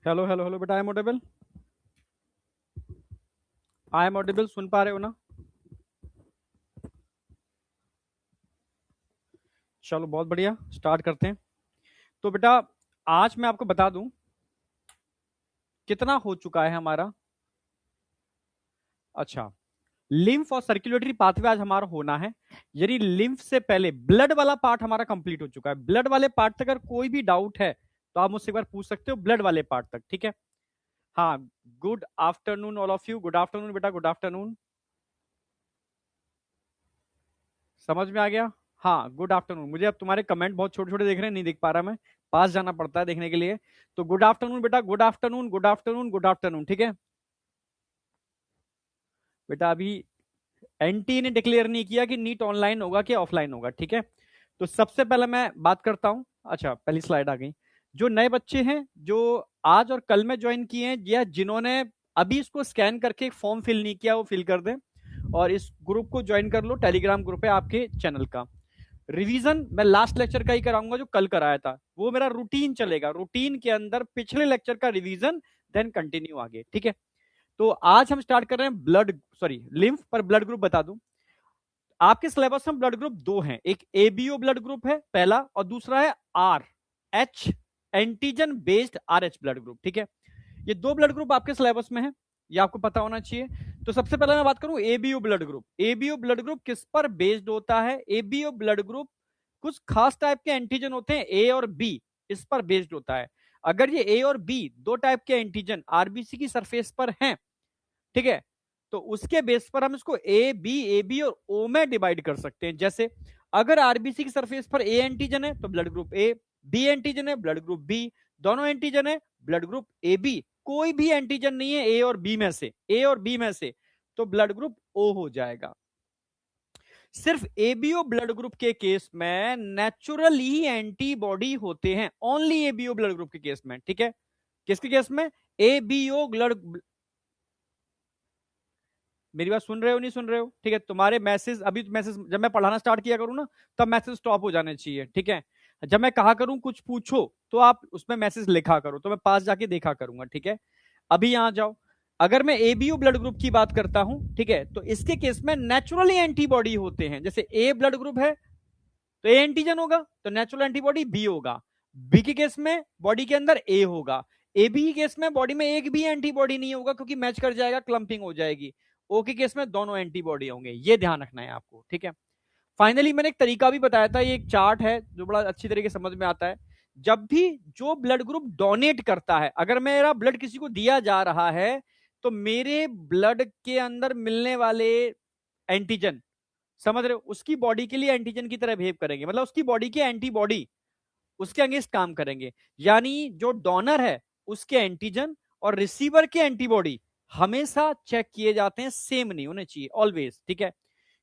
Hello hello hello बेटा, I am audible? I am audible, सुन पा रहे हो ना? चलो बहुत बढ़िया, स्टार्ट करते हैं। तो बेटा, आज मैं आपको बता दूं कितना हो चुका है हमारा। अच्छा, लिम्फ और सर्कुलेटरी पाथवे आज हमारा होना है। यानी लिम्फ से पहले ब्लड वाला पार्ट हमारा कंप्लीट हो चुका है। ब्लड वाले पार्ट तक अगर कोई भी डाउट है तो आप मुझसे एक बार पूछ सकते हो, ब्लड वाले पार्ट तक, ठीक है? हाँ। Good afternoon all of you, good afternoon बेटा, गुड आफ्टरनून। समझ में आ गया? हाँ, गुड आफ्टरनून। मुझे अब तुम्हारे कमेंट बहुत छोटे छोटे दिख रहे हैं, नहीं दिख पा रहा मैं, पास जाना पड़ता है देखने के लिए। तो गुड आफ्टरनून बेटा, good afternoon, good afternoon, good afternoon, ठीक है? बेटा अभी एनटी ने डिक्लेयर नहीं किया कि नीट ऑनलाइन होगा कि ऑफलाइन होगा, ठीक है? तो सबसे पहले मैं बात करता हूं। अच्छा, पहली स्लाइड आ गई। जो नए बच्चे हैं, जो आज और कल में ज्वाइन किए हैं, या जिन्होंने अभी इसको स्कैन करके एक फॉर्म फिल नहीं किया, वो फिल कर दें और इस ग्रुप को ज्वाइन कर लो। टेलीग्राम ग्रुप है आपके चैनल का। रिवीजन मैं लास्ट लेक्चर का ही कराऊंगा, जो कल कराया था। वो मेरा रूटीन चलेगा, रूटीन के अंदर पिछले लेक्चर का रिवीजन, देन कंटिन्यू आगे, ठीक है? तो आज हम स्टार्ट कर रहे हैं ब्लड, सॉरी, लिम्फ। पर ब्लड ग्रुप बता दूं, आपके सिलेबस में ब्लड ग्रुप दो हैं। एक एबीओ ब्लड ग्रुप है पहला, और दूसरा है R H, antigen based R H blood group, ठीक है? ये दो ब्लड ग्रुप आपके सिलेबस में है, ये आपको पता होना चाहिए। तो सबसे पहले मैं बात करूं ABO blood group. ABO blood group किस पर बेस्ड होता है? एबीओ ब्लड ग्रुप कुछ खास टाइप के एंटीजन होते हैं, ए और बी, इस पर बेस्ड होता है। अगर ये ए और बी दो टाइप के एंटीजन आरबीसी की सरफेस पर हैं, ठीक है, तो उसके बेस पर हम इसको ए बी और ओ में डिवाइड कर सकते हैं। जैसे अगर आरबीसी की सरफेस पर ए एंटीजन है तो blood group A, B antigen है ब्लड ग्रुप बी, दोनों एंटीजन है ब्लड ग्रुप ए बी। कोई भी एंटीजन नहीं है ए और बी में से, ए और बी में से, तो ब्लड ग्रुप ओ हो जाएगा। सिर्फ एबीओ ब्लड ग्रुप के केस में नेचुरल ही एंटीबॉडी होते हैं, ओनली एबीओ ब्लड ग्रुप के केस में, ठीक है? किसके केस में? ABO blood. मेरी बात सुन रहे हो, नहीं सुन रहे हो? ठीक है, तुम्हारे मैसेज अभी, मैसेज जब मैं पढ़ाना स्टार्ट किया करूँ ना, तब मैसेज स्टॉप हो जाने चाहिए, ठीक है? जब मैं कहा करूं कुछ पूछो तो आप उसमें मैसेज लिखा करो, तो मैं पास जाके देखा करूंगा, ठीक है? अभी यहां जाओ। अगर मैं एबीओ ब्लड ग्रुप की बात करता हूं, ठीक है, तो इसके केस में नेचुरली एंटीबॉडी होते हैं। जैसे ए ब्लड ग्रुप है तो ए एंटीजन होगा, तो नेचुरल एंटीबॉडी बी होगा। बी के केस में बॉडी के अंदर ए होगा। ए बी के केस में बॉडी में एक भी एंटीबॉडी नहीं होगा, क्योंकि मैच कर जाएगा, क्लंपिंग हो जाएगी। ओ के केस में दोनों एंटीबॉडी होंगे, ये ध्यान रखना है आपको, ठीक है? फाइनली मैंने एक तरीका भी बताया था, ये एक चार्ट है जो बड़ा अच्छी तरीके से समझ में आता है। जब भी जो ब्लड ग्रुप डोनेट करता है, अगर मेरा ब्लड किसी को दिया जा रहा है, तो मेरे ब्लड के अंदर मिलने वाले एंटीजन, समझ रहे हो, उसकी बॉडी के लिए एंटीजन की तरह बिहेव करेंगे, मतलब उसकी बॉडी के एंटीबॉडी उसके अगेंस्ट काम करेंगे। यानी जो डोनर है उसके एंटीजन और रिसीवर के एंटीबॉडी हमेशा चेक किए जाते हैं, सेम नहीं होने चाहिए ऑलवेज, ठीक है?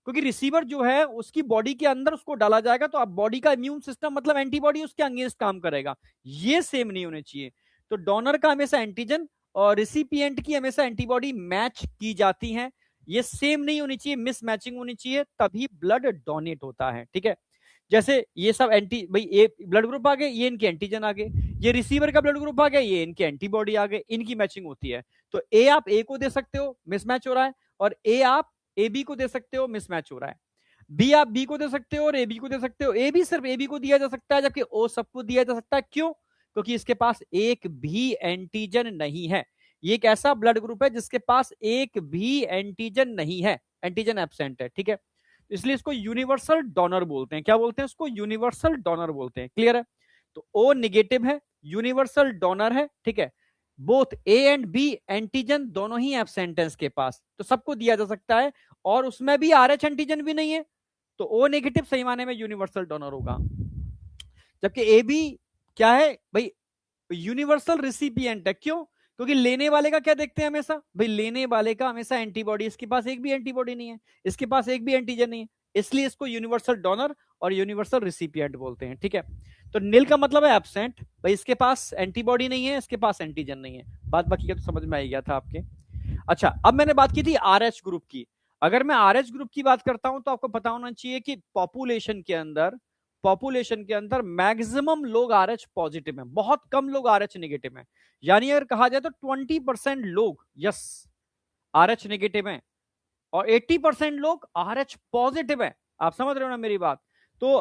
क्योंकि रिसीवर जो है उसकी बॉडी के अंदर उसको डाला जाएगा, तो अब बॉडी का इम्यून सिस्टम मतलब एंटीबॉडी उसके अगेंस्ट काम करेगा, ये सेम नहीं होने चाहिए। तो डोनर का हमेशा एंटीजन और रिसिपिएंट की हमेशा एंटीबॉडी मैच की जाती हैं, ये सेम नहीं होनी चाहिए, मिस मैचिंग होनी चाहिए, तभी ब्लड डोनेट होता है, ठीक है? जैसे ये सब एंटी, भाई ए ब्लड ग्रुप आ गए, ये इनके एंटीजन आ गए, ये रिसीवर का ब्लड ग्रुप आ गया, ये इनके एंटीबॉडी आ गए, इनकी मैचिंग होती है। तो ए आप ए को दे सकते हो, मिसमैच हो रहा है, और ए आप ए बी को दे सकते हो, मिसमैच हो रहा है। बी आप बी को दे सकते हो और ए बी को दे सकते हो। ए बी सिर्फ ए बी को दिया जा सकता है, जबकि ओ सबको दिया जा सकता है। क्यों? क्योंकि इसके पास एक भी एंटीजन नहीं है। ये एक ऐसा ब्लड ग्रुप है जिसके पास एक भी एंटीजन नहीं है, एंटीजन एब्सेंट है, ठीक है? इसलिए इसको यूनिवर्सल डोनर बोलते हैं। क्या बोलते हैं इसको? यूनिवर्सल डोनर बोलते हैं। क्लियर है? तो ओ निगेटिव है, यूनिवर्सल डोनर है, ठीक है? Both A and B antigen दोनों ही एब्सेंट है इसके पास, तो सबको दिया जा सकता है। और उसमें भी आर एच एंटीजन भी नहीं है, तो ओ नेगेटिव सही माने में यूनिवर्सल डोनर होगा। जबकि ए बी क्या है भाई? यूनिवर्सल रिसिपिएंट है। क्यों? क्योंकि लेने वाले का क्या देखते हैं हमेशा भाई? लेने वाले का हमेशा एंटीबॉडी, इसके पास एक भी एंटीबॉडी नहीं है, इसके पास एक भी एंटीजन नहीं है, इसलिए इसको यूनिवर्सल डोनर और यूनिवर्सल रिसिपिएंट बोलते हैं, ठीक है? तो नील का मतलब है एब्सेंट, भाई इसके पास एंटीबॉडी नहीं है, इसके पास एंटीजन नहीं है। बात बाकी का तो समझ में आ गया था आपके। अच्छा, अब मैंने बात की थी आर एच ग्रुप की। अगर मैं आर एच ग्रुप की बात करता हूं तो आपको पता होना चाहिए कि पॉपुलेशन के अंदर पॉपुलेशन के अंदर मैक्सिमम लोग RH पॉजिटिव हैं, बहुत कम लोग RH नेगेटिव हैं। यानी अगर कहा जाए तो 20% लोग यस RH नेगेटिव हैं और 80% लोग RH पॉजिटिव हैं। आप समझ रहे हो ना मेरी बात? तो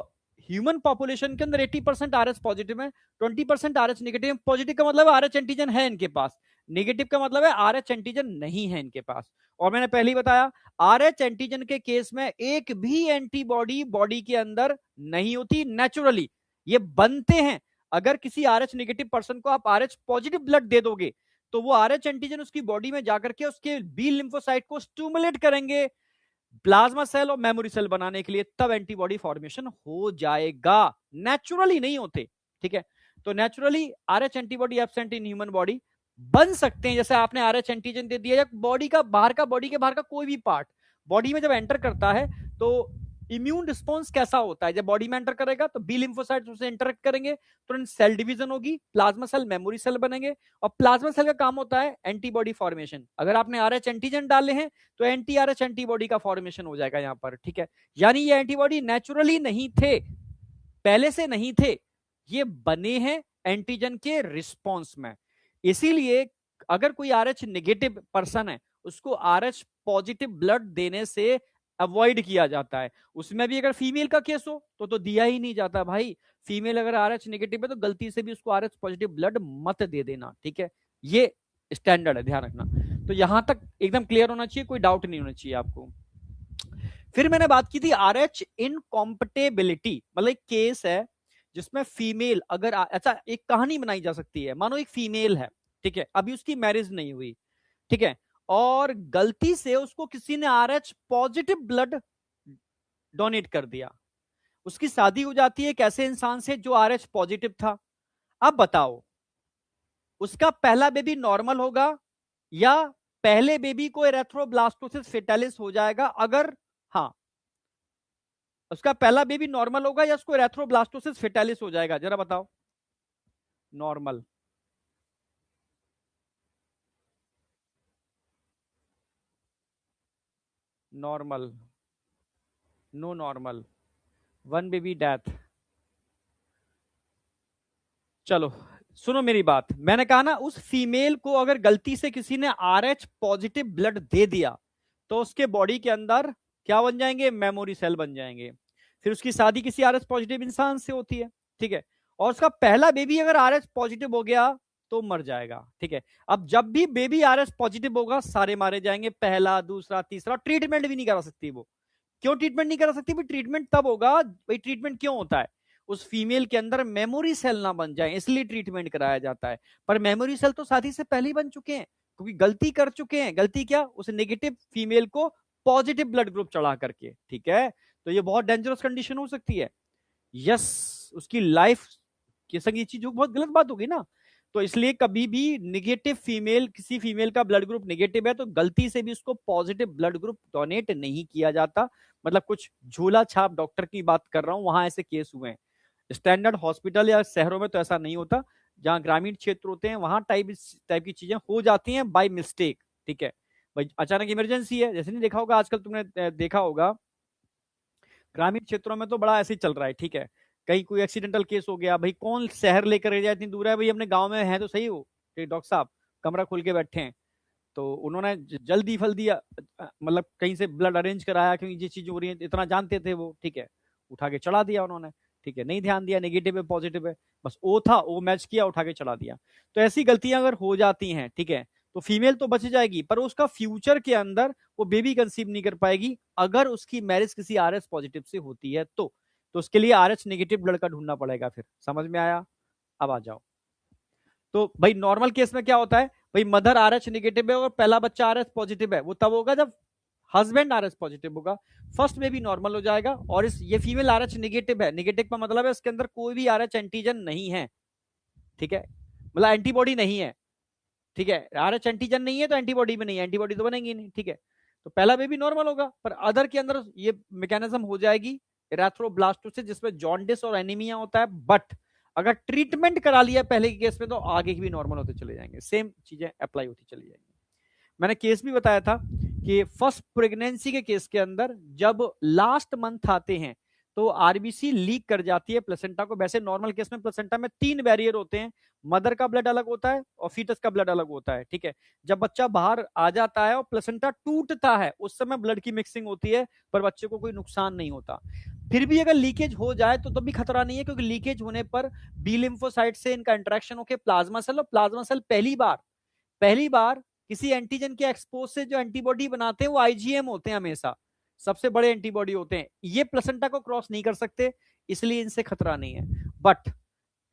ह्यूमन पॉपुलेशन के अंदर 80% RH पॉजिटिव है, 20% RH नेगेटिव है। पॉजिटिव का मतलब है RH एंटीजन है इनके पास, नेगेटिव का मतलब है RH एंटीजन नहीं है इनके पास। और मैंने पहले ही बताया RH एंटीजन के केस में एक भी एंटीबॉडी बॉडी के अंदर नहीं होती नेचुरली, ये बनते हैं। अगर किसी RH नेगेटिव पर्सन को आप RH पॉजिटिव ब्लड दे दोगे तो वो RH एंटीजन उसकी बॉडी में जाकर के उसके बी लिम्फोसाइट को स्टिमुलेट करेंगे प्लाज्मा सेल और मेमोरी सेल बनाने के लिए, तब एंटीबॉडी फॉर्मेशन हो जाएगा। नेचुरली नहीं होते, ठीक है। तो naturally RH antibody absent in human body बन सकते हैं, जैसे आपने RH एंटीजन दे दिया या बॉडी का बाहर का, बॉडी के बाहर का कोई भी पार्ट बॉडी में जब एंटर करता है तो इम्यून रिस्पॉन्स कैसा होता है, जब बॉडी में एंटर करेगा तो बी लिम्फोसाइट्स उससे इंटरेक्ट करेंगे, तुरंत सेल डिवीजन होगी, प्लाज्मा सेल मेमोरी सेल बनेंगे और प्लाज्मा सेल का काम होता है एंटीबॉडी फॉर्मेशन। अगर आपने RH एंटीजन डाले हैं तो एंटी RH एंटीबॉडी का फॉर्मेशन हो जाएगा यहां पर, ठीक है। यानी ये एंटीबॉडी नेचुरली नहीं थे, पहले से नहीं थे, ये बने हैं एंटीजन के रिस्पॉन्स में। इसीलिए अगर कोई RH नेगेटिव पर्सन है उसको RH पॉजिटिव ब्लड देने से अवॉइड किया जाता है। उसमें भी अगर फीमेल का केस हो तो दिया ही नहीं जाता भाई। फीमेल अगर RH नेगेटिव है तो गलती से भी उसको RH पॉजिटिव ब्लड मत दे देना, ठीक है। ये स्टैंडर्ड है, ध्यान रखना। तो यहां तक एकदम क्लियर होना चाहिए, कोई डाउट नहीं होना चाहिए आपको। फिर मैंने बात की थी RH इनकॉम्पेटेबिलिटी, मतलब एक केस है जिसमें फीमेल अगर अच्छा एक कहानी बनाई जा सकती है। मानो एक फीमेल है, ठीक है, अभी उसकी मैरिज नहीं हुई, ठीक है, और गलती से उसको किसी ने RH पॉजिटिव ब्लड डोनेट कर दिया। उसकी शादी हो जाती है एक ऐसे इंसान से जो RH पॉजिटिव था। अब बताओ उसका पहला बेबी नॉर्मल होगा या पहले बेबी को एरेथ्रोब्लास्टोसिस फेटालिस हो जाएगा? अगर हाँ, उसका पहला बेबी नॉर्मल होगा या उसको एरेथ्रोब्लास्टोसिस फेटालिस हो जाएगा? जरा बताओ। Normal. Normal. No normal. One baby death. चलो सुनो मेरी बात, मैंने कहा ना उस फीमेल को अगर गलती से किसी ने RH पॉजिटिव ब्लड दे दिया तो उसके बॉडी के अंदर क्या बन जाएंगे? मेमोरी सेल बन जाएंगे। फिर उसकी शादी किसी RH पॉजिटिव इंसान से होती है, ठीक है, और उसका पहला बेबी अगर RH पॉजिटिव हो गया तो मर जाएगा, ठीक है। अब जब भी बेबी RH पॉजिटिव होगा सारे मारे जाएंगे, पहला दूसरा तीसरा। ट्रीटमेंट भी नहीं करा सकती वो। क्यों ट्रीटमेंट नहीं करा सकती? भाई ट्रीटमेंट तब होगा, भाई ट्रीटमेंट क्यों होता है? उस फीमेल के अंदर मेमोरी सेल ना बन जाए इसलिए ट्रीटमेंट कराया जाता है। पर मेमोरी सेल तो शादी से पहले ही बन चुके हैं, क्योंकि गलती कर चुके हैं। गलती क्या? उस नेगेटिव फीमेल को पॉजिटिव ब्लड ग्रुप चढ़ा करके, ठीक है। तो ये बहुत डेंजरस कंडीशन हो सकती है। यस, उसकी लाइफ के संग ये चीज बहुत गलत बात होगी ना। तो इसलिए कभी भी नेगेटिव फीमेल, किसी फीमेल का ब्लड ग्रुप नेगेटिव है तो गलती से भी उसको पॉजिटिव ब्लड ग्रुप डोनेट नहीं किया जाता। मतलब कुछ झोला छाप डॉक्टर की बात कर रहा हूं, वहां ऐसे केस हुए हैं। स्टैंडर्ड हॉस्पिटल या शहरों में तो ऐसा नहीं होता। जहां ग्रामीण क्षेत्र होते हैं वहां टाइप की चीजें हो जाती हैं बाय मिस्टेक, ठीक है। भाई अचानक इमरजेंसी है, जैसे नहीं देखा होगा आजकल, तुमने देखा होगा ग्रामीण क्षेत्रों में तो बड़ा ऐसे ही चल रहा है, ठीक है। कहीं कोई एक्सीडेंटल केस हो गया, भाई कौन शहर लेकर जाए, इतनी दूर है, भाई अपने गांव में है तो सही हो, डॉक्टर साहब कमरा खोल के बैठे हैं। तो उन्होंने जल्दी फल्दी मतलब कहीं से ब्लड अरेंज कराया, क्योंकि ये चीज हो रही है इतना जानते थे वो, ठीक है। उठा के चढ़ा दिया उन्होंने, ठीक है, नहीं ध्यान दिया नेगेटिव है पॉजिटिव है, बस ओ था वो मैच किया, उठा के चढ़ा दिया। तो ऐसी गलतियां अगर हो जाती हैं, ठीक है, तो फीमेल तो बच जाएगी पर उसका फ्यूचर के अंदर वो बेबी कंसीव नहीं कर पाएगी अगर उसकी मैरिज किसी RH पॉजिटिव से होती है तो उसके लिए RH नेगेटिव ब्लड का ढूंढना पड़ेगा। फिर समझ में आया? अब आ जाओ। तो भाई नॉर्मल केस में क्या होता है? भाई मदर RH नेगेटिव है और पहला बच्चा RH पॉजिटिव है, वो तब होगा जब हस्बैंड RH पॉजिटिव होगा। फर्स्ट में भी नॉर्मल हो जाएगा और ये फीमेल RH नेगेटिव है। नेगेटिव का मतलब है उसके अंदर कोई भी RH एंटीजन नहीं है, ठीक है, मतलब एंटीबॉडी नहीं है, ठीक है। RH एंटीजन नहीं है तो एंटीबॉडी भी नहीं है, एंटीबॉडी तो बनेगी नहीं, ठीक है। तो पहला बेबी नॉर्मल होगा पर अदर के अंदर ये मैकेनिज्म हो जाएगी एरेथ्रोब्लास्टोसिस, जिसमें जॉन्डिस और एनीमिया होता है। बट अगर ट्रीटमेंट करा लिया पहले के केस में तो आगे भी नॉर्मल होते चले जाएंगे, सेम चीजें अप्लाई होती चली जाएंगी। मैंने केस भी बताया था कि फर्स्ट प्रेगनेंसी के केस के अंदर जब लास्ट मंथ आते हैं तो आरबीसी लीक कर जाती है प्लेसेंटा को। वैसे नॉर्मल केस में प्लेसेंटा में 3 बैरियर होते हैं, मदर का ब्लड अलग होता है और फीटस का ब्लड अलग होता है, ठीक है। जब बच्चा बाहर आ जाता है और प्लेसेंटा टूटता है उस समय ब्लड की मिक्सिंग होती है, पर बच्चे को कोई नुकसान नहीं होता। फिर भी अगर लीकेज हो जाए तो भी खतरा नहीं है, क्योंकि लीकेज होने पर बी लिम्फोसाइट से इनका इंटरेक्शन होकर प्लाज्मा सेल, और प्लाज्मा सेल पहली बार किसी एंटीजन के एक्सपोज से जो एंटीबॉडी बनाते हैं वो आईजीएम होते हैं, हमेशा सबसे बड़े एंटीबॉडी होते हैं। ये प्लेसेंटा को क्रॉस नहीं कर सकते, इसलिए इनसे खतरा नहीं है। But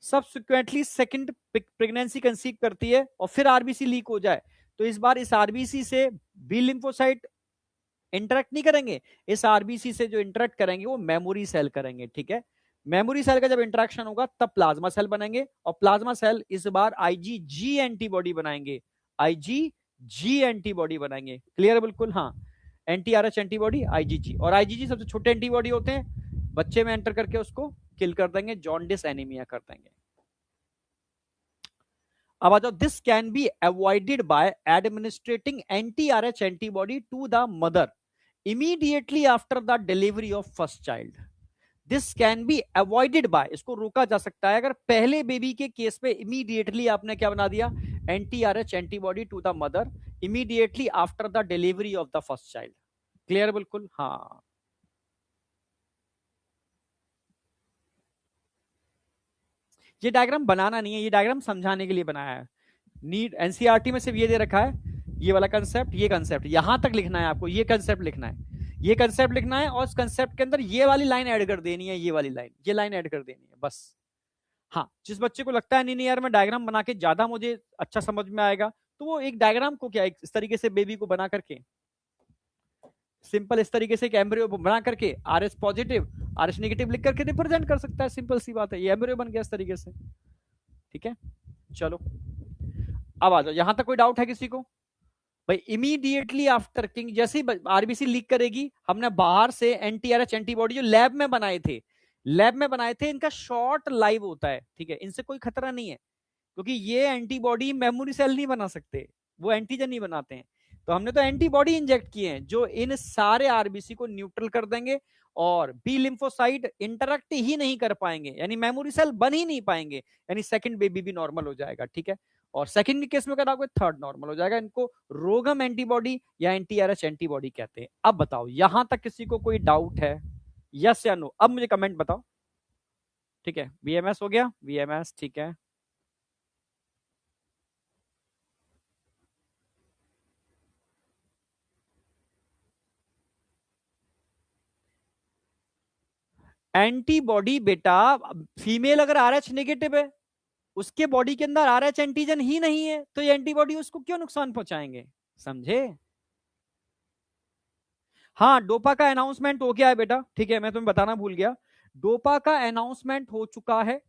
subsequently second pregnancy conceive करती है और फिर आरबीसी लीक हो जाए, तो इस बार इस आरबीसी से बी लिम्फोसाइट इंटरेक्ट नहीं करेंगे, इस आरबीसी से जो इंटरेक्ट करेंगे वो मेमोरी सेल करेंगे, ठीक है। मेमोरी सेल का जब इंटरेक्शन होगा तब प्लाज्मा सेल बनेंगे, और प्लाज्मा सेल इस बार आईजीजी एंटीबॉडी बनाएंगे, आईजीजी एंटीबॉडी बनाएंगे। क्लियर है बिल्कुल? हाँ, एंटी-आरएच एंटीबॉडी, आईजीजी, और आईजीजी सबसे छोटे एंटीबॉडी होते हैं, बच्चे में एंटर करके उसको किल कर देंगे, जॉन्डिस एनीमिया कर देंगे। अब आ जाओ, this can be avoided by administering anti Rh antibody to the mother immediately after the delivery of first child. This can be avoided by, इसको रोका जा सकता है अगर पहले बेबी के केस में इमीडिएटली आपने क्या बना दिया, anti Rh antibody to the mother immediately after the delivery of the first child. Clear बिल्कुल? हाँ, ये डायग्राम बनाना नहीं है, ये डायग्राम समझाने के लिए बनाया है। नीट एनसीईआरटी में सिर्फ ये दे रखा है, ये वाला कंसेप्ट, ये कंसेप्ट यहां तक लिखना है आपको, ये कंसेप्ट लिखना है, ये कंसेप्ट लिखना है, और इस कंसेप्ट के अंदर ये वाली लाइन ऐड कर देनी है, ये वाली लाइन, ये लाइन ऐड कर देनी है बस। हाँ, जिस बच्चे को लगता है नहीं नहीं यार मैं डायग्राम बना के ज्यादा मुझे अच्छा समझ में आएगा, तो वो एक डायग्राम को क्या इस तरीके से बेबी को बना करके सिंपल इस तरीके से एक एम्ब्रियो बना करके R S positive R S negative लिख करके रिप्रेजेंट कर सकता है। सिंपल सी बात है, ये एम्ब्रियो बन गया इस तरीके से, ठीक है। चलो अब आ जाओ, यहां तक कोई डाउट है किसी को? भाई इमीडिएटली आफ्टर किंग जैसे ही आरबीसी लीक करेगी, हमने बाहर से एंटी-आरएच एंटीबॉडी जो लैब में बनाए थे, इनका शॉर्ट लाइव होता है, ठीक है, इनसे कोई खतरा नहीं है, क्योंकि ये एंटीबॉडी मेमोरी सेल नहीं बना सकते, वो एंटीजन नहीं बनाते हैं। तो हमने तो एंटीबॉडी इंजेक्ट किए हैं जो इन सारे आरबीसी को न्यूट्रल कर देंगे, और बी लिम्फोसाइट इंटरेक्ट ही नहीं कर पाएंगे, यानी मेमोरी सेल बन ही नहीं पाएंगे, यानी सेकंड बेबी भी नॉर्मल हो जाएगा, ठीक है। और सेकंड के केस में अगर आपको थर्ड नॉर्मल हो जाएगा। इनको रोगम एंटीबॉडी या एंटी-आरएच एंटीबॉडी कहते हैं। अब बताओ, यहां तक किसी को कोई डाउट है? यस या नो? अब मुझे कमेंट बताओ, ठीक है। वीएमएस हो गया, वीएमएस, ठीक है। एंटीबॉडी बेटा, फीमेल अगर आरएच नेगेटिव है, उसके बॉडी के अंदर आरएच एंटीजन ही नहीं है, तो ये एंटीबॉडी उसको क्यों नुकसान पहुंचाएंगे? समझे? हाँ, डोपा का अनाउंसमेंट हो गया है बेटा, ठीक है, मैं तुम्हें बताना भूल गया, डोपा का अनाउंसमेंट हो चुका है।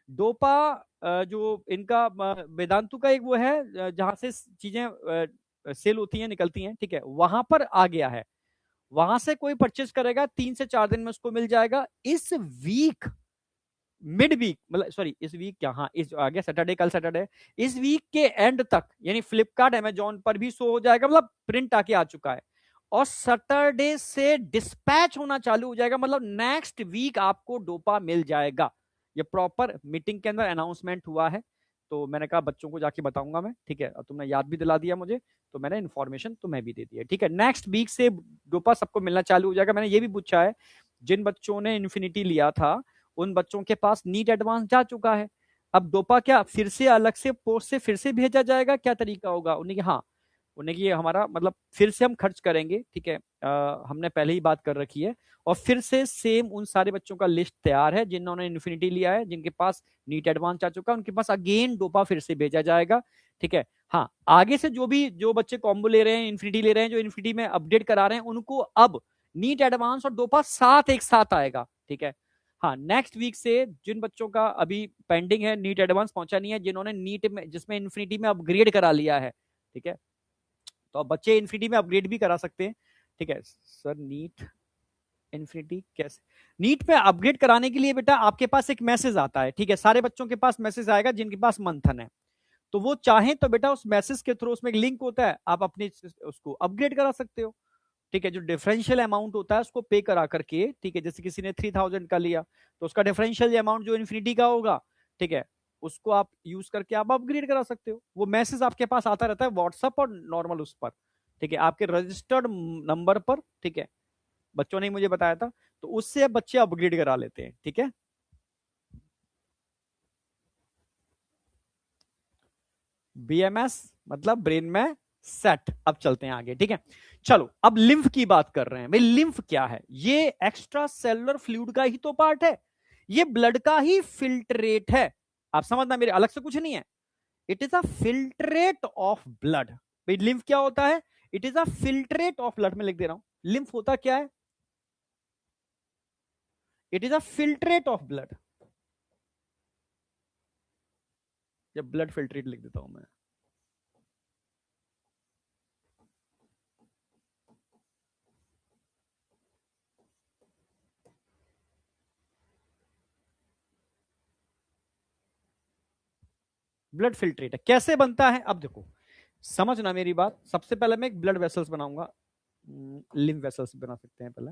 डोपा जो इनका वेदांतु का एक वो है जहां से चीजें सेल होती हैं, निकलती हैं, ठीक है, वहां पर आ गया है। वहां से कोई परचेस करेगा 3 से 4 दिन में उसको मिल जाएगा। इस वीक, मिड वीक, मतलब सॉरी इस वीक क्या, हाँ इस आ गया सैटरडे, कल सैटरडे, इस वीक के एंड तक यानी फ्लिपकार्ट अमेजॉन पर भी शो हो जाएगा, मतलब प्रिंट आके आ चुका है, और सैटरडे से डिस्पैच होना चालू हो जाएगा, मतलब नेक्स्ट वीक आपको डोपा मिल जाएगा। ये प्रॉपर मीटिंग के अंदर अनाउंसमेंट हुआ है, तो मैंने कहा बच्चों को जाके बताऊंगा मैं, ठीक है, और तुमने याद भी दिला दिया मुझे, तो मैंने इन्फॉर्मेशन तुम्हें भी दे दी है, ठीक है। नेक्स्ट वीक से डोपा सबको मिलना चालू हो जाएगा। मैंने ये भी पूछा है, जिन बच्चों ने इन्फिनिटी लिया था उन बच्चों के पास नीट एडवांस जा चुका है, अब डोपा क्या फिर से अलग से पोस्ट से फिर से भेजा जाएगा, क्या तरीका होगा? उन्हें हाँ, उन्हें ये हमारा मतलब फिर से हम खर्च करेंगे, ठीक है, हमने पहले ही बात कर रखी है, और फिर से सेम उन सारे बच्चों का लिस्ट तैयार है जिन्होंने इन्फिनिटी लिया है, जिनके पास नीट एडवांस आ चुका है, उनके पास अगेन डोपा फिर से भेजा जाएगा, ठीक है। हाँ, आगे से जो बच्चे कॉम्बो ले रहे हैं, इन्फिनिटी ले रहे हैं, जो इन्फिनिटी में अपडेट करा रहे हैं, उनको अब नीट एडवांस और डोपा साथ एक साथ आएगा, ठीक है। हाँ, नेक्स्ट वीक से जिन बच्चों का अभी पेंडिंग है, नीट एडवांस पहुंचा नहीं है, जिन्होंने नीट में जिसमें इन्फिनिटी में अपग्रेड करा लिया है, ठीक है, तो अब बच्चे इन्फिनिटी में अपग्रेड भी करा सकते हैं, ठीक है। सर नीट इन्फिनिटी कैसे? नीट में अपग्रेड कराने के लिए बेटा आपके पास एक मैसेज आता है, ठीक है, सारे बच्चों के पास मैसेज आएगा जिनके पास मंथन है, तो वो चाहें तो बेटा उस मैसेज के थ्रू, उसमें एक लिंक होता है, आप अपनी उसको अपग्रेड करा सकते हो, ठीक है, जो डिफरेंशियल अमाउंट होता है उसको पे करा करके, ठीक है, जैसे किसी ने 3000 का लिया तो उसका डिफरेंशियल अमाउंट जो इन्फिनिटी का होगा, ठीक है, उसको आप यूज करके आप अपग्रेड करा सकते हो। वो मैसेज आपके पास आता रहता है व्हाट्सएप और नॉर्मल उस पर, ठीक है, आपके रजिस्टर्ड नंबर पर, ठीक है, बच्चों ने मुझे बताया था, तो उससे बच्चे अपग्रेड करा लेते हैं, ठीक है। बीएमएस मतलब ब्रेन में सेट। अब चलते हैं आगे, ठीक है। चलो अब लिम्फ की बात कर रहे हैं भाई। लिम्फ क्या है? ये एक्स्ट्रा सेलुलर फ्लूइड का ही तो पार्ट है, ये ब्लड का ही फिल्ट्रेट है। आप समझना, मेरे अलग से कुछ नहीं है। It is a filtrate of blood. भाई लिम्फ क्या होता है? It is a filtrate of blood. में लिख दे रहा हूं, लिम्फ होता क्या है? It is a filtrate of blood. जब ब्लड फिल्ट्रेट लिख देता हूं मैं। ब्लड फिल्ट्रेट है। कैसे बनता है? अब देखो, समझना मेरी बात। सबसे पहले मैं एक ब्लड वेसल्स बनाऊंगा, लिम्फ वेसल्स बना सकते हैं पहले।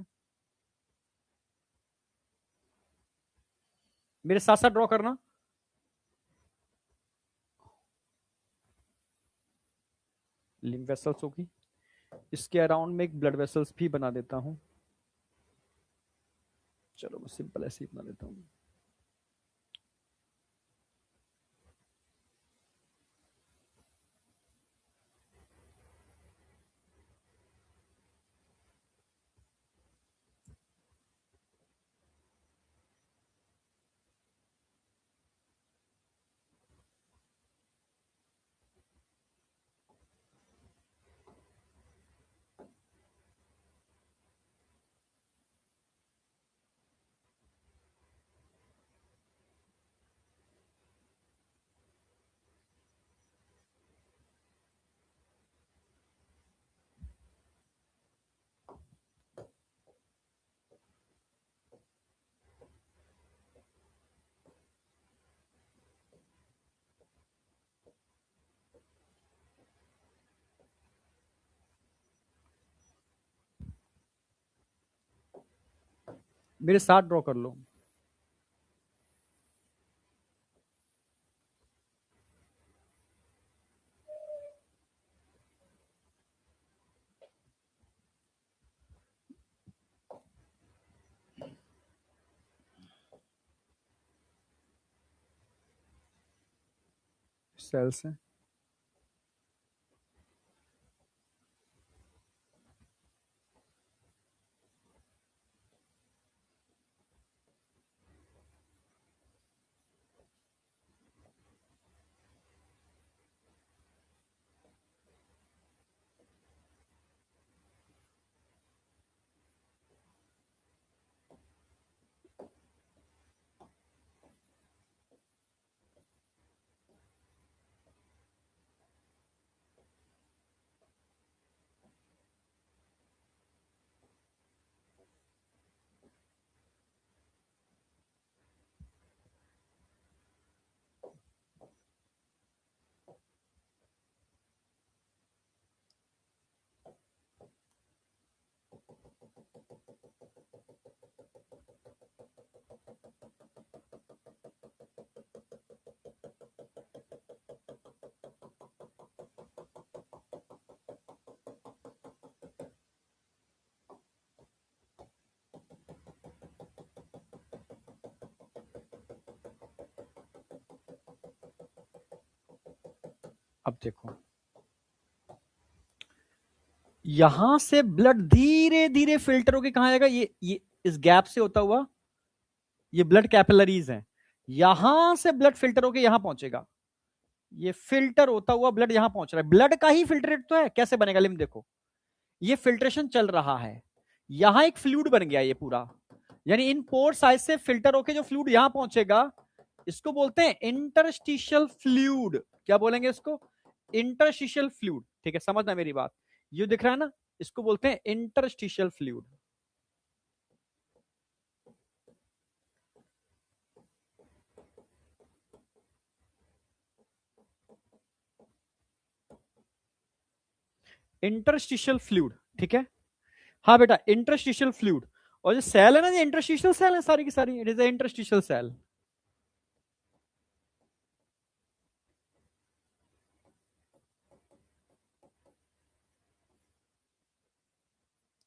मेरे साथ साथ ड्रॉ करना। लिम्फ वेसल्स होगी, इसके अराउंड में एक ब्लड वेसल्स भी बना देता हूं। चलो मैं सिंपल ऐसे ही बना देता हूं। मेरे साथ ड्रॉ कर लो। सेल्स हैं। अब देखो, यहां से ब्लड धीरे धीरे फिल्टर होके कहां जाएगा? ये इस गैप से होता हुआ, ये ब्लड कैपिलरीज हैं, यहां से ब्लड फिल्टर होके यहां पहुंचेगा। ये फिल्टर होता हुआ ब्लड यहां पहुंच रहा है। ब्लड का ही फिल्ट्रेट तो है। कैसे बनेगा? लिम देखो, ये फिल्ट्रेशन चल रहा है, यहां एक फ्लूइड बन गया ये पूरा, यानी इन पोर साइज से फिल्टर होके जो फ्लूइड यहां पहुंचेगा, इसको बोलते हैं इंटरस्टिशियल फ्लूइड। क्या बोलेंगे इसको? Interstitial fluid. ठीक है, समझना मेरी बात। ये दिख रहा है ना, इसको बोलते हैं इंटरस्टिशियल फ्लूइड। इंटरस्टिशियल फ्लूइड, ठीक है। हाँ बेटा, इंटरस्टिशियल फ्लूइड, और जो सेल है ना, ये इंटरस्टिशियल सेल है सारी की सारी, it is a interstitial cell.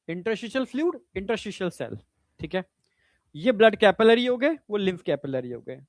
Interstitial fluid, interstitial cell, ठीक है। ये ब्लड कैपिलरी हो गए, वो लिम्फ कैपिलरी हो गए।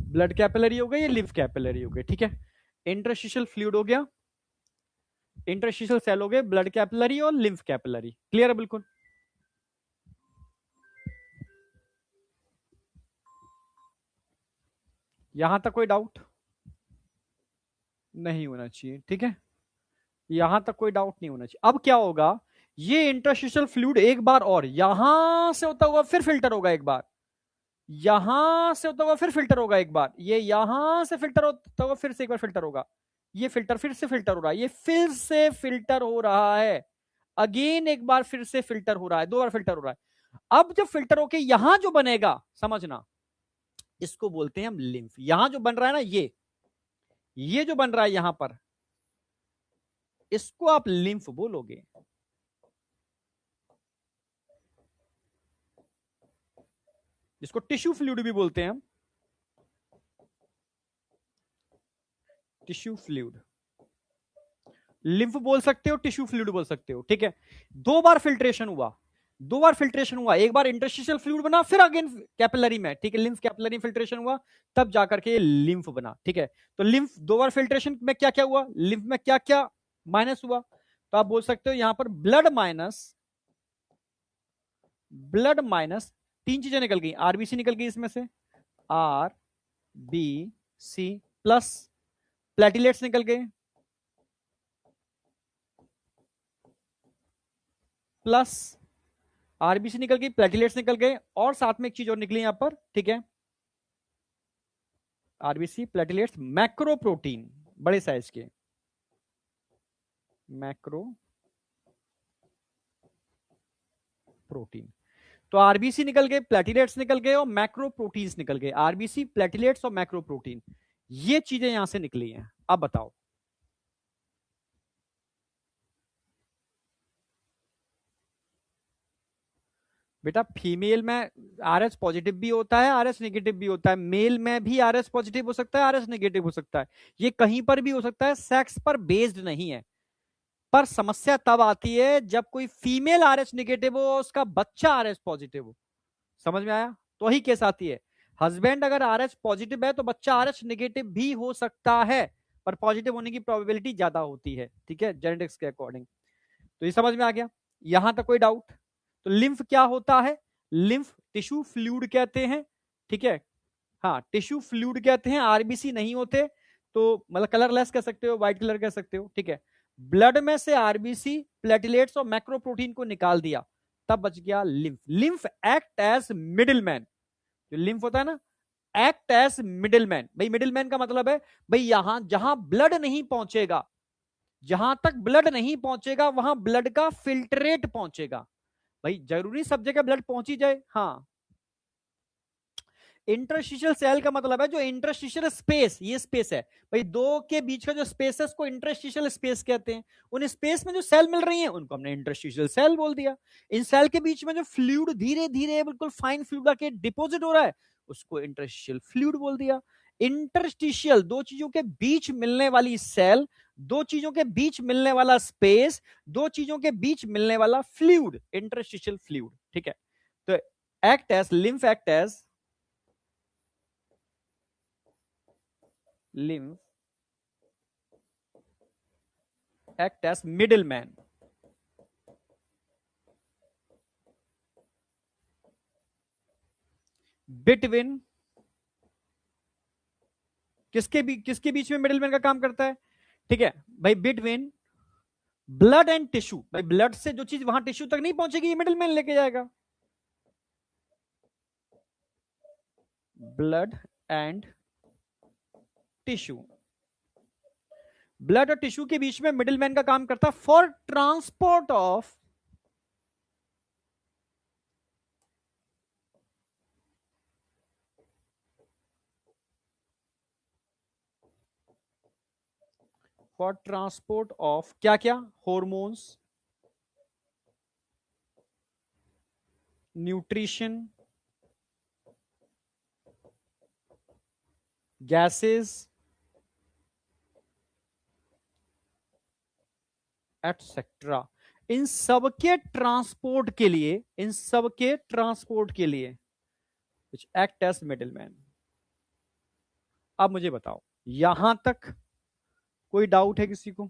ब्लड कैपिलरी हो गए, ये लिम्फ कैपिलरी हो गए, ठीक है। इंटरस्टिशियल फ्लूइड हो गया, इंटरस्टिशियल सेल हो गए, ब्लड कैपिलरी और लिम्फ कैपिलरी। क्लियर है बिल्कुल? यहां तक कोई डाउट नहीं होना चाहिए, ठीक है। यहां तक कोई डाउट नहीं होना चाहिए। अब क्या होगा, ये इंटरस्टिशियल फ्लूइड एक बार और यहां से होता हुआ फिर फिल्टर होगा, एक बार यहां से होता हुआ फिर फिल्टर होगा, एक बार ये यहां से फिल्टर होता हुआ फिर से एक बार फिल्टर होगा, ये फिल्टर फिर से फिल्टर हो रहा है, ये फिर से फिल्टर हो रहा है, अगेन एक बार फिर से फिल्टर हो रहा है, दो बार फिल्टर हो रहा है। अब जब फिल्टर होके यहां जो बनेगा, समझना, इसको बोलते हैं हम लिम्फ। यहां जो बन रहा है ना, ये जो बन रहा है यहां पर, इसको आप लिम्फ बोलोगे। जिसको टिश्यू फ्लूइड भी बोलते हैं हम, टिश्यू फ्लूइड, लिम्फ बोल सकते हो, टिश्यू फ्लूइड बोल सकते हो, ठीक है। दो बार फिल्ट्रेशन हुआ, दो बार फिल्ट्रेशन हुआ, एक बार इंटरस्टिशियल फ्लूइड बना, फिर अगेन कैपिलरी में, ठीक है, लिम्फ कैपिलरी फिल्ट्रेशन हुआ, तब जाकर के लिम्फ बना, ठीक है। तो लिम्फ दो बार फिल्ट्रेशन में क्या क्या हुआ, लिम्फ में क्या क्या माइनस हुआ, तो आप बोल सकते हो यहां पर ब्लड माइनस, ब्लड माइनस तीन चीजें निकल गई, आरबीसी निकल गई इसमें से, R B C plus platelets निकल गए, प्लस आरबीसी निकल गई, प्लेटिलेट्स निकल गए, और साथ में एक चीज और निकली यहां पर, ठीक है, आरबीसी प्लेटिलेट्स मैक्रो प्रोटीन, बड़े साइज के मैक्रो प्रोटीन। तो आरबीसी निकल गए, प्लेटिलेट्स निकल गए, और मैक्रो प्रोटीन्स निकल गए, आरबीसी प्लेटिलेट्स और मैक्रो प्रोटीन, ये चीजें यहां से निकली हैं। अब बताओ बेटा, फीमेल में आरएच पॉजिटिव भी होता है, आरएच नेगेटिव भी होता है, मेल में भी आरएच पॉजिटिव हो सकता है, आरएच नेगेटिव हो सकता है, ये कहीं पर भी हो सकता है, सेक्स पर बेस्ड नहीं है। पर समस्या तब आती है जब कोई फीमेल आरएच नेगेटिव हो, उसका बच्चा आरएच पॉजिटिव हो। समझ में आया? तो ही केस आती है। हस्बैंड अगर आरएच पॉजिटिव है तो बच्चा आरएच नेगेटिव भी हो सकता है, पर पॉजिटिव होने की प्रोबेबिलिटी ज्यादा होती है, ठीक है, जेनेटिक्स के अकॉर्डिंग। तो ये समझ में आ गया? यहां तक कोई डाउट? तो लिम्फ क्या होता है? लिम्फ टिश्यू फ्लूइड कहते हैं, ठीक है। हाँ, टिश्यू फ्लूइड कहते हैं, आरबीसी नहीं होते, तो मतलब कलरलेस कह सकते हो, व्हाइट कलर कह सकते हो, ठीक है। ब्लड में से आरबीसी, प्लेटिलेट्स और मैक्रोप्रोटीन को निकाल दिया, तब बच गया lymph. Lymph act as middle man, जो लिम्फ होता है ना, एक्ट एज मिडिल मैन। भाई मिडिल मैन का मतलब है, भाई यहां जहां ब्लड नहीं पहुंचेगा, जहां तक ब्लड नहीं पहुंचेगा वहां ब्लड का फिल्ट्रेट पहुंचेगा। भाई जरूरी सब जगह ब्लड पहुंची जाए? हाँ। इंटरस्टिशियल सेल का मतलब है जो इंटरस्टिशियल स्पेस, ये स्पेस है भाई, दो के बीच का जो स्पेस है उसको इंटरस्टिशियल स्पेस कहते हैं। उन स्पेस में जो सेल मिल रही है उनको हमने इंटरस्टिशियल सेल बोल दिया। इन सेल के बीच में जो फ्लूइड धीरे धीरे बिल्कुल फाइन फ्लूइड आके डिपोजिट हो रहा है, उसको इंटरस्टिशियल फ्लूइड बोल दिया। इंटरस्टिशियल, दो चीजों के बीच मिलने वाली सेल, दो चीजों के बीच मिलने वाला स्पेस, दो चीजों के बीच मिलने वाला फ्लूइड, इंटरस्टिशियल फ्लूइड, ठीक है। तो act as lymph, act as lymph act as middleman between, किसके बीच में मिडिलमैन का काम करता है, ठीक है भाई, बिटवीन ब्लड एंड टिश्यू। भाई ब्लड से जो चीज वहां टिश्यू तक नहीं पहुंचेगी, ये मिडिलमैन लेके जाएगा। ब्लड एंड टिश्यू, ब्लड और टिश्यू के बीच में मिडिलमैन का काम करता है फॉर ट्रांसपोर्ट ऑफ क्या क्या, हॉर्मोन्स, न्यूट्रिशन, गैसेस एटसेट्रा। इन सब के ट्रांसपोर्ट के लिए, विच एक्ट एज मिडिलमैन। अब मुझे बताओ, यहां तक कोई डाउट है किसी को?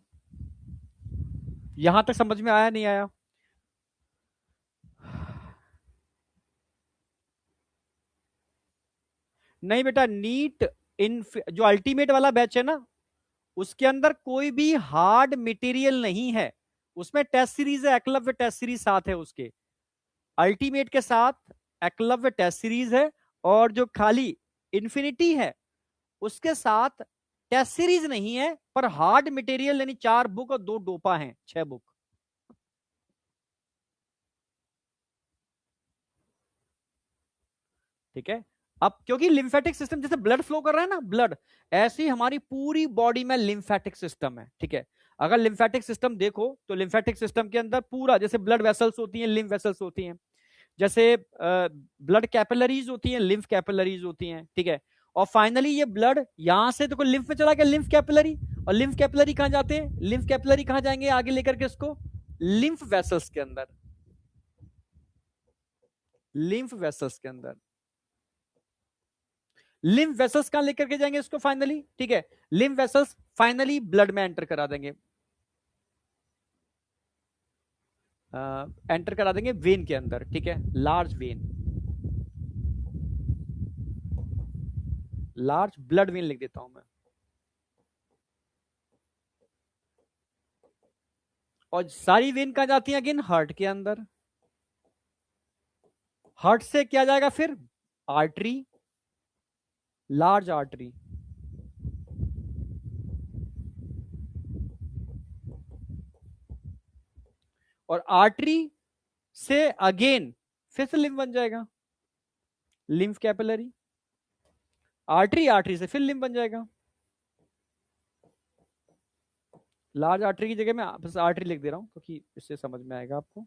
यहां तक समझ में आया नहीं आया? नहीं बेटा, नीट इन जो अल्टीमेट वाला बैच है ना, उसके अंदर कोई भी हार्ड मटेरियल नहीं है। उसमें टेस्ट सीरीज है, एकलव्य टेस्ट सीरीज साथ है उसके। अल्टीमेट के साथ एकलव्य टेस्ट सीरीज है, और जो खाली इन्फिनिटी है उसके साथ टेस्ट सीरीज नहीं है, पर हार्ड मटेरियल यानी 4 बुक और 2 डोपा हैं, 6 बुक। ठीक है। अब क्योंकि लिम्फेटिक सिस्टम जैसे ब्लड फ्लो कर रहा है ना, ब्लड, ऐसी हमारी पूरी बॉडी में लिम्फेटिक सिस्टम है। ठीक है। अगर लिम्फेटिक सिस्टम देखो तो लिम्फेटिक सिस्टम के अंदर पूरा, जैसे ब्लड वेसल्स होती हैं, लिम्फ वेसल्स होती हैं, जैसे ब्लड कैपिलरीज होती हैं, लिम्फ कैपिलरीज होती हैं। ठीक है। और फाइनली ये ब्लड यहां से देखो लिम्फ में चला गया, लिम्फ कैपिलरी। और लिम्फ कैपिलरी कहां जाते हैं? लिम्फ कैपिलरी कहां जाएंगे आगे लेकर के इसको? लिम्फ वेसल्स के अंदर, लिम्फ वेसल्स के अंदर। लिम्फ वेसल्स कहां लेकर के जाएंगे इसको फाइनली? ठीक है। लिम्फ वेसल्स फाइनली ब्लड में एंटर करा देंगे, एंटर करा देंगे वेन के अंदर। ठीक है। Large when, large blood when लिख देता हूं मैं। और सारी वेन कहां जाती है? अगेन हार्ट के अंदर। हार्ट से क्या जाएगा फिर? Artery, large artery. और आर्टरी से अगेन फिर से लिम्फ बन जाएगा, लिम्फ कैपिलरी। आर्टरी, आर्टरी से फिर लिम्फ बन जाएगा। लार्ज आर्टरी की जगह मैं बस आर्टरी लिख दे रहा हूं क्योंकि इससे समझ में आएगा आपको।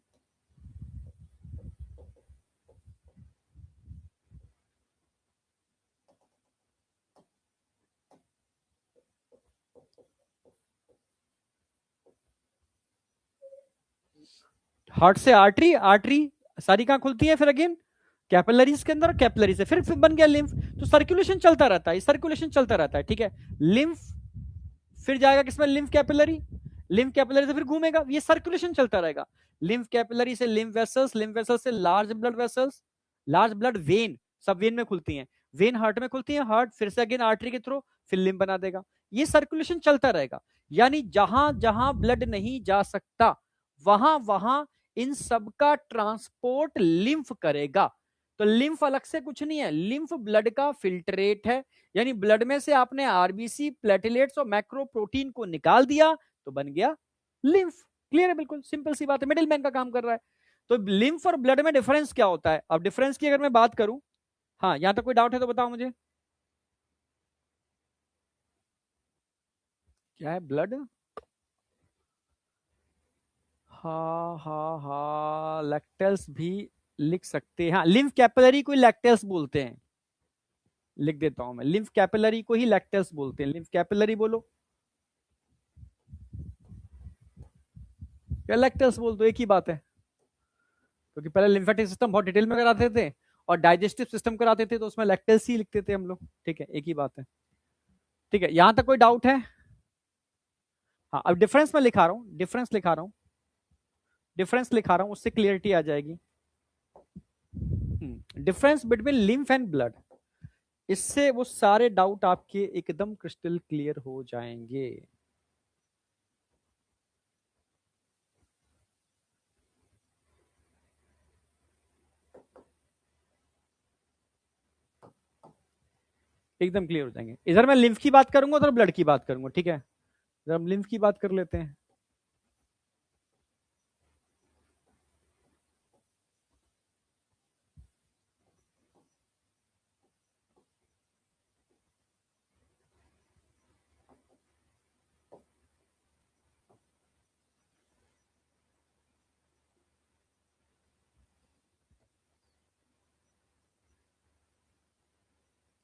हार्ट से आर्टरी, आर्टरी सारी कहां खुलती है फिर? अगेन कैपिलरीज के अंदर, कैपिलरी से फिर बन गया लिम्फ। तो सर्कुलेशन चलता रहता है, सर्कुलेशन चलता रहता है। ठीक है। लिम्फ फिर जाएगा किसमें? Lymph capillary. लिम्फ कैपिलरी से फिर घूमेगा, ये सर्कुलेशन चलता रहेगा। लिम्फ कैपिलरी से लिम्फ वेसल्स, लिम्फ वेसल्स से large blood vessels, large blood when, सब वेन में खुलती हैं। वेन हार्ट में खुलती है, हार्ट फिर से अगेन आर्टरी के थ्रू फिर लिम्फ बना देगा। ये सर्कुलेशन चलता रहेगा। यानी जहां जहां ब्लड नहीं जा सकता, वहां वहां इन सब का ट्रांसपोर्ट लिम्फ करेगा। तो लिम्फ अलग से कुछ नहीं है, लिम्फ ब्लड का फिल्ट्रेट है। यानी ब्लड में से आपने आरबीसी, प्लेटलेट्स और मैक्रो प्रोटीन को निकाल दिया तो बन गया लिम्फ। क्लियर है? बिल्कुल सिंपल सी बात है, मिडिल मैन का काम कर रहा है। तो लिम्फ और ब्लड में डिफरेंस क्या होता है? अब डिफरेंस की अगर मैं बात करूं, हाँ, यहां तक कोई डाउट है तो बताओ मुझे। क्या है ब्लड? हाँ हाँ हाँ, लैक्टेल्स भी लिख सकते हैं। हाँ, लिम्फ कैपिलरी को लैक्टेल्स बोलते हैं, लिख देता हूं मैं। लिम्फ कैपिलरी को ही लैक्टेल्स बोलते हैं। लिम्फ कैपिलरी बोलो या लैक्टेल्स बोल दो, एक ही बात है। क्योंकि पहले लिम्फेटिक सिस्टम बहुत डिटेल में कराते थे और डाइजेस्टिव सिस्टम कराते थे, तो उसमें लैक्टेल्स ही लिखते थे हम लोग। ठीक है, एक ही बात है। ठीक है, यहां तक कोई डाउट है? हाँ, अब डिफरेंस मैं लिखा रहा हूं, डिफरेंस लिखा रहा हूं, डिफरेंस लिखा रहा हूं, उससे क्लियरिटी आ जाएगी। Difference between lymph and blood, इससे वो सारे डाउट आपके एकदम क्रिस्टल क्लियर हो जाएंगे। एकदम क्लियर हो जाएंगे। इधर मैं लिम्फ की बात करूंगा, उधर ब्लड की बात करूंगा। ठीक है। जब हम लिम्फ की बात कर लेते हैं,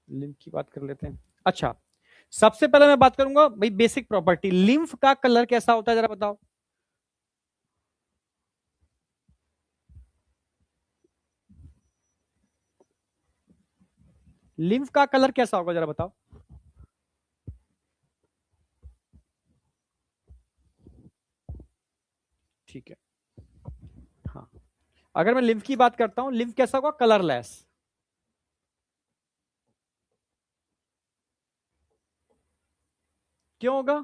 लिम्फ की बात कर लेते हैं। अच्छा, सबसे पहले मैं बात करूंगा भाई बेसिक प्रॉपर्टी, लिम्फ का कलर कैसा होता है जरा बताओ। लिम्फ का कलर कैसा होगा जरा बताओ। ठीक है, हाँ, अगर मैं लिम्फ की बात करता हूं, लिम्फ कैसा होगा, कलरलेस। क्यों होगा,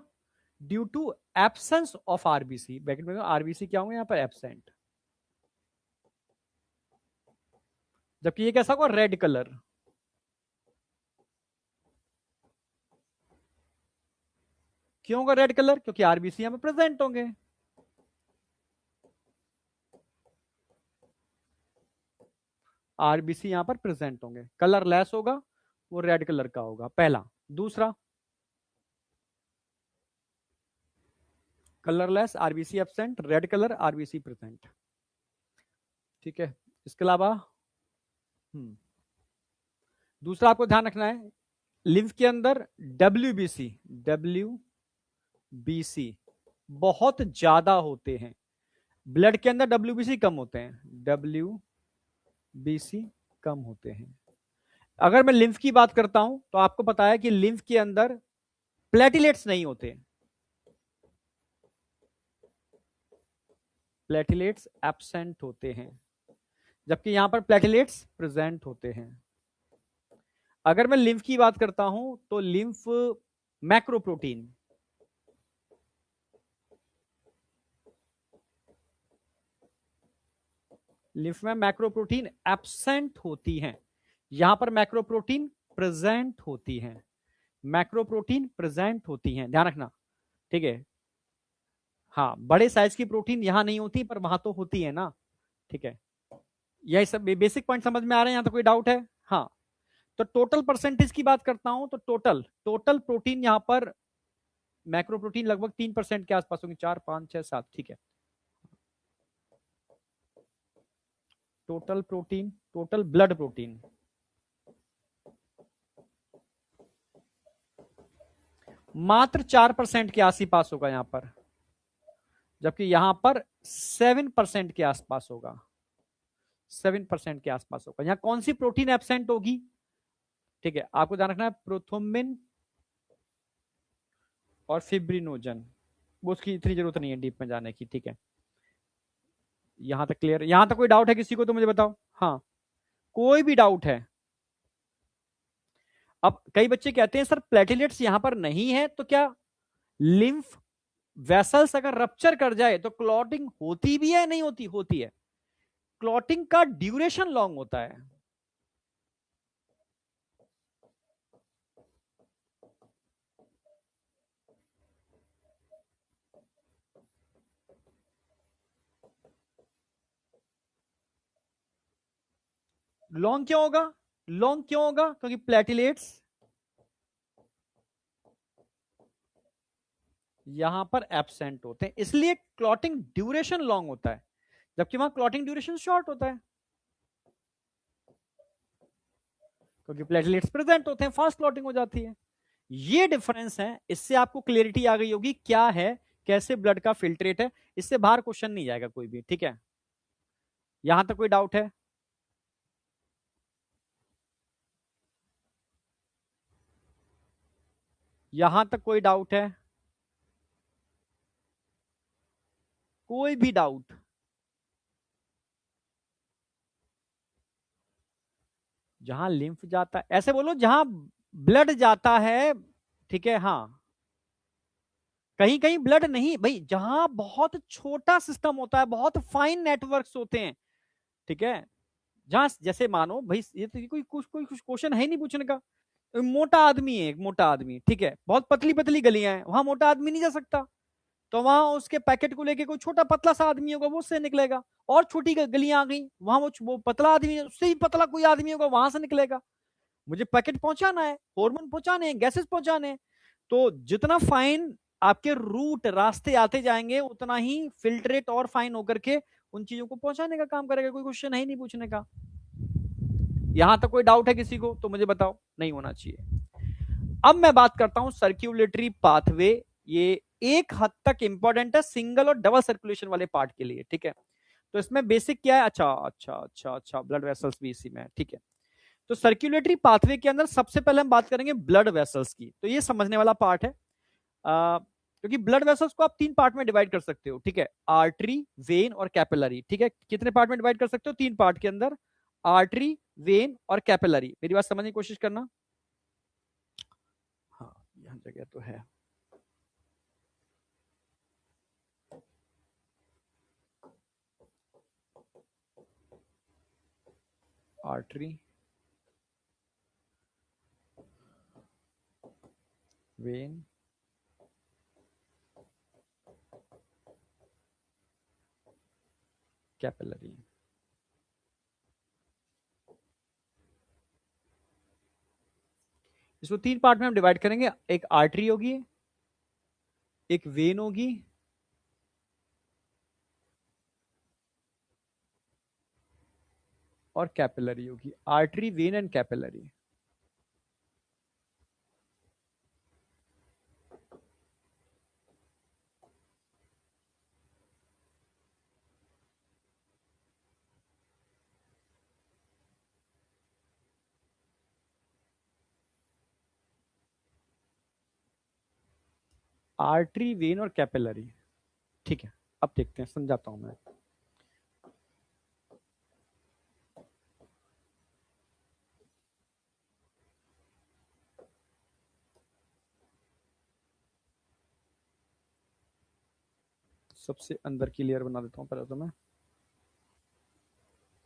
due to absence of RBC, bracket में आरबीसी क्या होंगे यहां पर, एब्सेंट। जबकि ये कैसा होगा, रेड कलर। क्यों होगा रेड कलर, क्योंकि आरबीसी यहां पर प्रेजेंट होंगे। आरबीसी यहां पर प्रेजेंट होंगे, कलर लेस होगा, वो रेड कलर का होगा, पहला। दूसरा, colourless RBC absent, red colour RBC present. ठीक है, इसके अलावा दूसरा आपको ध्यान रखना है, लिम्फ के अंदर डब्ल्यूबीसी, डब्ल्यूबीसी बहुत ज्यादा होते हैं, ब्लड के अंदर डब्ल्यूबीसी कम होते हैं, डब्ल्यूबीसी कम होते हैं। अगर मैं लिम्फ की बात करता हूं तो आपको पता है कि लिम्फ के अंदर प्लेटिलेट्स नहीं होते, प्लेटिलेट्स एब्सेंट होते हैं, जबकि यहां पर प्लेटिलेट्स प्रेजेंट होते हैं। अगर मैं लिम्फ की बात करता हूं तो लिम्फ मैक्रोप्रोटीन, लिम्फ में मैक्रोप्रोटीन एब्सेंट होती हैं, यहां पर मैक्रोप्रोटीन प्रेजेंट होती हैं, मैक्रोप्रोटीन प्रेजेंट होती हैं, ध्यान रखना। ठीक है, हाँ, बड़े साइज की प्रोटीन यहां नहीं होती पर वहां तो होती है ना। ठीक है, यही सब बेसिक पॉइंट समझ में आ रहे हैं, यहां तो कोई डाउट है। हाँ, तो टोटल परसेंटेज की बात करता हूं तो टोटल टोटल प्रोटीन यहां पर मैक्रो प्रोटीन लगभग 3% के आसपास होंगे, 4, 5, 6, 7। ठीक है, total protein, total blood protein मात्र 4% के आस पास होगा यहां पर, जबकि यहां पर 7% के आसपास होगा, 7% के आसपास होगा। यहां कौन सी प्रोटीन एब्सेंट होगी, ठीक है, आपको ध्यान रखना है, प्रोथोमिन और फिब्रिनोजन, वो उसकी इतनी जरूरत नहीं है डीप में जाने की। ठीक है, यहां तक क्लियर, यहां तक कोई डाउट है किसी को तो मुझे बताओ। हाँ, कोई भी डाउट है। अब कई बच्चे कहते हैं सर प्लेटिलेट्स यहां पर नहीं है तो क्या लिम्फ वेसल्स अगर रप्चर कर जाए तो क्लॉटिंग होती भी है, नहीं होती, होती है। क्लॉटिंग का ड्यूरेशन लॉन्ग होता है, लॉन्ग क्यों होगा, लॉन्ग क्यों होगा, क्योंकि प्लेटिलेट्स यहां पर एब्सेंट होते हैं, इसलिए क्लॉटिंग ड्यूरेशन लॉन्ग होता है, जबकि वहां क्लॉटिंग ड्यूरेशन शॉर्ट होता है, क्योंकि प्लेटलेट्स प्रेजेंट होते हैं, फास्ट क्लॉटिंग हो जाती है। ये डिफरेंस है, इससे आपको क्लियरिटी आ गई होगी क्या है, कैसे ब्लड का फिल्ट्रेट है, इससे बाहर क्वेश्चन नहीं जाएगा कोई भी। ठीक है, यहां तक कोई डाउट है। यहां तक कोई डाउट है, कोई भी डाउट। जहां लिम्फ जाता है, ऐसे बोलो जहां ब्लड जाता है, ठीक है, हाँ, कहीं कहीं ब्लड नहीं भाई, जहां बहुत छोटा सिस्टम होता है, बहुत फाइन नेटवर्क्स होते हैं, ठीक है, जहां जैसे मानो भाई, ये तो कोई कुछ क्वेश्चन है नहीं पूछने का, मोटा आदमी है, एक मोटा आदमी, ठीक है, बहुत पतली पतली गलियां हैं, वहां मोटा आदमी नहीं जा सकता, तो वहां उसके पैकेट को लेके कोई छोटा पतला सा आदमी होगा, वो उससे निकलेगा। और छोटी गलियां आ गई, वहां वो पतला आदमी है, उससे ही पतला कोई आदमी होगा, वहां से निकलेगा। मुझे पैकेट पहुंचाना है, हार्मोन पहुंचाने हैं, गैसेस पहुंचाने हैं। तो जितना फाइन आपके रूट रास्ते आते जाएंगे, उतना ही फिल्ट्रेट और फाइन होकर के उन चीजों को पहुंचाने का काम करेगा। कोई क्वेश्चन है ही नहीं पूछने का। यहां तक कोई डाउट है किसी को तो मुझे बताओ, नहीं होना चाहिए। अब मैं बात करता हूं सर्क्यूलेटरी पाथवे। ये एक हद तक इंपॉर्टेंट है सिंगल और डबल सर्कुलेशन वाले पार्ट के लिए, ठीक है। तो इसमें बेसिक क्या है, अच्छा अच्छा अच्छा अच्छा, ब्लड वेसल्स भी इसी में है, ठीक है। तो सर्कुलेटरी पाथवे के अंदर सबसे पहले हम बात करेंगे ब्लड वेसल्स की, तो ये समझने वाला पार्ट है। क्योंकि ब्लड वेसल्स को आप तीन पार्ट में डिवाइड कर सकते हो, ठीक है, आर्टरी, वेन और कैपिलरी, ठीक है। कितने पार्ट में डिवाइड कर सकते हो, तीन पार्ट के अंदर, आर्टरी, वेन और कैपिलरी। मेरी बात समझने की कोशिश करना। हाँ, यहां जगह तो है। Artery, when, capillary. इसको तीन पार्ट में हम डिवाइड करेंगे, एक आर्टरी होगी, एक वेन होगी, और कैपिलरी होगी। Artery, when and capillary. Artery, when और कैपिलरी, ठीक है। अब देखते हैं, समझाता हूं मैं। सबसे अंदर की लेयर बना देता हूं पहले तो मैं।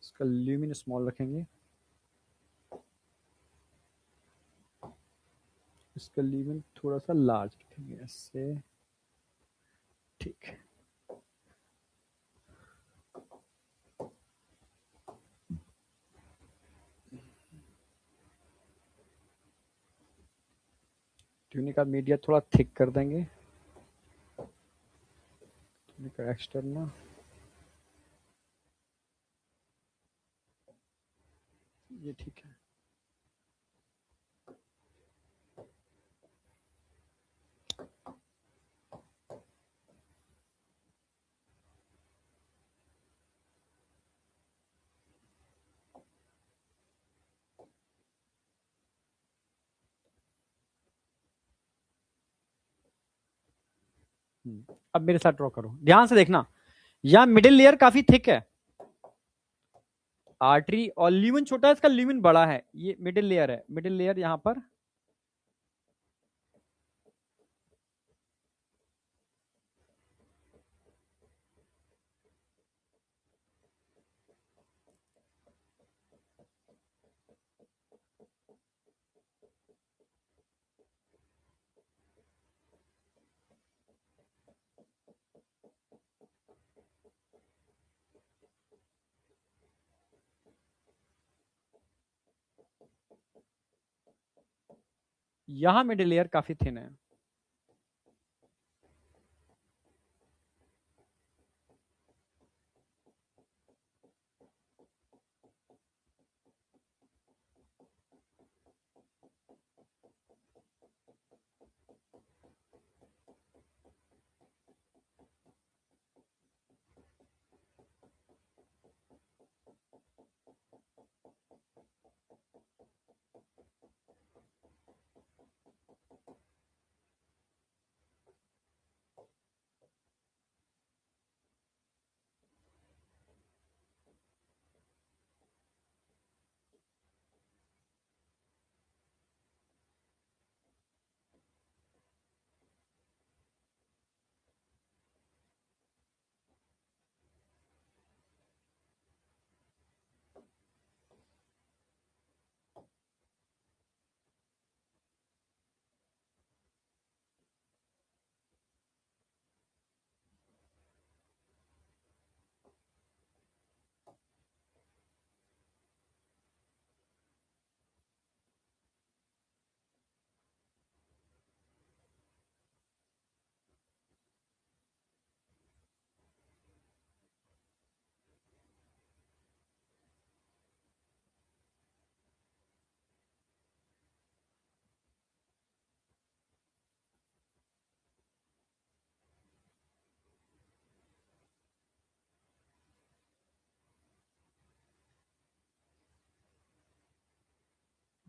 इसका ल्यूमिन स्मॉल रखेंगे, इसका ल्यूमिन थोड़ा सा लार्ज रखेंगे, ऐसे, ठीक है। ट्यूनिक का मीडिया थोड़ा थिक कर देंगे, ट्यूनिक का एक्सटर्नल, ये ठीक है। अब मेरे साथ ड्रॉ करो, ध्यान से देखना। यहाँ मिडिल लेयर काफी थिक है, आर्टरी, और ल्यूमिन छोटा है, इसका ल्यूमिन बड़ा है। ये मिडिल लेयर है, मिडिल लेयर यहाँ पर। यहाँ मिडिल लेयर काफी थिन है।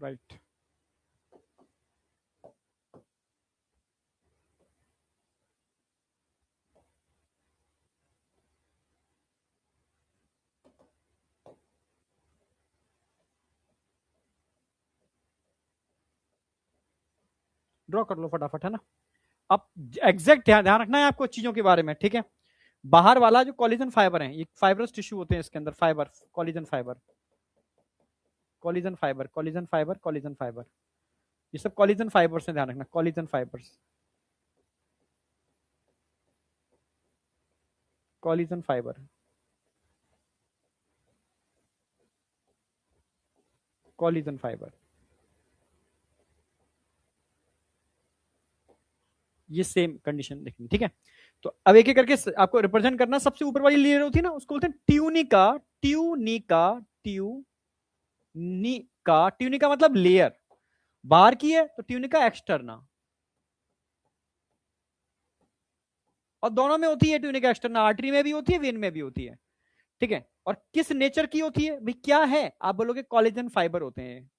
राइट। ड्रॉ कर लो फटाफट, है ना। अब एग्जैक्ट ध्यान ध्यान रखना है आपको चीजों के बारे में, ठीक है। बाहर वाला जो कोलिजन फाइबर है, ये फाइबरस टिश्यू होते हैं इसके अंदर, fibre, collision fibre, collision fibre, collision fibre, collision fibre, ये सब कोलिजन फाइबर से ध्यान रखना, collision fibres, collision fibre, collision fibre, ये सेम कंडीशन देखनी, ठीक है। तो अब एक एक करके आपको रिप्रेजेंट करना। सबसे ऊपर वाली लेयर होती है ना, उसको बोलते हैं ट्यूनिका, ट्यूनिका, ट्यूनिका, ट्यूनिका मतलब लेयर बाहर की है, तो ट्यूनिका एक्सटर्ना, और दोनों में होती है ट्यूनिका एक्सटर्ना, आर्टरी में भी होती है, वेन में भी होती है, ठीक है। और किस नेचर की होती है भाई, क्या है, आप बोलोगे कोलेजन फाइबर होते हैं।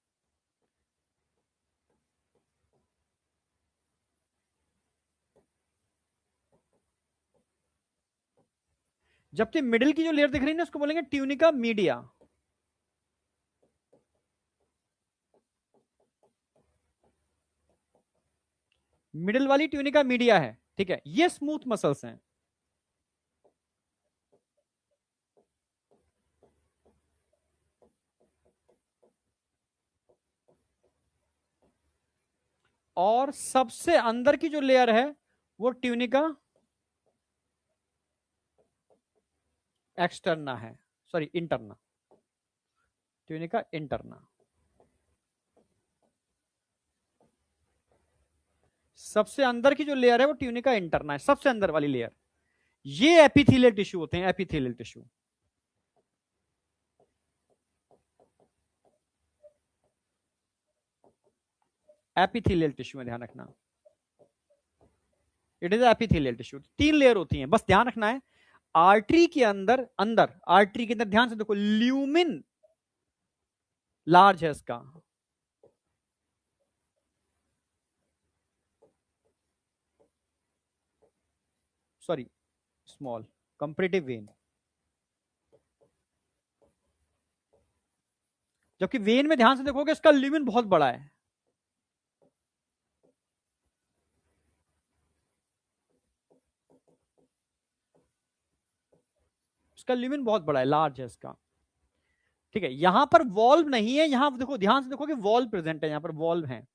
जबकि मिडिल की जो लेयर दिख रही है ना, उसको बोलेंगे ट्यूनिका मीडिया, मिडिल वाली ट्यूनिका मीडिया है, ठीक है। ये स्मूथ मसल्स हैं, और सबसे अंदर की जो लेयर है वो ट्यूनिका एक्सटर्ना है, सॉरी इंटरना, ट्यूनिका इंटरना। सबसे अंदर की जो लेयर है वो ट्यूनिका इंटरना है, सबसे अंदर वाली लेयर। ये एपिथेलियल टिश्यू होते हैं, एपिथेलियल टिश्यू, एपिथेलियल टिश्यू में ध्यान रखना, इट इज एपिथेलियल टिश्यू। तीन लेयर होती हैं, बस ध्यान रखना है। आर्टरी के अंदर, अंदर आर्टरी के अंदर ध्यान से देखो, ल्यूमिन लार्ज है इसका, सॉरी स्मॉल, कंपैरेटिव वेन, जबकि वेन में ध्यान से देखोगे इसका ल्यूमिन बहुत बड़ा है, इसका ल्यूमिन बहुत बड़ा है, लार्ज है इसका, ठीक है। यहां पर वॉल्व नहीं है, यहां देखो ध्यान से देखोगे वॉल्व प्रेजेंट है, यहां पर वॉल्व है,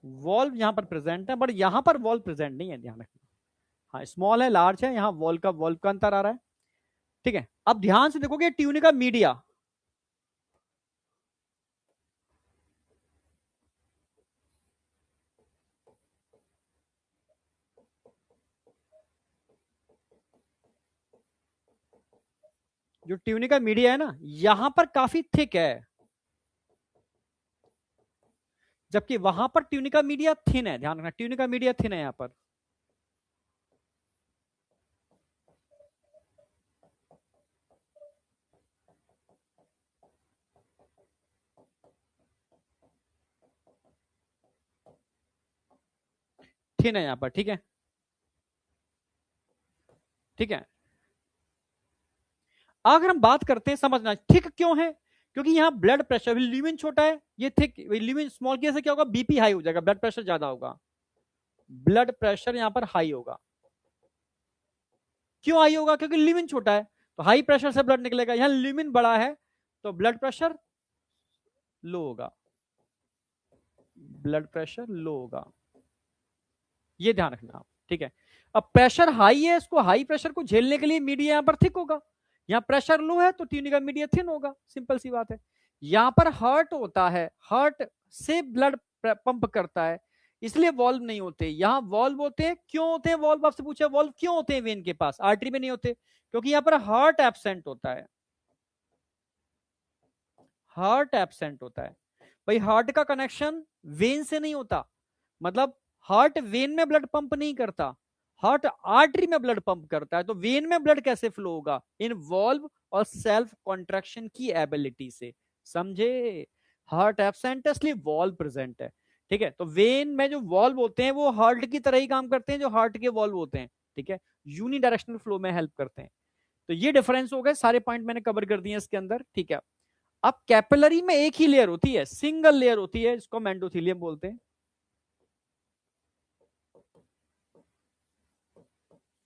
वॉल्व यहां पर प्रेजेंट है, बट यहां पर वॉल्व प्रेजेंट नहीं है, ध्यान रखना। हाँ स्मॉल है, लार्ज है, यहां वॉल्व का अंतर आ रहा है, ठीक है। अब ध्यान से देखोगे ट्यूनिका मीडिया, जो ट्यूनिका मीडिया है ना, यहां पर काफी थिक है, जबकि वहां पर ट्यूनिका मीडिया थिन है, ध्यान रखना, ट्यूनिका मीडिया थिन है यहां पर। थिन है यहां पर, ठीक है, ठीक है। अगर हम बात करते हैं, समझना थिक क्यों है, क्योंकि यहां ब्लड प्रेशर, ल्यूमिन छोटा है, ये थिक, ल्यूमिन स्मॉल की से क्या होगा, बीपी हाई हो जाएगा, ब्लड प्रेशर ज्यादा होगा, ब्लड प्रेशर यहां पर हाई होगा। क्यों हाई होगा, क्योंकि ल्यूमिन छोटा है, तो हाई प्रेशर से ब्लड निकलेगा, यहां ल्यूमिन बड़ा है तो ब्लड प्रेशर लो होगा, ब्लड प्रेशर लो होगा, ये ध्यान रखना आप, ठीक है। अब प्रेशर हाई है, इसको हाई प्रेशर को झेलने के लिए मीडिया यहां पर थिक होगा, यहां प्रेशर लो है तो ट्यूनिका मीडिया थिन होगा, सिंपल सी बात है। यहां पर हार्ट होता है, हार्ट से ब्लड पंप करता है, इसलिए वॉल्व नहीं होते, यहां वॉल्व होते हैं। क्यों होते हैं वॉल्व, आपसे पूछा वॉल्व क्यों होते हैं वेन के पास, आर्टरी में नहीं होते, क्योंकि यहां पर हार्ट एब्सेंट होता है, हार्ट एब्सेंट होता है। भाई हार्ट का कनेक्शन वेन से नहीं होता, मतलब हार्ट वेन में ब्लड पंप नहीं करता, हार्ट आर्टरी में ब्लड पंप करता है, तो वेन में ब्लड कैसे फ्लो होगा? इनवॉल्व और सेल्फ कॉन्ट्रैक्शन की एबिलिटी से, समझे? हार्ट एब्सेंट है इसलिए वॉल्व प्रेजेंट है, ठीक है। तो वेन में जो वॉल्व होते हैं वो हार्ट की तरह ही काम करते हैं जो हार्ट के वॉल्व होते हैं, ठीक है, यूनिडायरेक्शनल फ्लो में हेल्प करते हैं। तो ये डिफरेंस हो गए, सारे पॉइंट मैंने कवर कर दिए इसके अंदर, ठीक है। अब कैपिलरी में एक ही लेयर होती है, सिंगल लेयर होती है, इसको हम एंडोथेलियम बोलते हैं।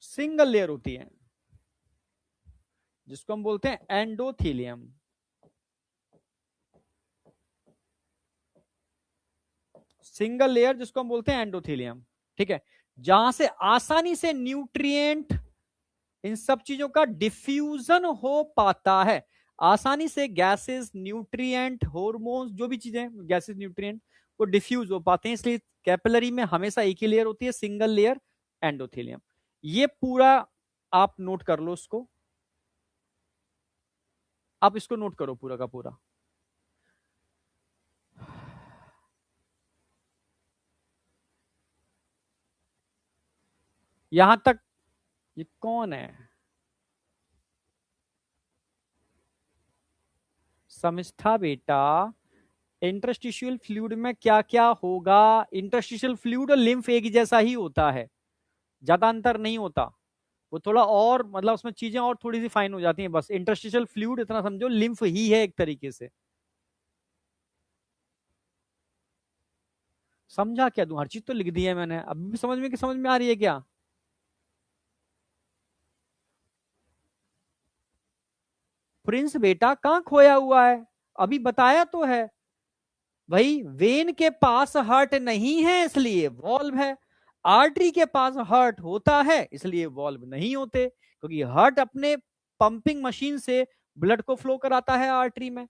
सिंगल लेयर होती है जिसको हम बोलते हैं एंडोथेलियम। सिंगल लेयर जिसको हम बोलते हैं एंडोथेलियम, ठीक है, जहां से आसानी से न्यूट्रिएंट, इन सब चीजों का डिफ्यूजन हो पाता है, आसानी से गैसेस, न्यूट्रिएंट, हॉर्मोन्स, जो भी चीजें गैसेस, न्यूट्रिएंट वो डिफ्यूज हो पाते हैं, इसलिए कैपिलरी में हमेशा एक ही लेयर होती है, सिंगल लेयर एंडोथेलियम। ये पूरा आप नोट कर लो उसको, आप इसको नोट करो पूरा का पूरा। यहां तक ये कौन है? समझता बेटा? इंटरस्टिशियल फ्लूइड में क्या क्या होगा? इंटरस्टिशियल फ्लूइड और लिम्फ एक ही जैसा ही होता है, ज्यादा अंतर नहीं होता, वो थोड़ा और मतलब उसमें चीजें और थोड़ी सी फाइन हो जाती हैं, बस इंटरस्टिशियल फ्लूइड इतना समझो लिम्फ ही है एक तरीके से। समझा क्या? दूं हर चीज तो लिख दी है मैंने, अब भी समझ में कि समझ में आ रही है क्या? प्रिंस बेटा कहाँ खोया हुआ है? अभी बताया तो है भाई, वेन के पास हार्ट नहीं है इसलिए वॉल्व है, आर्टरी के पास हार्ट होता है इसलिए वॉल्व नहीं होते, क्योंकि हार्ट अपने पंपिंग मशीन से ब्लड को फ्लो कराता है आर्टरी में,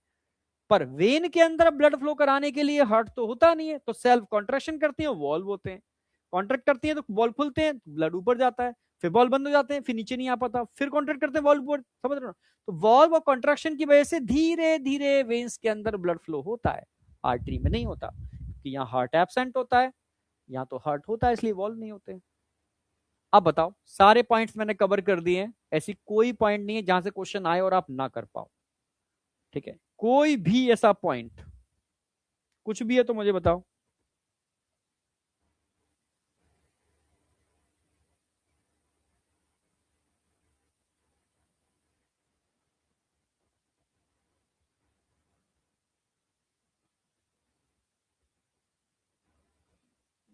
पर वेन के अंदर ब्लड फ्लो कराने के लिए हार्ट तो होता नहीं है, तो सेल्फ कॉन्ट्रेक्शन करती है, वॉल्व होते हैं, कॉन्ट्रैक्ट करती है तो बॉल खुलते हैं, ब्लड ऊपर जाता है, फिर बॉल बंद हो जाते हैं, फिर नीचे नहीं आ पाता, फिर कॉन्ट्रैक्ट करते हैं, वॉल्व ऊपर, समझ रहे हो? तो वॉल्व और कॉन्ट्रैक्शन की वजह से धीरे धीरे वेन्स के अंदर ब्लड फ्लो होता है, आर्टरी में नहीं होता, कि यहाँ हार्ट एब्सेंट होता है, यहाँ तो हार्ट होता है इसलिए वॉल्व नहीं होते। अब बताओ, सारे पॉइंट्स मैंने कवर कर दिए हैं, ऐसी कोई पॉइंट नहीं है जहां से क्वेश्चन आए और आप ना कर पाओ, ठीक है, कोई भी ऐसा पॉइंट कुछ भी है तो मुझे बताओ।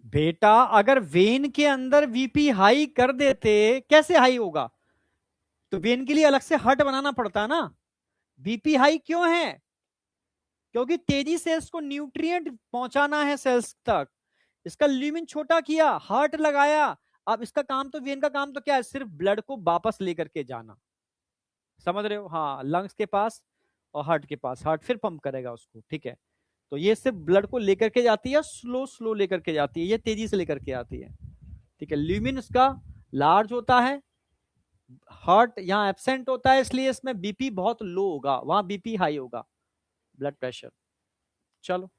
बेटा अगर वेन के अंदर वीपी हाई कर देते, कैसे हाई होगा? तो वेन के लिए अलग से हर्ट बनाना पड़ता है ना। बीपी हाई क्यों है? क्योंकि तेजी से इसको न्यूट्रिएंट पहुंचाना है सेल्स तक, इसका ल्यूमिन छोटा किया, हार्ट लगाया, अब इसका काम तो, वेन का काम तो क्या है? सिर्फ ब्लड को वापस लेकर के जाना, समझ रहे हो? हाँ, लंग्स के पास और हार्ट के पास, हार्ट फिर पंप करेगा उसको, ठीक है। तो ये सिर्फ ब्लड को लेकर के जाती है, स्लो स्लो लेकर के जाती है, ये तेजी से लेकर के आती है, ठीक है। ल्यूमिन इसका लार्ज होता है, हार्ट यहाँ एब्सेंट होता है, इसलिए इसमें बीपी बहुत लो होगा, वहां बीपी हाई होगा, ब्लड प्रेशर। चलो,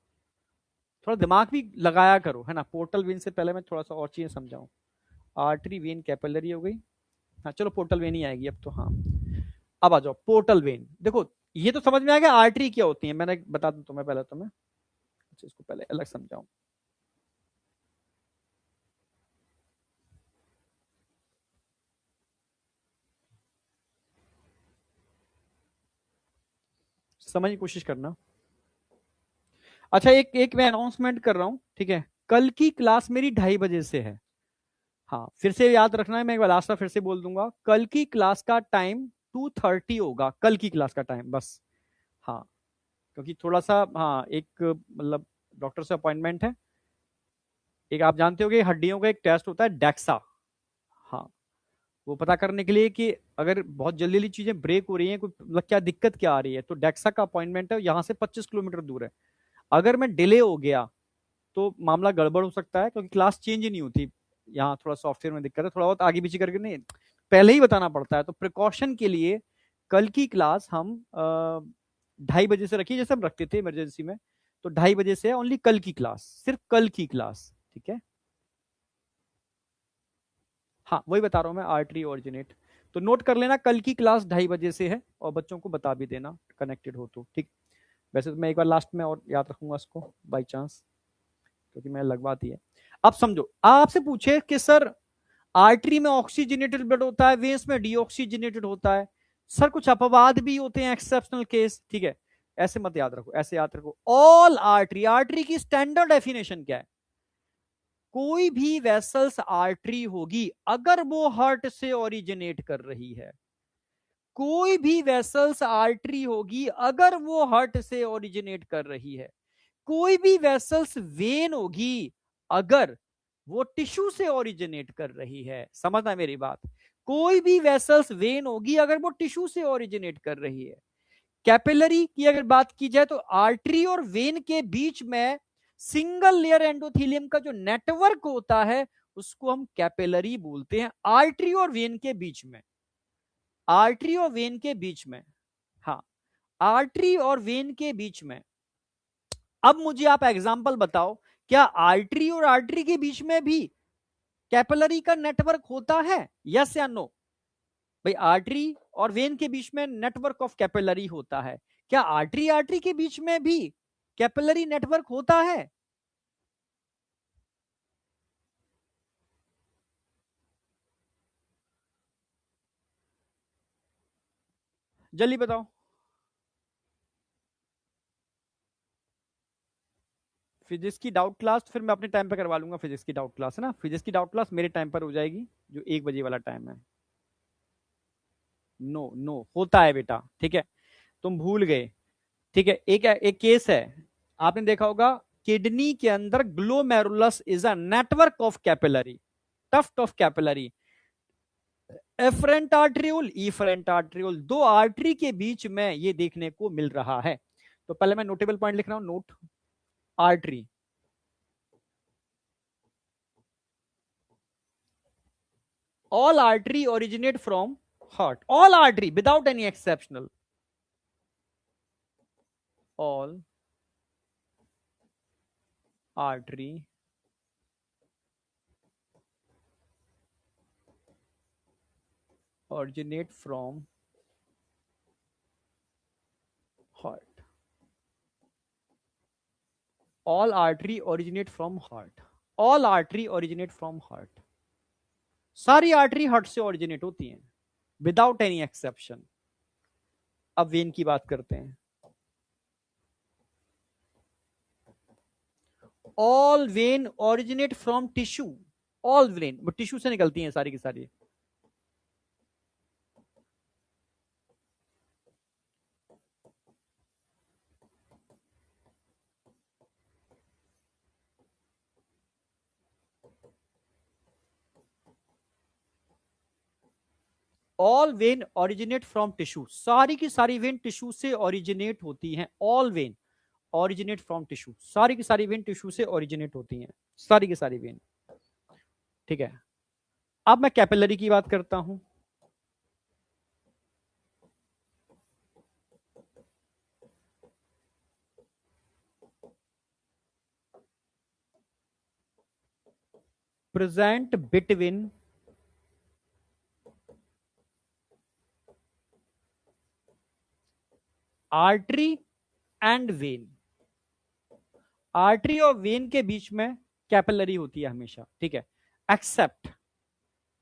थोड़ा दिमाग भी लगाया करो, है ना। पोर्टल वेन से पहले मैं थोड़ा सा और चीजें समझाऊं। आर्टरी वेन कैपिलरी हो गई, हाँ चलो पोर्टल वेन ही आएगी अब तो, हाँ। अब आ जाओ पोर्टल वेन, देखो ये तो समझ में आ गया आर्टरी क्या होती है, मैंने बता दूं तुम्हें पहले, तुम्हें अच्छा इसको पहले अलग समझाऊं। समझने की कोशिश करना। अच्छा, एक एक मैं अनाउंसमेंट कर रहा हूँ, ठीक है, कल की क्लास मेरी 2:30 बजे से है। हाँ, फिर से याद रखना है, मैं एक बार लास्ट बार फिर से बोल दूंगा, कल की क्लास का टाइम 2:30 होगा, कल की क्लास का टाइम बस। हाँ, क्योंकि थोड़ा सा, हाँ, एक मतलब डॉक्टर से अपॉइंटमेंट है, एक आप जानते हो कि हड्डियों का एक टेस्ट होता है डेक्सा। हाँ, वो पता करने के लिए कि अगर बहुत जल्दी जल्दी चीजें ब्रेक हो रही हैं, कोई मतलब क्या दिक्कत क्या आ रही है, तो डेक्सा का अपॉइंटमेंट है, यहाँ से 25 किलोमीटर दूर है। अगर मैं डिले हो गया तो मामला गड़बड़ हो सकता है, क्योंकि क्लास चेंज ही नहीं होती, यहाँ थोड़ा सॉफ्टवेयर में दिक्कत है, थोड़ा बहुत आगे पीछे करके नहीं, पहले ही बताना पड़ता है, तो प्रिकॉशन के लिए कल की क्लास हम 2:30 बजे से रखिए, जैसे हम रखते थे इमरजेंसी में, तो 2:30 बजे से ओनली कल की क्लास, सिर्फ कल की क्लास, ठीक है। हाँ वही बता रहा हूं मैं, आर्टरी ओरिजिनेट। तो नोट कर लेना, कल की क्लास 2:30 बजे से है, और बच्चों को बता भी देना कनेक्टेड हो तो, ठीक। वैसे तो मैं एक बार लास्ट में और याद रखूंगा इसको बाई चांस, क्योंकि मैं लगवा दी है। अब समझो, आपसे पूछे कि सर आर्टरी में ऑक्सीजनेटेड ब्लड होता है, वेन्स में डीऑक्सीजनेटेड होता है, सर कुछ अपवाद भी होते हैं, एक्सेप्शनल केस, ठीक है। ऐसे मत याद रखो, ऐसे याद रखो, ऑल आर्टरी। आर्टरी की स्टैंडर्ड डेफिनेशन क्या है? कोई भी वेसल्स आर्टरी होगी अगर वो हार्ट से ओरिजिनेट कर रही है। कोई भी वेसल्स आर्टरी होगी अगर वो हार्ट से ओरिजिनेट कर रही है। कोई भी वेसल्स वेन होगी अगर वो टिश्यू से ओरिजिनेट कर रही है। समझना मेरी बात, कोई भी वेसल्स वेन होगी अगर वो टिश्यू से ओरिजिनेट कर रही है। कैपिलरी की अगर बात की जाए तो आर्टरी और वेन के बीच में सिंगल लेयर एंडोथेलियम का जो नेटवर्क होता है उसको हम कैपिलरी बोलते हैं। आर्टरी और वेन के बीच में, आर्टरी और वेन के बीच में, हाँ, आर्टरी और वेन के बीच में। अब मुझे आप एग्जांपल बताओ, क्या आर्टरी और आर्टरी के बीच में भी कैपिलरी का नेटवर्क होता है? यस या नो? भाई आर्टरी और वेन के बीच में नेटवर्क ऑफ कैपिलरी होता है। क्या आर्टरी आर्टरी के बीच में भी कैपिलरी नेटवर्क होता है? जल्दी बताओ। फिजिक्स की डाउट क्लास फिर मैं अपने टाइम पे करवा लूंगा। फिजिक्स की डाउट क्लास है ना, फिजिक्स की डाउट क्लास मेरे टाइम पर हो जाएगी, जो 1 बजे वाला टाइम है। नो नो होता है बेटा, ठीक है, तुम भूल गए। ठीक है, एक एक केस है, आपने देखा होगा, किडनी के अंदर glomerulus is a network of capillary, tuft of capillary. Afferent arteriole, efferent arteriole, दो आर्टरी के बीच में ये देखने को मिल रहा है। तो पहले मैं नोटेबल पॉइंट लिख रहा हूं, note artery. All artery originate from heart, all artery without any exceptional, all artery originate from heart, all artery originate from heart, all artery originate from heart। सारी आर्टरी हार्ट से originate होती हैं without any exception. अब when की बात करते हैं। All when originate from tissue, all when वो टिश्यू से निकलती हैं सारी की सारी। All when originate from tissue, सारी की सारी वेन टिश्यू से ओरिजिनेट होती हैं। All when originate from tissue, सारी की सारी वेन टिश्यू से ओरिजिनेट होती हैं, सारी की सारी वेन, ठीक है। अब मैं कैपिलरी की बात करता हूं। Present between artery and when, artery और वेन के बीच में कैपिलरी होती है हमेशा, ठीक है, एक्सेप्ट,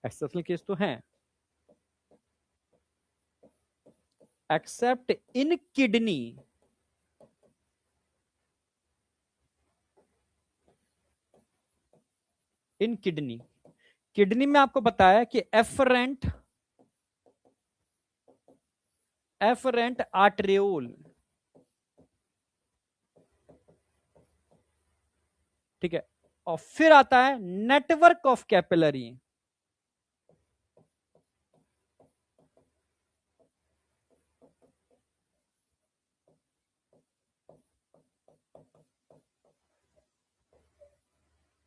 एक्सेप्शनल केस तो है, एक्सेप्ट इन किडनी, इन किडनी। किडनी में आपको पता है कि एफरेंट, एफरेंट आर्टरियोल, ठीक है, और फिर आता है नेटवर्क ऑफ कैपिलरी।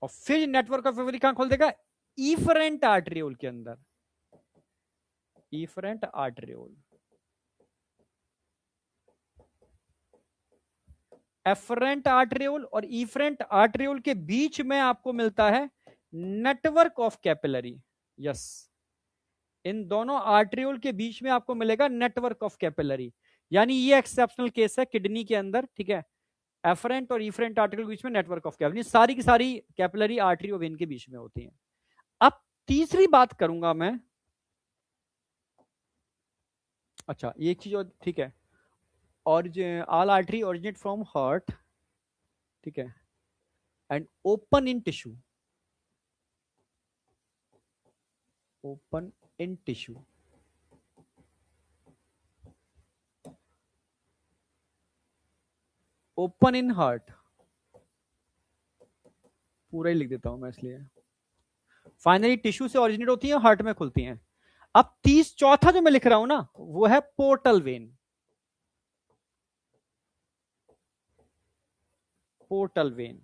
और फिर नेटवर्क ऑफ कैपिलरी कहां खोल देगा? इफरेंट आर्टरियोल के अंदर, इफरेंट आर्टरियोल। एफरेंट आर्टरियोल और इफरेंट आर्टरियोल के बीच में आपको मिलता है नेटवर्क ऑफ कैपिलरी। यस, इन दोनों आर्टरियोल के बीच में आपको मिलेगा नेटवर्क ऑफ कैपिलरी। यानी ये एक्सेप्शनल केस है किडनी के अंदर, ठीक है, एफरेंट और इफरेंट आर्टरी के बीच में नेटवर्क ऑफ कैपिलरी, सारी की सारी कैपिलरी आर्टरी और वेन के बीच में होती है। अब तीसरी बात करूंगा मैं, अच्छा ये एक चीज और, ठीक है, और all artery originate from heart, ठीक है, and open in tissue, open in tissue, open in heart, पूरा ही लिख देता हूं मैं इसलिए, फाइनली टिश्यू से ओरिजिनेट होती है, हार्ट में खुलती हैं। अब 34 जो मैं लिख रहा हूं ना, वो है पोर्टल वेन, पोर्टल वेन।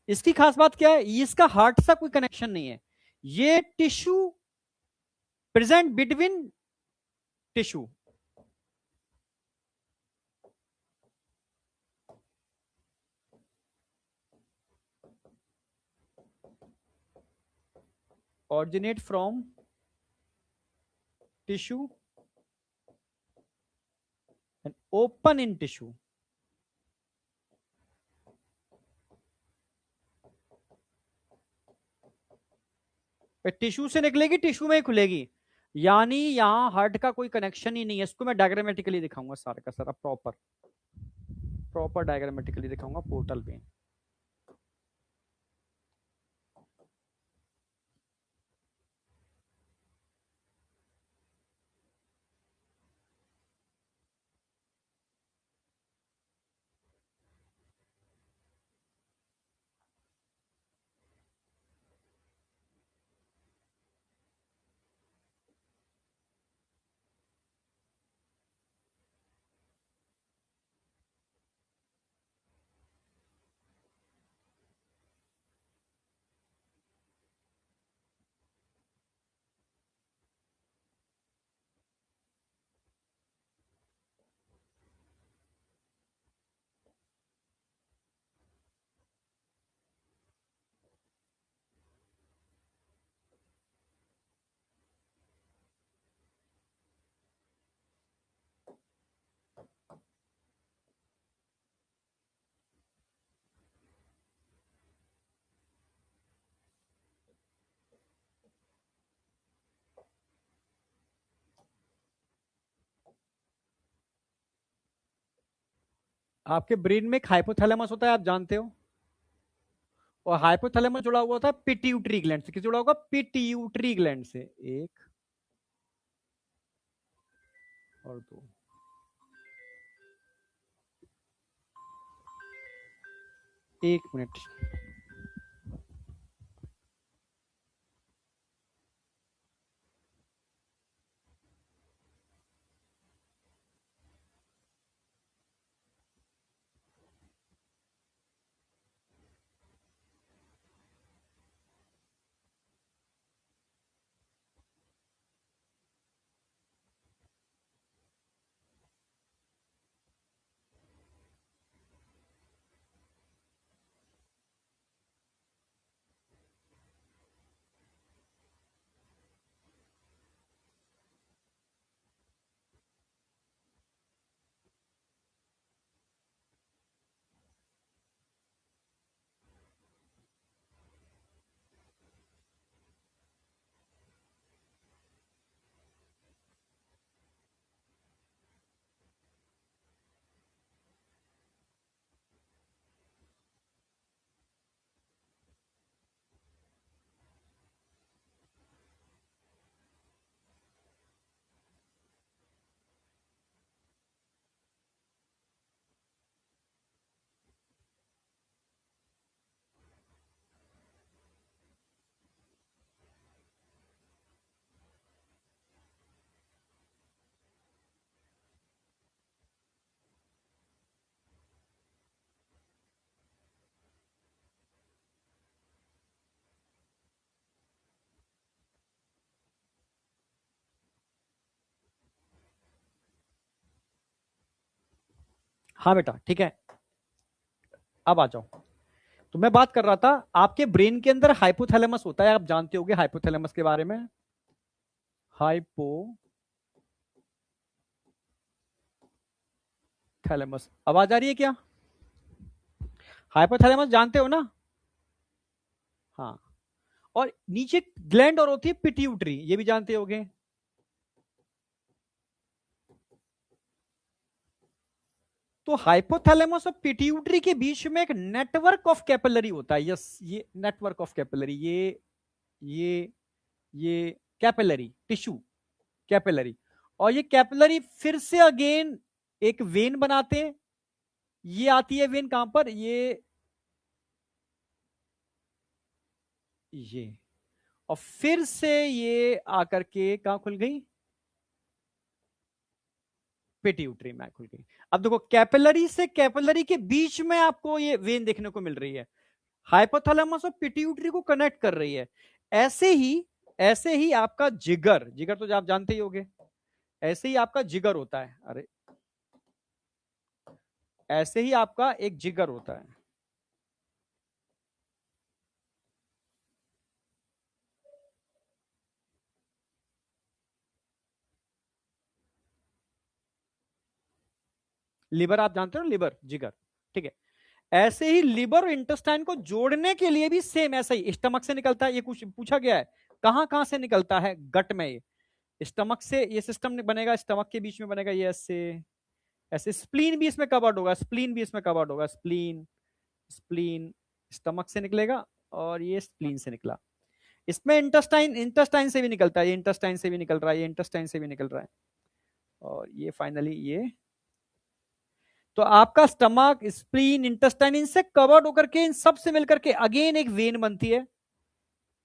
इसकी खास बात क्या है, इसका हार्ट से कोई कनेक्शन नहीं है, ये tissue present between tissue, originate from tissue and open in tissue। Tissue से निकलेगी, टिश्यू में ही खुलेगी, यानी यहां हार्ट का कोई कनेक्शन ही नहीं है। इसको मैं डायग्रामेटिकली दिखाऊंगा सारा का सारा, प्रॉपर प्रॉपर डायग्रामेटिकली दिखाऊंगा पोर्टल वेन। आपके ब्रेन में एक हाइपोथैलेमस होता है, आप जानते हो, और हाइपोथैलेमस जुड़ा हुआ होता है पिट्यूटरी ग्लैंड से। किस जुड़ा होगा? पिट्यूटरी ग्लैंड से। एक और दो, एक मिनट। हाँ बेटा, ठीक है, अब आ जाओ। तो मैं बात कर रहा था, आपके ब्रेन के अंदर हाइपोथैलेमस होता है, आप जानते होंगे हाइपोथैलेमस के बारे में। हाइपोथैलेमस, आवाज आ रही है क्या? हाइपोथैलेमस जानते हो ना? हाँ। और नीचे ग्लैंड और होती है पिट्यूटरी, ये भी जानते होंगे। तो हाइपोथैलेमस और पिट्यूटरी के बीच में एक नेटवर्क ऑफ कैपिलरी होता है। यस, ये नेटवर्क ऑफ कैपिलरी, ये ये कैपिलरी टिश्यू, कैपिलरी। और ये कैपिलरी फिर से अगेन एक वेन बनाते हैं। ये आती है वेन कहां पर? ये और फिर से ये आकर के कहां खुल गई? पिट्यूटरी में खुल गई। अब देखो, कैपिलरी से कैपिलरी के बीच में आपको ये वेन देखने को मिल रही है, हाइपोथैलेमस और पिट्यूटरी को कनेक्ट कर रही है। ऐसे ही आपका जिगर, जिगर तो आप जानते ही होंगे। ऐसे ही आपका जिगर होता है, अरे ऐसे ही आपका एक जिगर होता है। लिवर आप जानते हो, लिवर, जिगर, ठीक है। ऐसे ही लिवर और इंटेस्टाइन को जोड़ने के लिए भी सेम ऐसा ही स्टमक से निकलता है। ये कुछ पूछा गया है, कहां कहां से निकलता है? गट में। ये स्टमक से ये सिस्टम बनेगा, स्टमक के बीच में बनेगा ये ऐसे। ऐसे स्प्लीन भी इसमें कवर्ड होगा, स्प्लीन भी इसमें कवर्ड होगा। स्प्लीन, स्प्लीन स्टमक से निकलेगा और ये स्प्लीन से निकला। इसमें इंटेस्टाइन, इंटेस्टाइन से भी निकलता है, ये इंटेस्टाइन से भी निकल रहा है, ये इंटेस्टाइन से भी निकल रहा है। और ये फाइनली ये, तो आपका स्टमक, स्प्लीन, इंटेस्टाइन इनसे कवर्ड होकर के इन सब से मिलकर के अगेन एक वेन बनती है।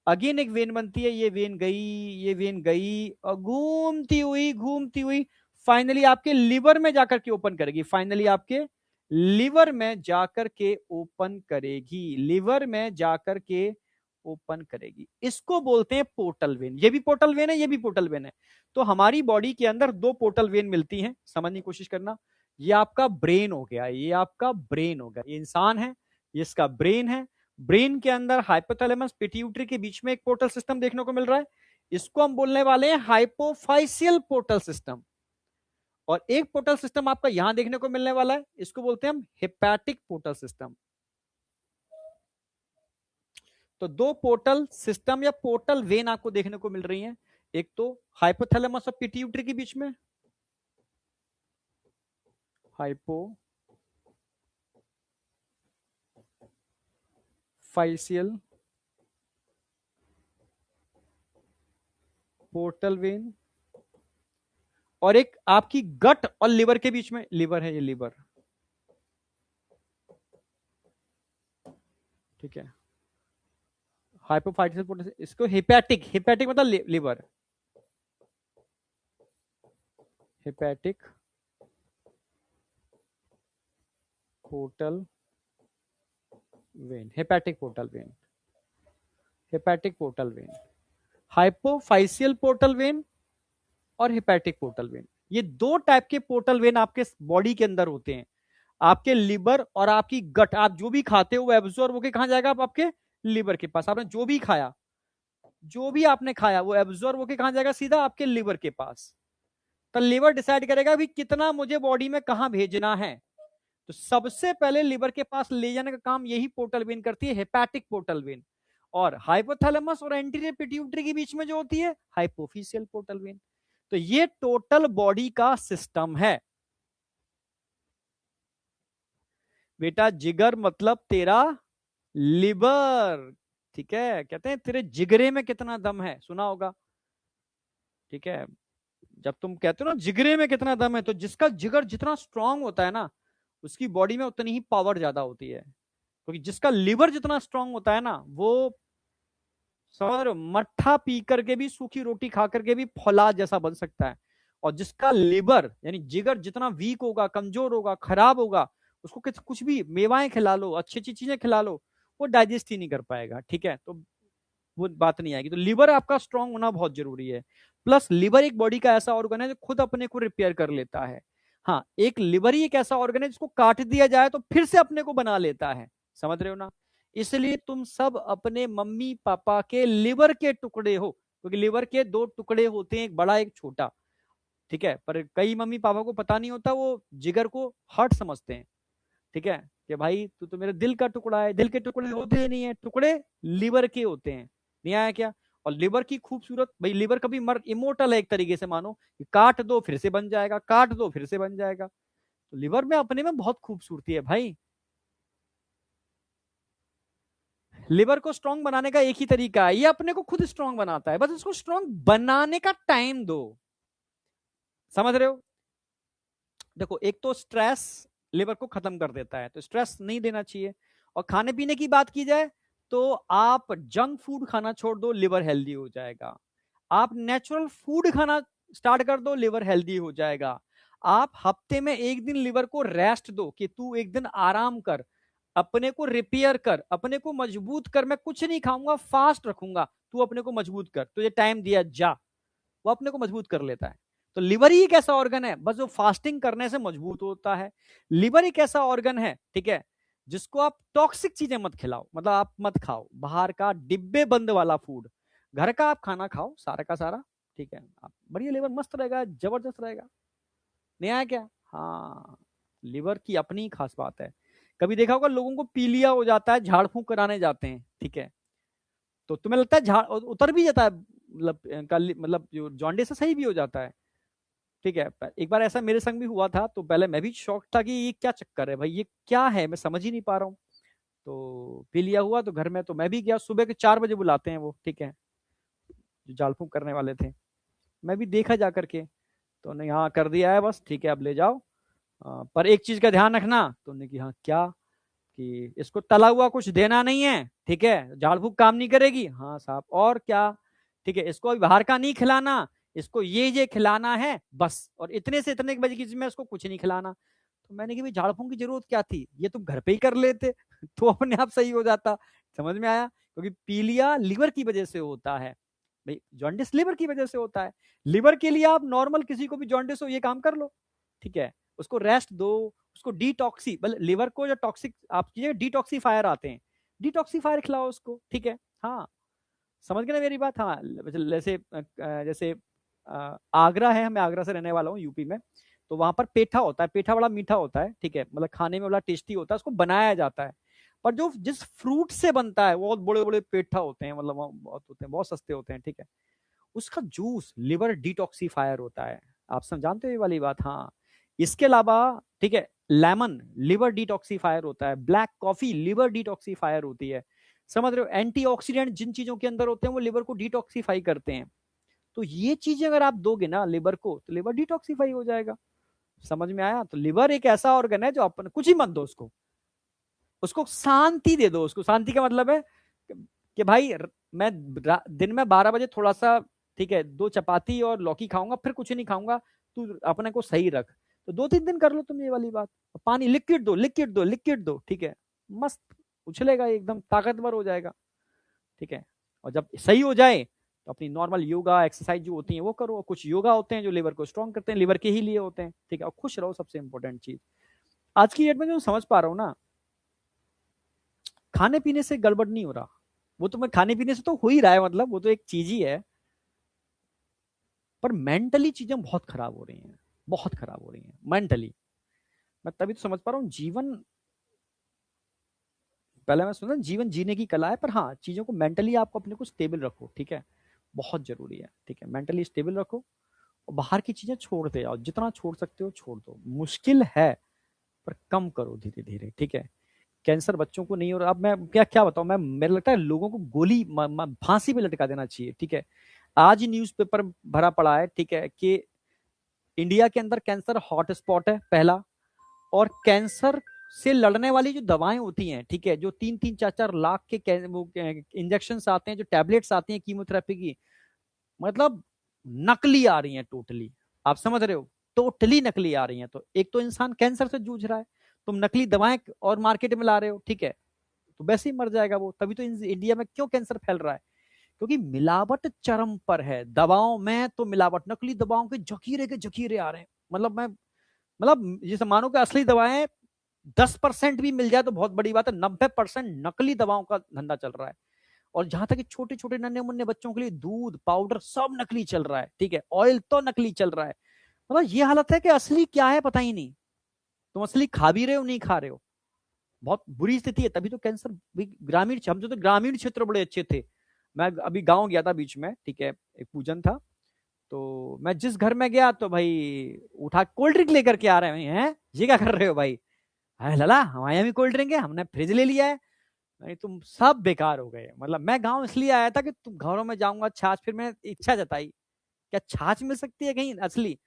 अगेन एक वेन बनती है, ये वेन गई, ये वेन गई और घूमती हुई फाइनली आपके लिवर में जाकर के ओपन करेगी। फाइनली आपके लिवर में जाकर के ओपन करेगी, लिवर में जाकर के ओपन करेगी। इसको बोलते हैं पोर्टल वेन। ये भी पोर्टल वेन है, ये भी पोर्टल वेन है। तो हमारी बॉडी के अंदर दो पोर्टल वेन मिलती हैं, समझने की कोशिश करना। ये आपका ब्रेन हो गया, ये आपका ब्रेन हो गया, ये इंसान है, ये इसका ब्रेन है। ब्रेन के अंदर हाइपोथैलेमस पिट्यूटरी के बीच में एक पोर्टल सिस्टम देखने को मिल रहा है, इसको हम बोलने वाले हैं हाइपोफाइसियल पोर्टल सिस्टम। और एक पोर्टल सिस्टम आपका यहां देखने को मिलने वाला है, इसको बोलते हैं हम हेपेटिक पोर्टल सिस्टम। तो दो पोर्टल सिस्टम या पोर्टल वेन आपको देखने को मिल रही हैं, एक तो हाइपोथैलेमस और पिट्यूटरी के बीच में, हाइपोफाइसियल पोर्टल वेन, और एक आपकी गट और लिवर के बीच में, लिवर है ये, लिवर, ठीक है। हाइपोफाइटिस पोर्टल, इसको हेपेटिक, हेपेटिक मतलब liver, hepatic portal vein, hepatic portal vein, hepatic portal vein, hypophyseal portal vein और हेपेटिक पोर्टल वेन। ये दो टाइप के पोर्टल वेन आपके बॉडी के अंदर होते हैं। आपके लिवर और आपकी गट, आप जो भी खाते हो वो एब्जॉर्ब होके कहां जाएगा? आपके लिवर के पास। आपने जो भी खाया, जो भी आपने खाया वो एब्जॉर्ब होके कहां जाएगा? सीधा आपके लिवर के पास। तो लिवर डिसाइड करेगा भी कितना मुझे बॉडी में कहां भेजना है। तो सबसे पहले लिवर के पास ले जाने का काम यही पोर्टल वेन करती है, हेपेटिक पोर्टल वेन। और हाइपोथैलेमस और एंटीरियर पिट्यूटरी के बीच में जो होती है, हाइपोफिशियल पोर्टल वेन। तो ये टोटल बॉडी का सिस्टम है बेटा। जिगर मतलब तेरा लिवर, ठीक है। कहते हैं तेरे जिगरे में कितना दम है, सुना होगा, ठीक है। जब तुम कहते हो ना जिगरे में कितना दम है, तो जिसका जिगर जितना स्ट्रांग होता है ना, उसकी बॉडी में उतनी ही पावर ज्यादा होती है। क्योंकि जिसका लिवर जितना स्ट्रांग होता है ना, वो समझ रहे हो, मट्ठा पी करके भी, सूखी रोटी खा करके भी फौलाद जैसा बन सकता है। और जिसका लिवर यानी जिगर जितना वीक होगा, कमजोर होगा, खराब होगा, उसको कुछ भी मेवाएं खिला लो, अच्छी अच्छी चीजें खिला लो, वो डाइजेस्ट ही नहीं कर पाएगा, ठीक है। तो वो बात नहीं आएगी। तो लिवर आपका स्ट्रांग होना बहुत जरूरी है। प्लस लिवर एक बॉडी का ऐसा ऑर्गन है जो खुद अपने को रिपेयर कर लेता है। हाँ, एक लिवर ही एक ऐसा ऑर्गन है जिसको काट दिया जाए तो फिर से अपने को बना लेता है, समझ रहे हो ना। इसलिए तुम सब अपने मम्मी पापा के लिवर के टुकड़े हो, क्योंकि लिवर के दो टुकड़े होते हैं, एक बड़ा एक छोटा, ठीक है। पर कई मम्मी पापा को पता नहीं होता, वो जिगर को हार्ट समझते हैं, ठीक है, कि भाई तू तो मेरे दिल का टुकड़ा है। दिल के टुकड़े होते ही नहीं है, टुकड़े लिवर के होते हैं। नहीं आया क्या? और लिवर की खूबसूरत, भाई लिवर कभी मर इमोर्टल है एक तरीके से, मानो कि काट दो फिर से बन जाएगा, काट दो फिर से बन जाएगा। तो लिवर में अपने में बहुत खूबसूरती है भाई। लिवर को स्ट्रांग बनाने का एक ही तरीका है, ये अपने को खुद स्ट्रांग बनाता है, बस उसको स्ट्रांग बनाने का टाइम दो। समझ रहे हो? देखो, एक तो स्ट्रेस लिवर को खत्म कर देता है, तो स्ट्रेस नहीं देना चाहिए। और खाने पीने की बात की जाए तो आप जंक फूड खाना छोड़ दो, लिवर हेल्दी हो जाएगा। आप नेचुरल फूड खाना स्टार्ट कर दो, लिवर हेल्दी हो जाएगा। आप हफ्ते में एक दिन लिवर को रेस्ट दो, कि तू एक दिन आराम कर, अपने को रिपेयर कर, अपने को मजबूत कर। मैं कुछ नहीं खाऊंगा, फास्ट रखूंगा, तू अपने को मजबूत कर, तुझे टाइम दिया जा। वो अपने को मजबूत कर लेता है। तो लिवर ही एक ऐसा ऑर्गन है बस जो फास्टिंग करने से मजबूत होता है। लिवर एक ऐसा ऑर्गन है, ठीक है, जिसको आप टॉक्सिक चीजें मत खिलाओ, मतलब आप मत खाओ बाहर का डिब्बे बंद वाला फूड। घर का आप खाना खाओ सारा का सारा, ठीक है, आप बढ़िया, लिवर मस्त रहेगा, जबरदस्त रहेगा। नहीं आया क्या? हाँ, लिवर की अपनी खास बात है। कभी देखा होगा लोगों को पीलिया हो जाता है, झाड़ फूंक कराने जाते हैं, ठीक है, तो तुम्हें लगता है झाड़ उतर भी जाता है, मतलब जो जॉन्डिस है सही भी हो जाता है, ठीक है। एक बार ऐसा मेरे संग भी हुआ था, तो पहले मैं भी शॉक था कि ये क्या चक्कर है भाई, ये क्या है, मैं समझ ही नहीं पा रहा हूँ। तो पी लिया हुआ तो घर में, तो मैं भी गया, सुबह के 4 बजे बुलाते हैं वो, ठीक है, जो झाड़ फूंक करने वाले थे। मैं भी देखा जा करके, तो उन्होंने हाँ कर दिया है बस, ठीक है अब ले जाओ। पर एक चीज का ध्यान रखना, तो उन्होंने कि हाँ क्या, कि इसको तला हुआ कुछ देना नहीं है, ठीक है, झाड़ फूंक काम नहीं करेगी, हाँ साहब, और क्या, ठीक है, इसको अभी बाहर का नहीं खिलाना, इसको ये खिलाना है बस, और इतने से इतने बजे की चीज में इसको कुछ नहीं खिलाना। तो मैंने कहा भाई झाड़ फूंक की जरूरत क्या थी, ये तुम घर पे ही कर लेते तो अपने आप सही हो जाता। समझ में आया? क्योंकि पीलिया लिवर की वजह से होता है भाई, जॉन्डिस लिवर की वजह से होता है। लिवर के लिए आप नॉर्मल किसी को भी जॉन्डिस हो ये काम कर लो, ठीक है, उसको रेस्ट दो, उसको डिटॉक्सी, मतलब लिवर को जो टॉक्सिक आप कीजिए, डिटॉक्सीफायर आते हैं, डिटॉक्सीफायर खिलाओ उसको, ठीक है। हाँ, समझ गए ना मेरी बात? हाँ, जैसे जैसे आगरा है, मैं आगरा से रहने वाला हूँ, यूपी में। तो वहां पर पेठा होता है, पेठा बड़ा मीठा होता है, ठीक है, मतलब खाने में बड़ा टेस्टी होता है, उसको बनाया जाता है। पर जो जिस फ्रूट से बनता है वो बहुत बड़े बड़े पेठा होते हैं, मतलब बहुत होते हैं, बहुत सस्ते होते हैं, ठीक है, उसका जूस लिवर डिटॉक्सीफायर होता है। आप सब जानते हो ये वाली बात? हाँ। इसके अलावा, ठीक है, लेमन लिवर डिटॉक्सीफायर होता है, ब्लैक कॉफी लिवर डिटॉक्सीफायर होती है। समझ रहे हो? एंटीऑक्सीडेंट जिन चीजों के अंदर होते हैं वो लिवर को डिटॉक्सीफाई करते हैं। तो ये चीजें अगर आप दोगे ना लिवर को, तो लिवर डिटॉक्सीफाई हो जाएगा। समझ में आया? तो लिवर एक ऐसा ऑर्गन है जो अपन कुछ ही मत दो उसको, उसको शांति दे दो। उसको शांति का मतलब है कि भाई मैं दिन में 12 बजे थोड़ा सा, ठीक है, 2 चपाती और लौकी खाऊंगा, फिर कुछ नहीं खाऊंगा, तू अपने को सही रख। तो 2-3 दिन कर लो तुम ये वाली बात। पानी लिक्विड दो, लिक्विड दो, लिक्विड दो, ठीक है, मस्त उछलेगा, एकदम ताकतवर हो जाएगा, ठीक है। और जब सही हो जाए तो अपनी नॉर्मल योगा एक्सरसाइज जो होती है वो करो। कुछ योगा होते हैं जो लिवर को स्ट्रॉन्ग करते हैं, लिवर के ही लिए होते हैं, ठीक है। और खुश रहो, सबसे इंपॉर्टेंट चीज। आज की डेट में जो समझ पा रहा हूँ ना, खाने पीने से गड़बड़ नहीं हो रहा, वो तो मैं खाने पीने से तो हो ही रहा है, मतलब वो तो एक चीज ही है, पर मेंटली चीजें बहुत खराब हो रही हैं, बहुत खराब हो रही हैं मेंटली। मैं तभी तो समझ पा रहा हूँ जीवन, पहले मैं सुना जीवन जीने की कला है, पर हाँ चीजों को मेंटली आपको अपने को स्टेबल रखो, ठीक है, बहुत जरूरी है, ठीक है, मेंटली स्टेबल रखो। और बाहर की चीजें छोड़ दे आओ, जितना छोड़ सकते हो छोड़ दो, मुश्किल है पर कम करो धीरे धीरे, ठीक है। कैंसर बच्चों को नहीं हो रहा, अब मैं क्या क्या बताऊं, मैं मेरे लगता है लोगों को गोली फांसी पे लटका देना चाहिए, ठीक है। आज ही न्यूज़पेपर भरा पड़ा है, ठीक है, कि इंडिया के अंदर कैंसर हॉटस्पॉट है पहला। और कैंसर से लड़ने वाली जो दवाएं होती हैं, ठीक है, जो 3-3 4-4 लाख के वो इंजेक्शन आते हैं, जो टैबलेट्स आती हैं कीमोथेरेपी की, मतलब नकली आ रही हैं टोटली। आप समझ रहे हो? टोटली नकली आ रही हैं। तो एक तो इंसान कैंसर से जूझ रहा है, तुम नकली दवाएं और मार्केट में ला रहे हो, ठीक है, तो वैसे ही मर जाएगा वो। तभी तो इंडिया में क्यों कैंसर फैल रहा है, क्योंकि मिलावट चरम पर है दवाओं में। तो मिलावट, नकली दवाओं के जखीरे आ रहे हैं, मतलब मैं, मतलब जैसे मानो कि असली दवाएं 10% भी मिल जाए तो बहुत बड़ी बात है, 90% नकली दवाओं का धंधा चल रहा है। और जहां तक छोटे छोटे नन्हे मुन्ने बच्चों के लिए दूध पाउडर सब नकली चल रहा है, ठीक है, ऑयल तो नकली चल रहा है। मतलब ये हालत है कि असली क्या है पता ही नहीं, तुम असली खा भी रहे हो नहीं खा रहे हो। बहुत बुरी स्थिति है, तभी तो कैंसर ग्रामीण, हम जो तो ग्रामीण क्षेत्र बड़े अच्छे थे। मैं अभी गांव गया था बीच में, ठीक है, एक पूजन था, तो मैं जिस घर में गया तो भाई उठा कोल्ड ड्रिंक लेकर के आ रहे हैं, ये क्या कर रहे हो भाई? अरे लला हमारे यहाँ भी कोल्ड ड्रिंक है, हमने फ्रिज ले लिया है। नहीं तुम सब बेकार हो गए। मतलब मैं गांव इसलिए आया था कि तुम घरों में जाऊंगा छाछ, फिर मैं इच्छा जताई क्या छाछ मिल सकती है कहीं असली?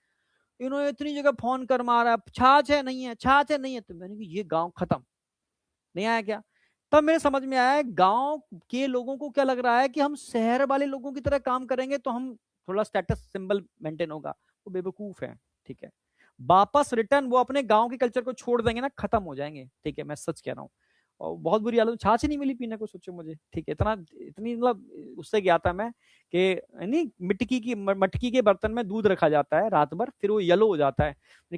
इन्होंने इतनी जगह फोन कर मारा, छाछ है नहीं है, छाछ है नहीं है, तो मैंने कहा ये गांव खत्म। नहीं आया क्या? तब मेरे समझ में आया गांव के लोगों को क्या लग रहा है कि हम शहर वाले लोगों की तरह काम करेंगे तो हम थोड़ा स्टेटस सिंबल मेंटेन होगा। वो बेवकूफ है, ठीक है। वापस रिटर्न वो अपने गांव के कल्चर को छोड़ देंगे ना, खत्म हो जाएंगे, ठीक है, मैं सच कह रहा हूँ। और बहुत बुरी हालत, छाछ ही नहीं मिली पीने को, सोचो मुझे, ठीक है, इतना इतनी मतलब उससे गया था मैं कि नहीं मिट्टी की मटकी के बर्तन में दूध रखा जाता है रात भर, फिर वो येलो हो जाता है।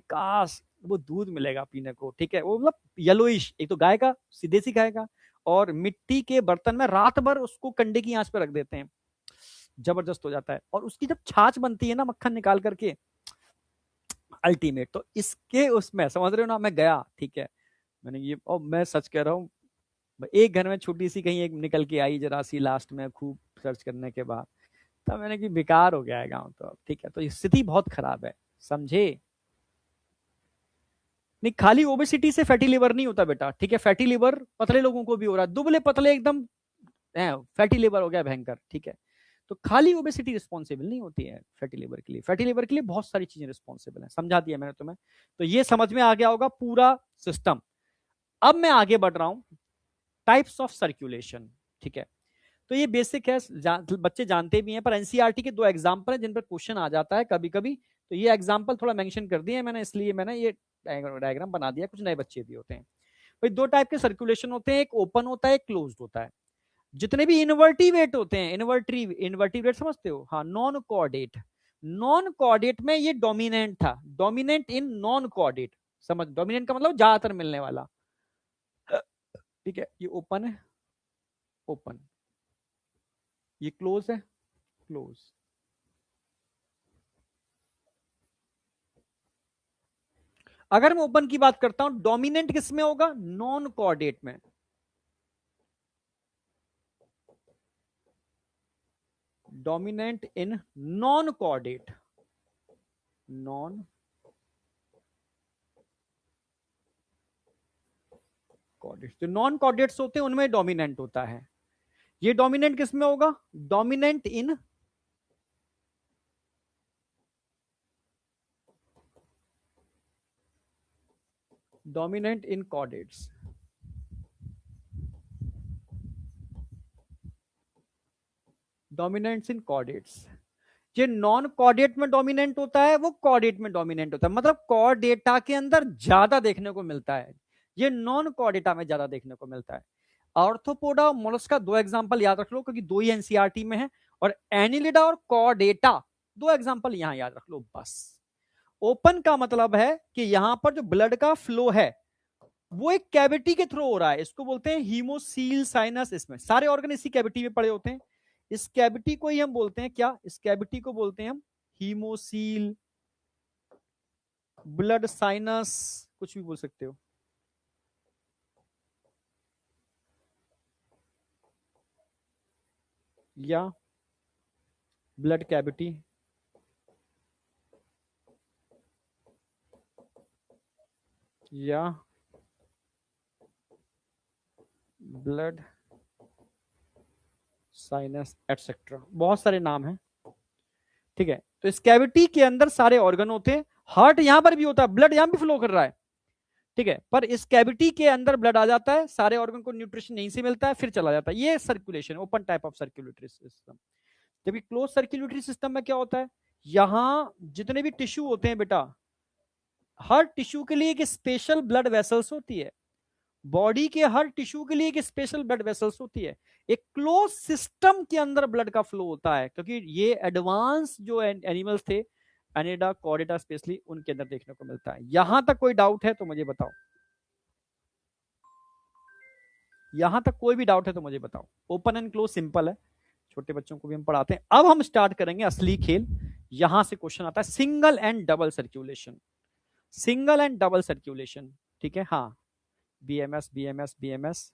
काश वो दूध मिलेगा पीने को, ठीक है, वो मतलब येलोइश, एक तो गाय का, देसी गाय का, और मिट्टी के बर्तन में रात भर उसको कंडे की आंच पे रख देते हैं, जबरदस्त हो जाता है। और उसकी जब छाछ बनती है ना मक्खन निकाल करके, अल्टीमेट। तो इसके उसमें समझ रहे हो ना, मैं गया, ठीक है, मैंने ये, और मैं सच कह रहा हूँ, एक घर में छोटी सी कहीं एक निकल के आई जरा सी लास्ट में, खूब सर्च करने के बाद, तब मैंने कि बेकार हो गया है गाँव तो अब, ठीक है। तो स्थिति बहुत खराब है, समझे? नहीं खाली ओबेसिटी से फैटी लिवर नहीं होता बेटा, ठीक है, फैटी लिवर पतले लोगों को भी हो रहा है, दुबले पतले एकदम है, फैटी लिवर हो गया भयंकर, ठीक है। तो खाली ओबेसिटी रिस्पॉन्सिबल नहीं होती है फैटी लिवर के लिए, फैटी लिवर के लिए बहुत सारी चीजें रिस्पॉन्सिबल है, समझा दिया मैंने तुम्हें। तो ये समझ में आ गया होगा पूरा सिस्टम। अब मैं आगे बढ़ रहा हूं, टाइप्स ऑफ सर्कुलेशन, ठीक है। तो ये बेसिक है, बच्चे जानते भी हैं, पर एनसीईआरटी के दो एग्जांपल हैं जिन पर क्वेश्चन आ जाता है कभी कभी। तो ये एग्जांपल थोड़ा मेंशन कर दिए मैंने, इसलिए मैंने ये डायग्राम बना दिया, कुछ नए बच्चे भी होते हैं। भाई दो टाइप के सर्कुलेशन होते हैं, एक ओपन होता है, एक क्लोज्ड होता है। जितने भी इनवर्टिवेट होते हैं, इनवर्टिवेट समझते हो, हाँ, नॉन कोऑर्डिनेट, नॉन कोऑर्डिनेट में ये डोमिनेंट था, डोमिनेंट इन नॉन कोऑर्डिनेट, समझ, डोमिनेंट का मतलब ज्यादातर मिलने वाला, ठीक है। ये ओपन है, ओपन, ये क्लोज है, क्लोज। अगर मैं ओपन की बात करता हूं, डोमिनेंट किस में होगा? नॉन कोऑर्डिनेट में। Dominant in non coordinate, non coordinate, जो नॉन कोऑर्डिनेट्स होते हैं उनमें डोमिनेंट होता है। ये डोमिनेंट किस में होगा? Dominant in, dominant in coordinates, dominants in coordinates. जो नॉन कोऑर्डिनेट में डोमिनेंट होता है वो कोऑर्डिनेट में डोमिनेंट होता है, मतलब कोऑर्डिनेटा के अंदर ज्यादा देखने को मिलता है, ये नॉन कोऑर्डिनेटा में ज्यादा देखने को मिलता है। आर्थ्रोपोडा, मोलस्का, दो एग्जांपल याद रख लो क्योंकि दो ही एनसीईआरटी में है, और एनिलिडा और कॉर्डेटा, दो एग्जांपल यहां याद रख लो बस। ओपन का मतलब है कि यहां पर जो ब्लड का फ्लो है वो एक कैविटी के थ्रू हो रहा है, इसको बोलते हैं हीमोसील साइनस, इसमें सारे ऑर्गन इसी कैविटी में पड़े होते हैं। इस कैविटी को ही हम बोलते हैं क्या? इस कैविटी को बोलते हैं हम हीमोसील, ब्लड साइनस, कुछ भी बोल सकते हो, या ब्लड कैविटी, या ब्लड साइनस एटसेट्रा, बहुत सारे नाम हैं, ठीक है। तो इस कैविटी के अंदर सारे ऑर्गन होते हैं, हार्ट यहां पर भी होता है, ब्लड यहां भी फ्लो कर रहा है, ठीक है, पर इस कैविटी के अंदर ब्लड आ जाता है, सारे ऑर्गन को न्यूट्रिशन यहीं से मिलता है, फिर चला जाता है, ये circulation, open type of circulatory system. जबकि क्लोज सर्कुलेटरी सिस्टम में क्या होता है, यहां जितने भी टिश्यू होते हैं बेटा, हर टिश्यू के लिए एक स्पेशल ब्लड वेसल्स होती है, बॉडी के हर टिश्यू के लिए एक स्पेशल ब्लड वेसल्स होती है, एक क्लोज सिस्टम के अंदर ब्लड का फ्लो होता है, क्योंकि ये एडवांस जो एनिमल्स थे, एनिडा कॉर्डेटा स्पेशली, उनके अंदर देखने को मिलता है। यहां तक कोई डाउट है तो मुझे बताओ। यहां तक कोई भी डाउट है तो मुझे बताओ। ओपन एंड क्लोज सिंपल है, छोटे बच्चों को भी हम पढ़ाते हैं। अब हम स्टार्ट करेंगे असली खेल। यहां से क्वेश्चन आता है single and double circulation. Single and double circulation, ठीक है। हाँ, बीएमएस बीएमएस बीएमएस।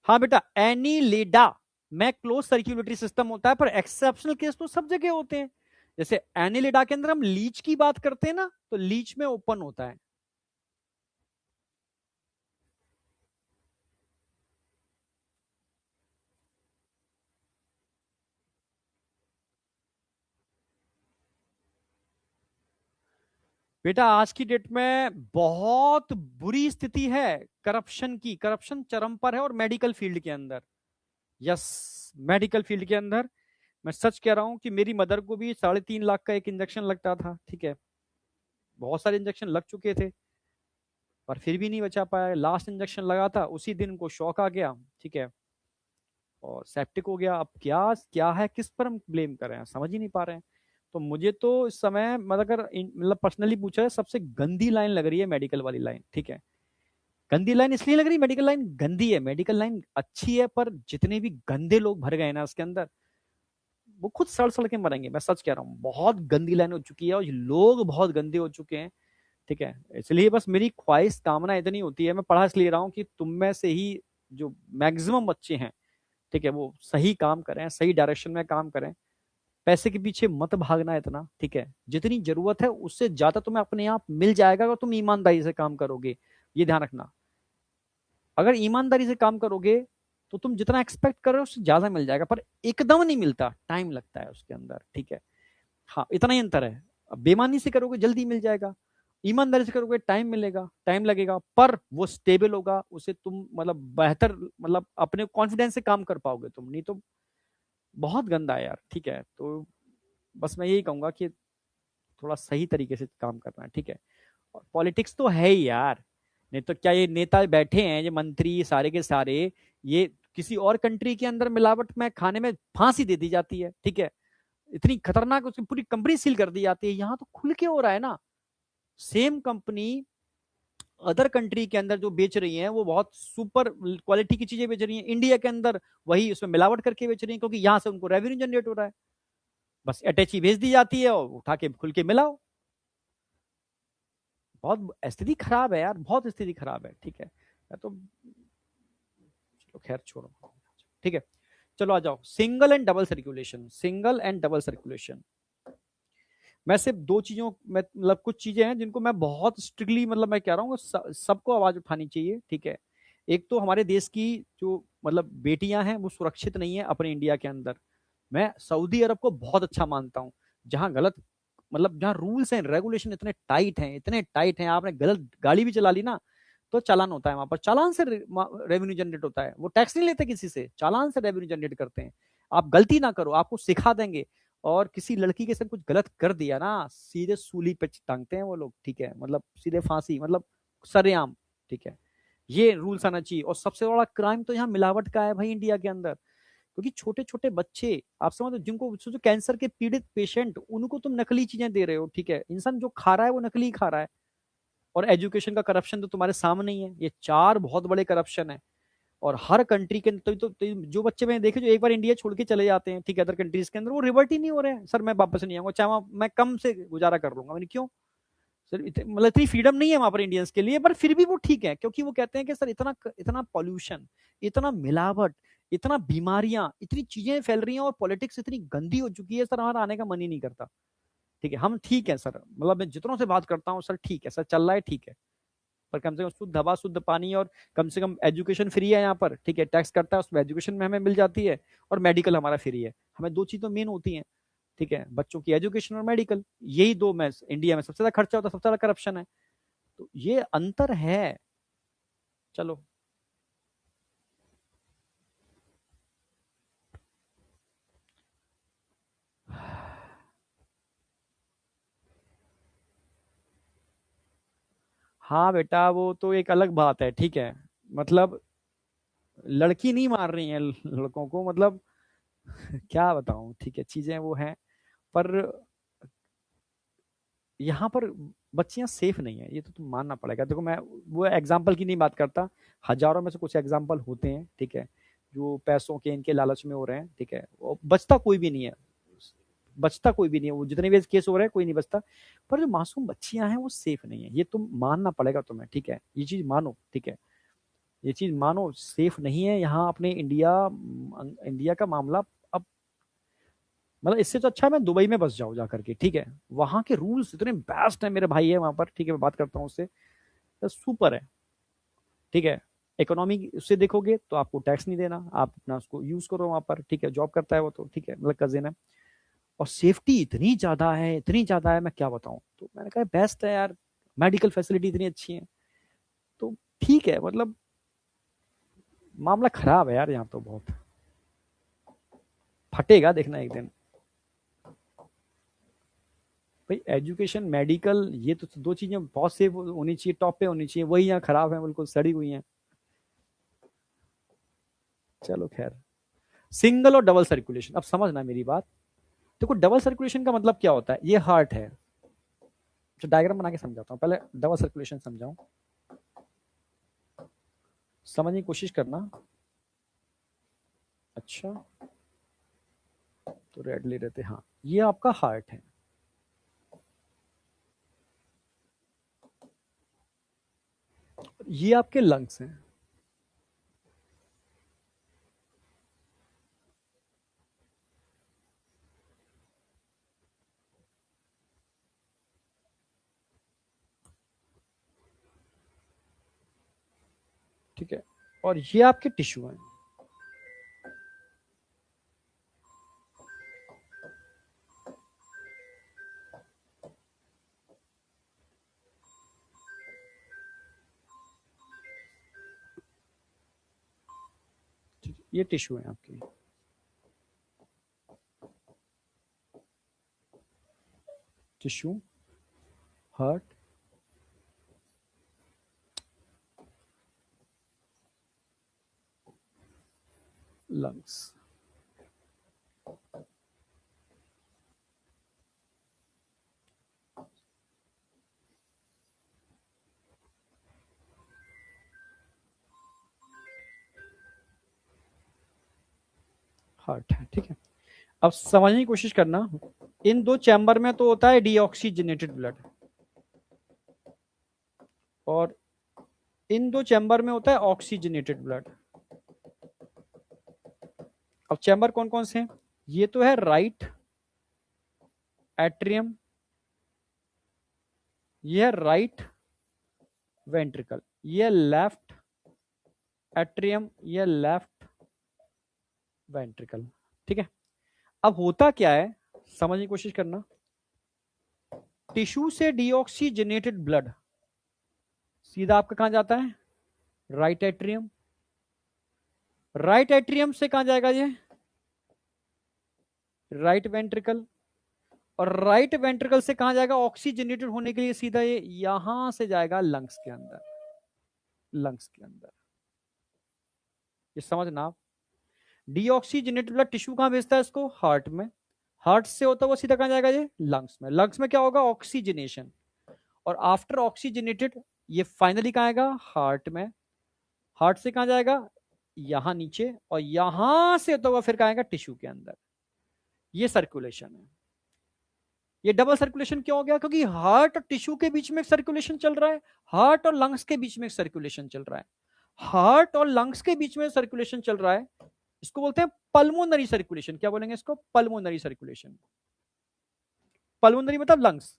हाँ बेटा, एनीलिडा में क्लोज सर्कुलेटरी सिस्टम होता है, पर एक्सेप्शनल केस तो सब जगह होते हैं। जैसे एनीलिडा के अंदर हम लीच की बात करते हैं ना, तो लीच में ओपन होता है। बेटा आज की डेट में बहुत बुरी स्थिति है करप्शन की। करप्शन चरम पर है, और मेडिकल फील्ड के अंदर। यस, मेडिकल फील्ड के अंदर। मैं सच कह रहा हूं कि मेरी मदर को भी 3.5 लाख का एक इंजेक्शन लगता था, ठीक है। बहुत सारे इंजेक्शन लग चुके थे, पर फिर भी नहीं बचा पाया। लास्ट इंजेक्शन लगा था, उसी दिन उनको शॉक आ गया, ठीक है, और सेप्टिक हो गया। अब क्या क्या है, किस पर हम ब्लेम कर रहे हैं, समझ ही नहीं पा रहे हैं। तो मुझे तो इस समय मतलब अगर मतलब पर्सनली पूछा है, सबसे गंदी लाइन लग रही है मेडिकल वाली लाइन, ठीक है। गंदी लाइन इसलिए लग रही है, मेडिकल लाइन गंदी है। मेडिकल लाइन अच्छी है, पर जितने भी गंदे लोग भर गए ना उसके अंदर, वो खुद सड़ सड़ के मरेंगे। मैं सच कह रहा हूँ, बहुत गंदी लाइन हो चुकी है, और लोग बहुत गंदे हो चुके हैं, ठीक है। इसलिए बस मेरी ख्वाहिश कामना इतनी होती है, मैं पढ़ा इसलिए रहा हूँ कि तुम में से ही जो मैक्सिमम बच्चे हैं, ठीक है, वो सही काम करें, सही डायरेक्शन में काम करें। पैसे के पीछे मत भागना इतना, ठीक है। जितनी जरूरत है उससे ज्यादा तुम्हें अपने आप मिल जाएगा अगर तुम ईमानदारी से काम करोगे। ये ध्यान रखना, अगर ईमानदारी से काम करोगे तो तुम जितना एक्सपेक्ट कर रहे हो उससे ज्यादा मिल जाएगा, पर एकदम नहीं मिलता, टाइम लगता है उसके अंदर, ठीक है। हाँ, इतना ही अंतर है। अब बेईमानी से करोगे जल्दी मिल जाएगा, ईमानदारी से करोगे टाइम मिलेगा, टाइम लगेगा, पर वो स्टेबल होगा। उसे तुम मतलब बेहतर मतलब अपने कॉन्फिडेंस से काम कर पाओगे तुम, नहीं तो बहुत गंदा है यार, ठीक है। तो बस मैं यही कहूंगा कि थोड़ा सही तरीके से काम करना है, ठीक है। और पॉलिटिक्स तो है ही यार, नहीं तो क्या ये नेता बैठे हैं, ये मंत्री सारे के सारे, ये किसी और कंट्री के अंदर मिलावट में खाने में फांसी दे दी जाती है, ठीक है। इतनी खतरनाक, उसकी पूरी कंपनी सील कर दी जाती है। यहाँ तो खुल के हो रहा है ना। सेम कंपनी अदर कंट्री के अंदर जो बेच रही है वो बहुत सुपर क्वालिटी की चीजें बेच रही है, इंडिया के अंदर वही उसमें मिलावट करके बेच रही है, क्योंकि यहाँ से उनको रेवेन्यू जनरेट हो रहा है। बस अटैची भेज दी जाती है, और उठा के खुल के मिलाओ। बहुत स्थिति खराब है यार, बहुत स्थिति खराब है, ठीक है। मैं तो चलो खैर छोड़ो, ठीक है। चलो आ जाओ, single and double circulation. Single and double circulation, मैं सिर्फ दो चीजों में मतलब कुछ चीजें हैं जिनको मैं बहुत स्ट्रिक्टली मतलब मैं कह रहा हूँ सबको आवाज उठानी चाहिए, ठीक है। एक तो हमारे देश की जो मतलब बेटियां हैं वो सुरक्षित नहीं है अपने इंडिया के अंदर। मैं सऊदी अरब को बहुत अच्छा मानता हूँ, जहां गलत मतलब जहां रूल्स एंड रेगुलेशन इतने टाइट हैं, इतने टाइट हैं, आपने गलत गाड़ी भी चला ली ना तो चालान होता है। वहां पर चालान से रेवेन्यू जनरेट होता है, वो टैक्स नहीं लेते किसी से, चालान से रेवेन्यू जनरेट करते हैं। आप गलती ना करो, आपको सिखा देंगे। और किसी लड़की के साथ कुछ गलत कर दिया ना, सीधे सूली पे टांगते हैं वो लोग, ठीक है। मतलब सीधे फांसी, मतलब सरेआम, ठीक है। ये रूल्स आना चाहिए। और सबसे बड़ा क्राइम तो यहाँ मिलावट का है भाई इंडिया के अंदर, क्योंकि छोटे छोटे बच्चे, आप समझो, जिनको जो कैंसर के पीड़ित पेशेंट, उनको तुम नकली चीजें दे रहे हो, ठीक है। इंसान जो खा रहा है वो नकली खा रहा है। और एजुकेशन का करप्शन तो तुम्हारे सामने ही है, ये चार बहुत बड़े करप्शन है। और हर कंट्री के तो जो बच्चे मैंने देखे जो एक बार इंडिया छोड़ के चले जाते हैं, ठीक है, अदर कंट्रीज के अंदर, वो रिवर्ट ही नहीं हो रहे हैं। सर मैं वापस नहीं आऊंगा, चाहे मैं कम से गुजारा कर लूंगा। मैंने क्यों सर, मतलब इतनी फ्रीडम नहीं है वहां पर इंडियंस के लिए, पर फिर भी वो ठीक है, क्योंकि वो कहते हैं कि सर इतना इतना पॉल्यूशन, इतना मिलावट, इतना बीमारियां, इतनी चीजें फैल रही हैं, और पॉलिटिक्स इतनी गंदी हो चुकी है सर, हमारा आने का मन ही नहीं करता, ठीक है। हम ठीक है सर, मतलब मैं जितनों से बात करता हूँ सर, ठीक है सर, चल रहा है, ठीक है। पर कम से कम शुद्ध हवा, शुद्ध पानी, और कम से कम एजुकेशन फ्री है यहाँ पर, ठीक है। टैक्स करता है उसमें, एजुकेशन में हमें मिल जाती है, और मेडिकल हमारा फ्री है। हमें दो चीज तो मेन होती हैं, ठीक है, बच्चों की एजुकेशन और मेडिकल। यही दो में इंडिया में सबसे ज्यादा खर्चा होता है, सबसे ज्यादा करप्शन है। तो ये अंतर है। चलो, हाँ बेटा वो तो एक अलग बात है, ठीक है। मतलब लड़की नहीं मार रही है लड़कों को, मतलब क्या बताऊं, ठीक है, चीजें वो हैं। पर यहाँ पर बच्चियां सेफ नहीं है, ये तो तुम मानना पड़ेगा। देखो मैं वो एग्जाम्पल की नहीं बात करता, हजारों में से कुछ एग्जाम्पल होते हैं, ठीक है, जो पैसों के इनके लालच में हो रहे हैं, ठीक है, वो बचता कोई भी नहीं है, बचता कोई भी नहीं है, वो जितने भी केस हो रहे हैं कोई नहीं बचता। पर जो मासूम बच्चियां हैं वो सेफ नहीं है, ये तुम मानना पड़ेगा तुम्हें, ठीक है, ये चीज मानो, ठीक है, ये चीज मानो, सेफ नहीं है यहाँ अपने इंडिया। इंडिया का मामला अब, मतलब इससे तो अच्छा मैं दुबई में बस जाऊँ जा करके, ठीक है, वहां के रूल्स इतने बेस्ट है, मेरे भाई है वहां पर, ठीक है, मैं बात करता हूँ उससे, तो सुपर है, ठीक है। इकोनॉमी उससे देखोगे तो आपको टैक्स नहीं देना, आप अपना उसको यूज करो वहां पर, ठीक है, जॉब करता है वो तो, ठीक है, मतलब कजिन है। और सेफ्टी इतनी ज्यादा है, इतनी ज्यादा है, मैं क्या बताऊं, तो मैंने कहा बेस्ट है यार, मेडिकल फैसिलिटी इतनी अच्छी है, तो ठीक है, मतलब मामला खराब है यार यहाँ तो बहुत, फटेगा देखना एक दिन। भाई एजुकेशन मेडिकल ये तो दो चीजें बहुत सेफ होनी चाहिए, टॉप पे होनी चाहिए, वही यहाँ खराब है, बिल्कुल सड़ी हुई है। चलो खैर, सिंगल और डबल सर्कुलेशन, अब समझना मेरी बात। देखो डबल सर्कुलेशन का मतलब क्या होता है, ये हार्ट है, जो डायग्राम बना के समझाता हूँ, पहले डबल सर्कुलेशन समझाऊं, समझने की कोशिश करना। अच्छा, तो रेड ले रहे थे, हाँ, ये आपका हार्ट है, ये आपके लंग्स हैं, ठीक है, और ये आपके टिश्यू हैं, ठीक है, ये टिश्यू हैं आपके, टिश्यू, हार्ट, लंग्स। हार्ट है, ठीक है। अब समझने की कोशिश करना, इन दो चैम्बर में तो होता है डीऑक्सीजनेटेड ब्लड, और इन दो चैम्बर में होता है ऑक्सीजनेटेड ब्लड। अब चैम्बर कौन कौन से हैं, ये तो है राइट एट्रियम, ये है राइट वेंट्रिकल, ये लेफ्ट एट्रियम, ये लेफ्ट वेंट्रिकल, ठीक है। अब होता क्या है, समझने की कोशिश करना, टिश्यू से डीऑक्सीजनेटेड ब्लड सीधा आपका कहां जाता है, राइट एट्रियम, राइट एट्रियम से कहां जाएगा ये, राइट वेंट्रिकल, और राइट वेंट्रिकल से कहां जाएगा ऑक्सीजनेटेड होने के लिए, सीधा ये यहां से जाएगा लंग्स के अंदर, लंग्स के अंदर, ये समझना आप। डीऑक्सीजनेटेड ब्लड टिश्यू कहां भेजता है इसको, हार्ट में, हार्ट से होता हुआ सीधा कहां जाएगा, ये लंग्स में, लंग्स में क्या होगा, ऑक्सीजनेशन, और आफ्टर ऑक्सीजनेटेड ये फाइनली कहां आएगा, हार्ट में, हार्ट से कहां जाएगा, यहां नीचे, और यहां से होता हुआ फिर कहां आएगा, टिश्यू के अंदर। ये सर्कुलेशन है। ये डबल सर्कुलेशन क्यों हो गया, क्योंकि हार्ट और टिश्यू के बीच में सर्कुलेशन चल रहा है, हार्ट और लंग्स के बीच में सर्कुलेशन चल रहा है, हार्ट और लंग्स के बीच में सर्कुलेशन चल रहा है, इसको बोलते हैं पल्मोनरी सर्कुलेशन। क्या बोलेंगे इसको, पल्मोनरी सर्कुलेशन, पल्मोनरी मतलब लंग्स,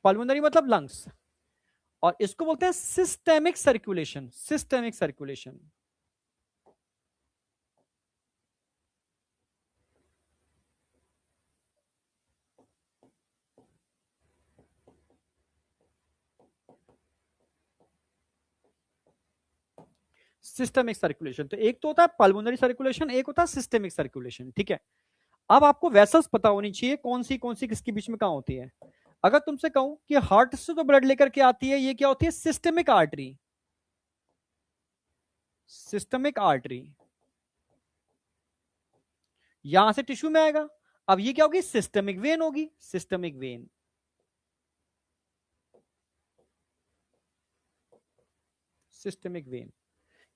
पल्मोनरी मतलब लंग्स, और इसको बोलते हैं systemic circulation, systemic circulation. Systemic circulation, तो एक तो होता है पल्मोनरी सर्कुलेशन, एक होता है सिस्टेमिक सर्कुलेशन, ठीक है। अब आपको वेसल्स पता होनी चाहिए कौन सी किसके बीच में कहां होती है। अगर तुमसे कहूं कि हार्ट से तो ब्लड लेकर के आती है, ये क्या होती है, सिस्टेमिक आर्टरी, सिस्टमिक आर्टरी, यहां से टिश्यू में आएगा। अब ये क्या होगी, सिस्टमिक वेन होगी, systemic when. Systemic when,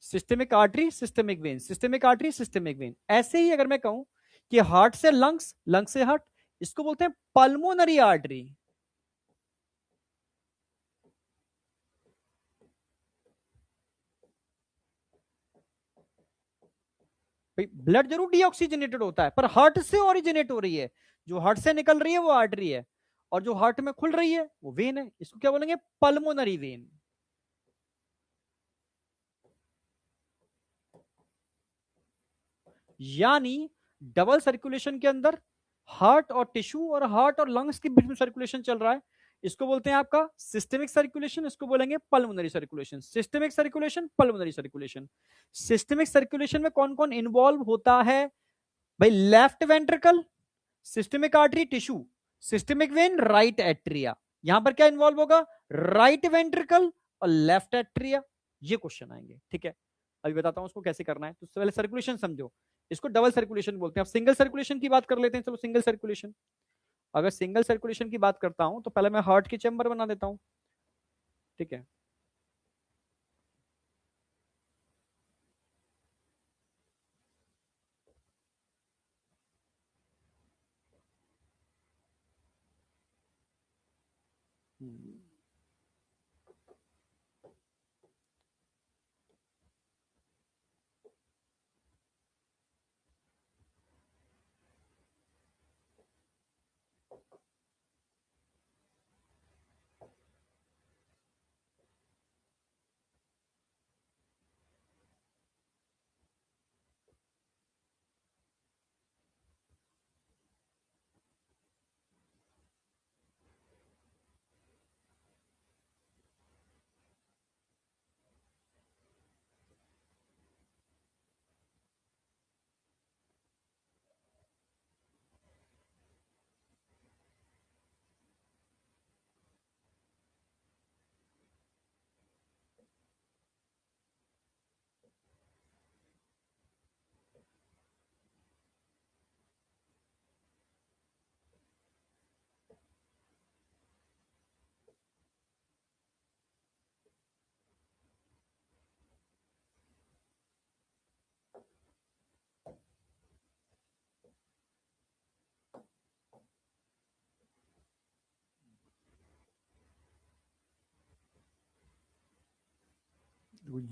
systemic artery, systemic when, systemic artery, systemic when. ऐसे ही अगर मैं कहूं कि हार्ट से लंग्स, लंग्स से हार्ट, इसको बोलते हैं पल्मोनरी आर्टरी। भाई ब्लड जरूर डीऑक्सीजनेटेड होता है, पर हार्ट से ओरिजिनेट हो रही है, जो हार्ट से निकल रही है वो आर्टरी है, और जो हार्ट में खुल रही है वो वेन है। इसको क्या बोलेंगे, पल्मोनरी वेन। यानी डबल सर्कुलेशन के अंदर हार्ट और टिश्यू और हार्ट और लंग्स के बीच में सर्कुलेशन चल रहा है, इसको बोलते हैं आपका सिस्टेमिक सर्कुलेशन, इसको बोलेंगे pulmonary circulation. Systemic circulation, pulmonary circulation. Systemic circulation में कौन कौन इन्वॉल्व होता है भाई, left ventricle, systemic artery, tissue, systemic when, right atria. यहां पर क्या इन्वॉल्व होगा, राइट वेंट्रिकल और लेफ्ट एट्रिया। ये क्वेश्चन आएंगे, ठीक है। अभी बताता हूं उसको कैसे करना है। तो पहले सर्कुलेशन समझो, इसको डबल सर्कुलेशन बोलते हैं। अब सिंगल सर्कुलेशन की बात कर लेते हैं, चलो सिंगल सर्कुलेशन। अगर सिंगल सर्कुलेशन की बात करता हूं तो पहले मैं हार्ट की चैम्बर बना देता हूं, ठीक है। हम्म।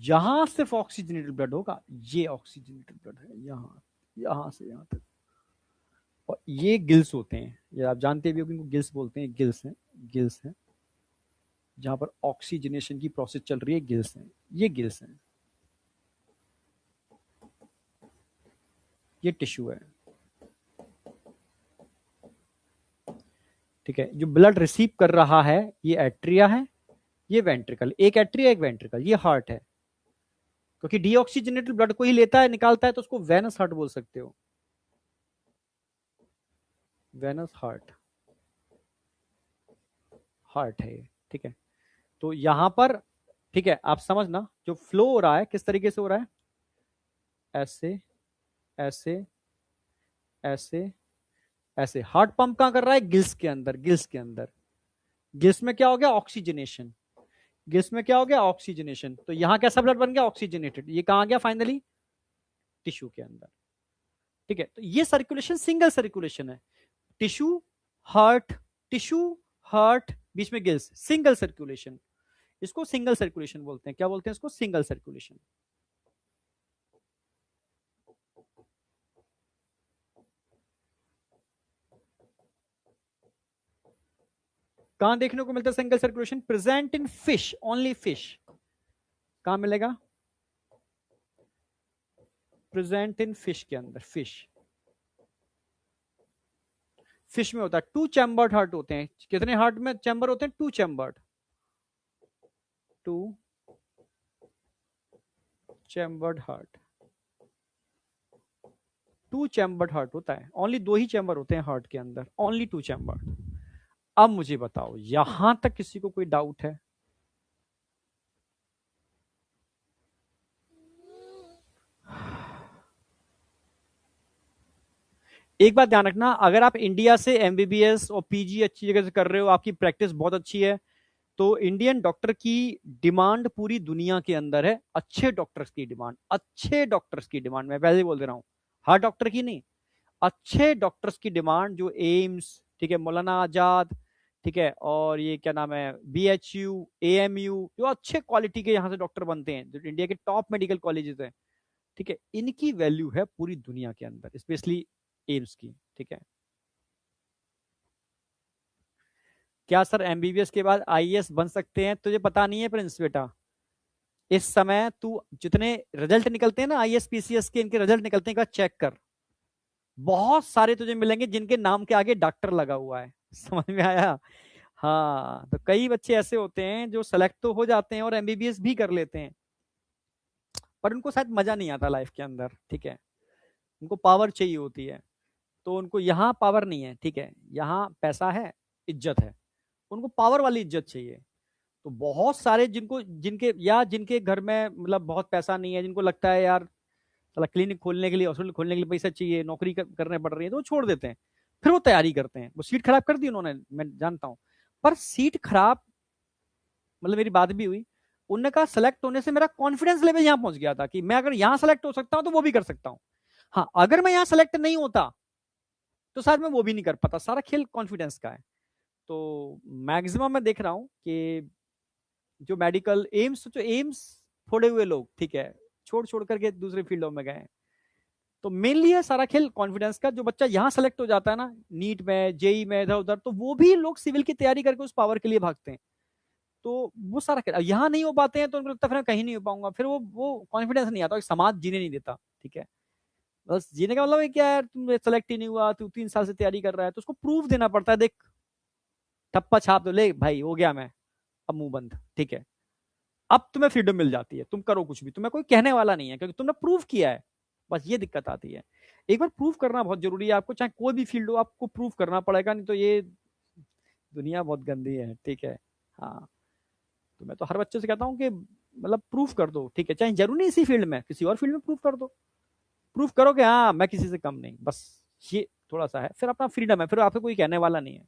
यहां सिर्फ ऑक्सीजनेटेड ब्लड होगा, ये ऑक्सीजनेटेड ब्लड है, यहां, यहां से यहां तक। और ये गिल्स होते हैं, ये आप जानते भी हो, इनको गिल्स बोलते हैं, गिल्स हैं, गिल्स हैं। जहां पर ऑक्सीजनेशन की प्रोसेस चल रही है, गिल्स हैं, ये गिल्स हैं। ये टिश्यू है, ठीक है। जो ब्लड रिसीव कर रहा है ये एट्रिया है, ये वेंट्रिकल, एक एट्रिया एक वेंट्रिकल, ये हार्ट है। क्योंकि डीऑक्सीजनेटेड ब्लड को ही लेता है, निकालता है, तो उसको वेनस हार्ट बोल सकते हो, वेनस हार्ट, हार्ट है ये, ठीक है। तो यहां पर, ठीक है, आप समझना जो फ्लो हो रहा है किस तरीके से हो रहा है, ऐसे, ऐसे, ऐसे, ऐसे। हार्ट पंप कहां कर रहा है, गिल्स के अंदर, गिल्स के अंदर। गिल्स में क्या हो गया, ऑक्सीजनेशन, गिल्स में क्या हो गया, ऑक्सीजनेशन। तो यहां कैसा ब्लड बन गया, ऑक्सीजनेटेड। ये कहां गया फाइनली, टिश्यू के अंदर, ठीक है। तो ये सर्कुलेशन सिंगल सर्कुलेशन है, टिश्यू, हार्ट, टिश्यू, हार्ट, बीच में गिल्स, सिंगल सर्कुलेशन। इसको सिंगल सर्कुलेशन बोलते हैं। क्या बोलते हैं इसको, सिंगल सर्कुलेशन। कहां देखने को मिलता है single circulation, present in fish, only fish. कहां मिलेगा, प्रेजेंट इन फिश के अंदर, फिश, फिश में होता है। टू चैम्बर्ड हार्ट होते हैं। कितने हार्ट में चैम्बर होते हैं, two chambered, two chambered heart, two chambered heart होता है। ओनली दो ही चैम्बर होते हैं हार्ट के अंदर, ओनली टू चैम्बर्ड। अब मुझे बताओ यहां तक किसी को कोई डाउट है, एक बात ध्यान रखना, अगर आप इंडिया से एमबीबीएस और पीजी अच्छी जगह से कर रहे हो, आपकी प्रैक्टिस बहुत अच्छी है, तो इंडियन डॉक्टर की डिमांड पूरी दुनिया के अंदर है। अच्छे डॉक्टर्स की डिमांड, अच्छे डॉक्टर्स की डिमांड, मैं पहले ही बोल दे रहा हूँ, हर डॉक्टर की नहीं, अच्छे डॉक्टर्स की डिमांड, जो एम्स, ठीक है, मौलाना आजाद, ठीक है, और ये क्या नाम है, बीएचयू, एएमयू, जो अच्छे क्वालिटी के यहाँ से डॉक्टर बनते हैं, जो इंडिया के टॉप मेडिकल कॉलेजेस हैं, ठीक है, इनकी वैल्यू है पूरी दुनिया के अंदर, स्पेशली एम्स की। ठीक है, क्या सर एमबीबीएस के बाद आईएएस बन सकते हैं? तुझे पता नहीं है प्रिंस बेटा, इस समय तू जितने रिजल्ट निकलते हैं ना आईएएस पीसीएस के, इनके रिजल्ट निकलते हैं, एक बार चेक कर, बहुत सारे तुझे मिलेंगे जिनके नाम के आगे डॉक्टर लगा हुआ है। समझ में आया? हाँ, तो कई बच्चे ऐसे होते हैं जो सेलेक्ट तो हो जाते हैं और एमबीबीएस भी कर लेते हैं, पर उनको शायद मजा नहीं आता लाइफ के अंदर। ठीक है, उनको पावर चाहिए होती है, तो उनको यहाँ पावर नहीं है, ठीक है, यहाँ पैसा है, इज्जत है, उनको पावर वाली इज्जत चाहिए। तो बहुत सारे जिनको, जिनके घर में मतलब बहुत पैसा नहीं है, जिनको लगता है यार साला क्लिनिक खोलने के लिए, हॉस्पिटल खोलने के लिए पैसा चाहिए, नौकरी करने पड़ रही है, तो वो छोड़ देते हैं, फिर वो तैयारी करते हैं। वो सीट खराब कर दी उन्होंने, मैं जानता हूँ, पर सीट खराब, मतलब मेरी बात भी हुई, उनने कहा सेलेक्ट होने से मेरा कॉन्फिडेंस लेवल यहाँ पहुंच गया था कि मैं अगर यहाँ सेलेक्ट हो सकता हूँ तो वो भी कर सकता हूँ। हाँ, अगर मैं यहाँ सेलेक्ट नहीं होता तो शायद मैं वो भी नहीं कर पाता। सारा खेल कॉन्फिडेंस का है। तो मैक्सिमम मैं देख रहा हूँ कि जो मेडिकल एम्स फोड़े हुए लोग, ठीक है, छोड़ छोड़ करके दूसरे फील्डों में गए हैं। तो मेनली है सारा खेल कॉन्फिडेंस का। जो बच्चा यहाँ सेलेक्ट हो जाता है ना, नीट में, जेई में, इधर उधर, तो वो भी लोग सिविल की तैयारी करके उस पावर के लिए भागते हैं। तो वो सारा खेल, यहाँ नहीं हो पाते हैं तो उनको लगता है फिर मैं कहीं नहीं हो पाऊंगा, फिर वो कॉन्फिडेंस नहीं आता, समाज जीने नहीं देता। ठीक है, बस जीने का मतलब है क्या यार, तुम सेलेक्ट ही नहीं हुआ, तू 3 साल से तैयारी कर रहा है, तो उसको प्रूफ देना पड़ता है, देख ठप्पा छाप दो, ले भाई हो गया मैं, अब मुंह बंद। ठीक है, अब तुम्हें फ्रीडम मिल जाती है, तुम करो कुछ भी, तुम्हें कोई कहने वाला नहीं है, क्योंकि तुमने प्रूव किया है। बस ये दिक्कत आती है, एक बार प्रूव करना बहुत जरूरी है आपको, चाहे कोई भी फील्ड हो, आपको प्रूव करना पड़ेगा, नहीं तो ये दुनिया बहुत गंदी है। ठीक है, हाँ, तो मैं तो हर बच्चे से कहता हूँ कि मतलब प्रूफ कर दो, ठीक है, चाहे जरूरी नहीं इसी फील्ड में, किसी और फील्ड में प्रूफ कर दो, प्रूफ करो कि हाँ मैं किसी से कम नहीं, बस ये थोड़ा सा है, फिर अपना फ्रीडम है, फिर आपको कोई कहने वाला नहीं है।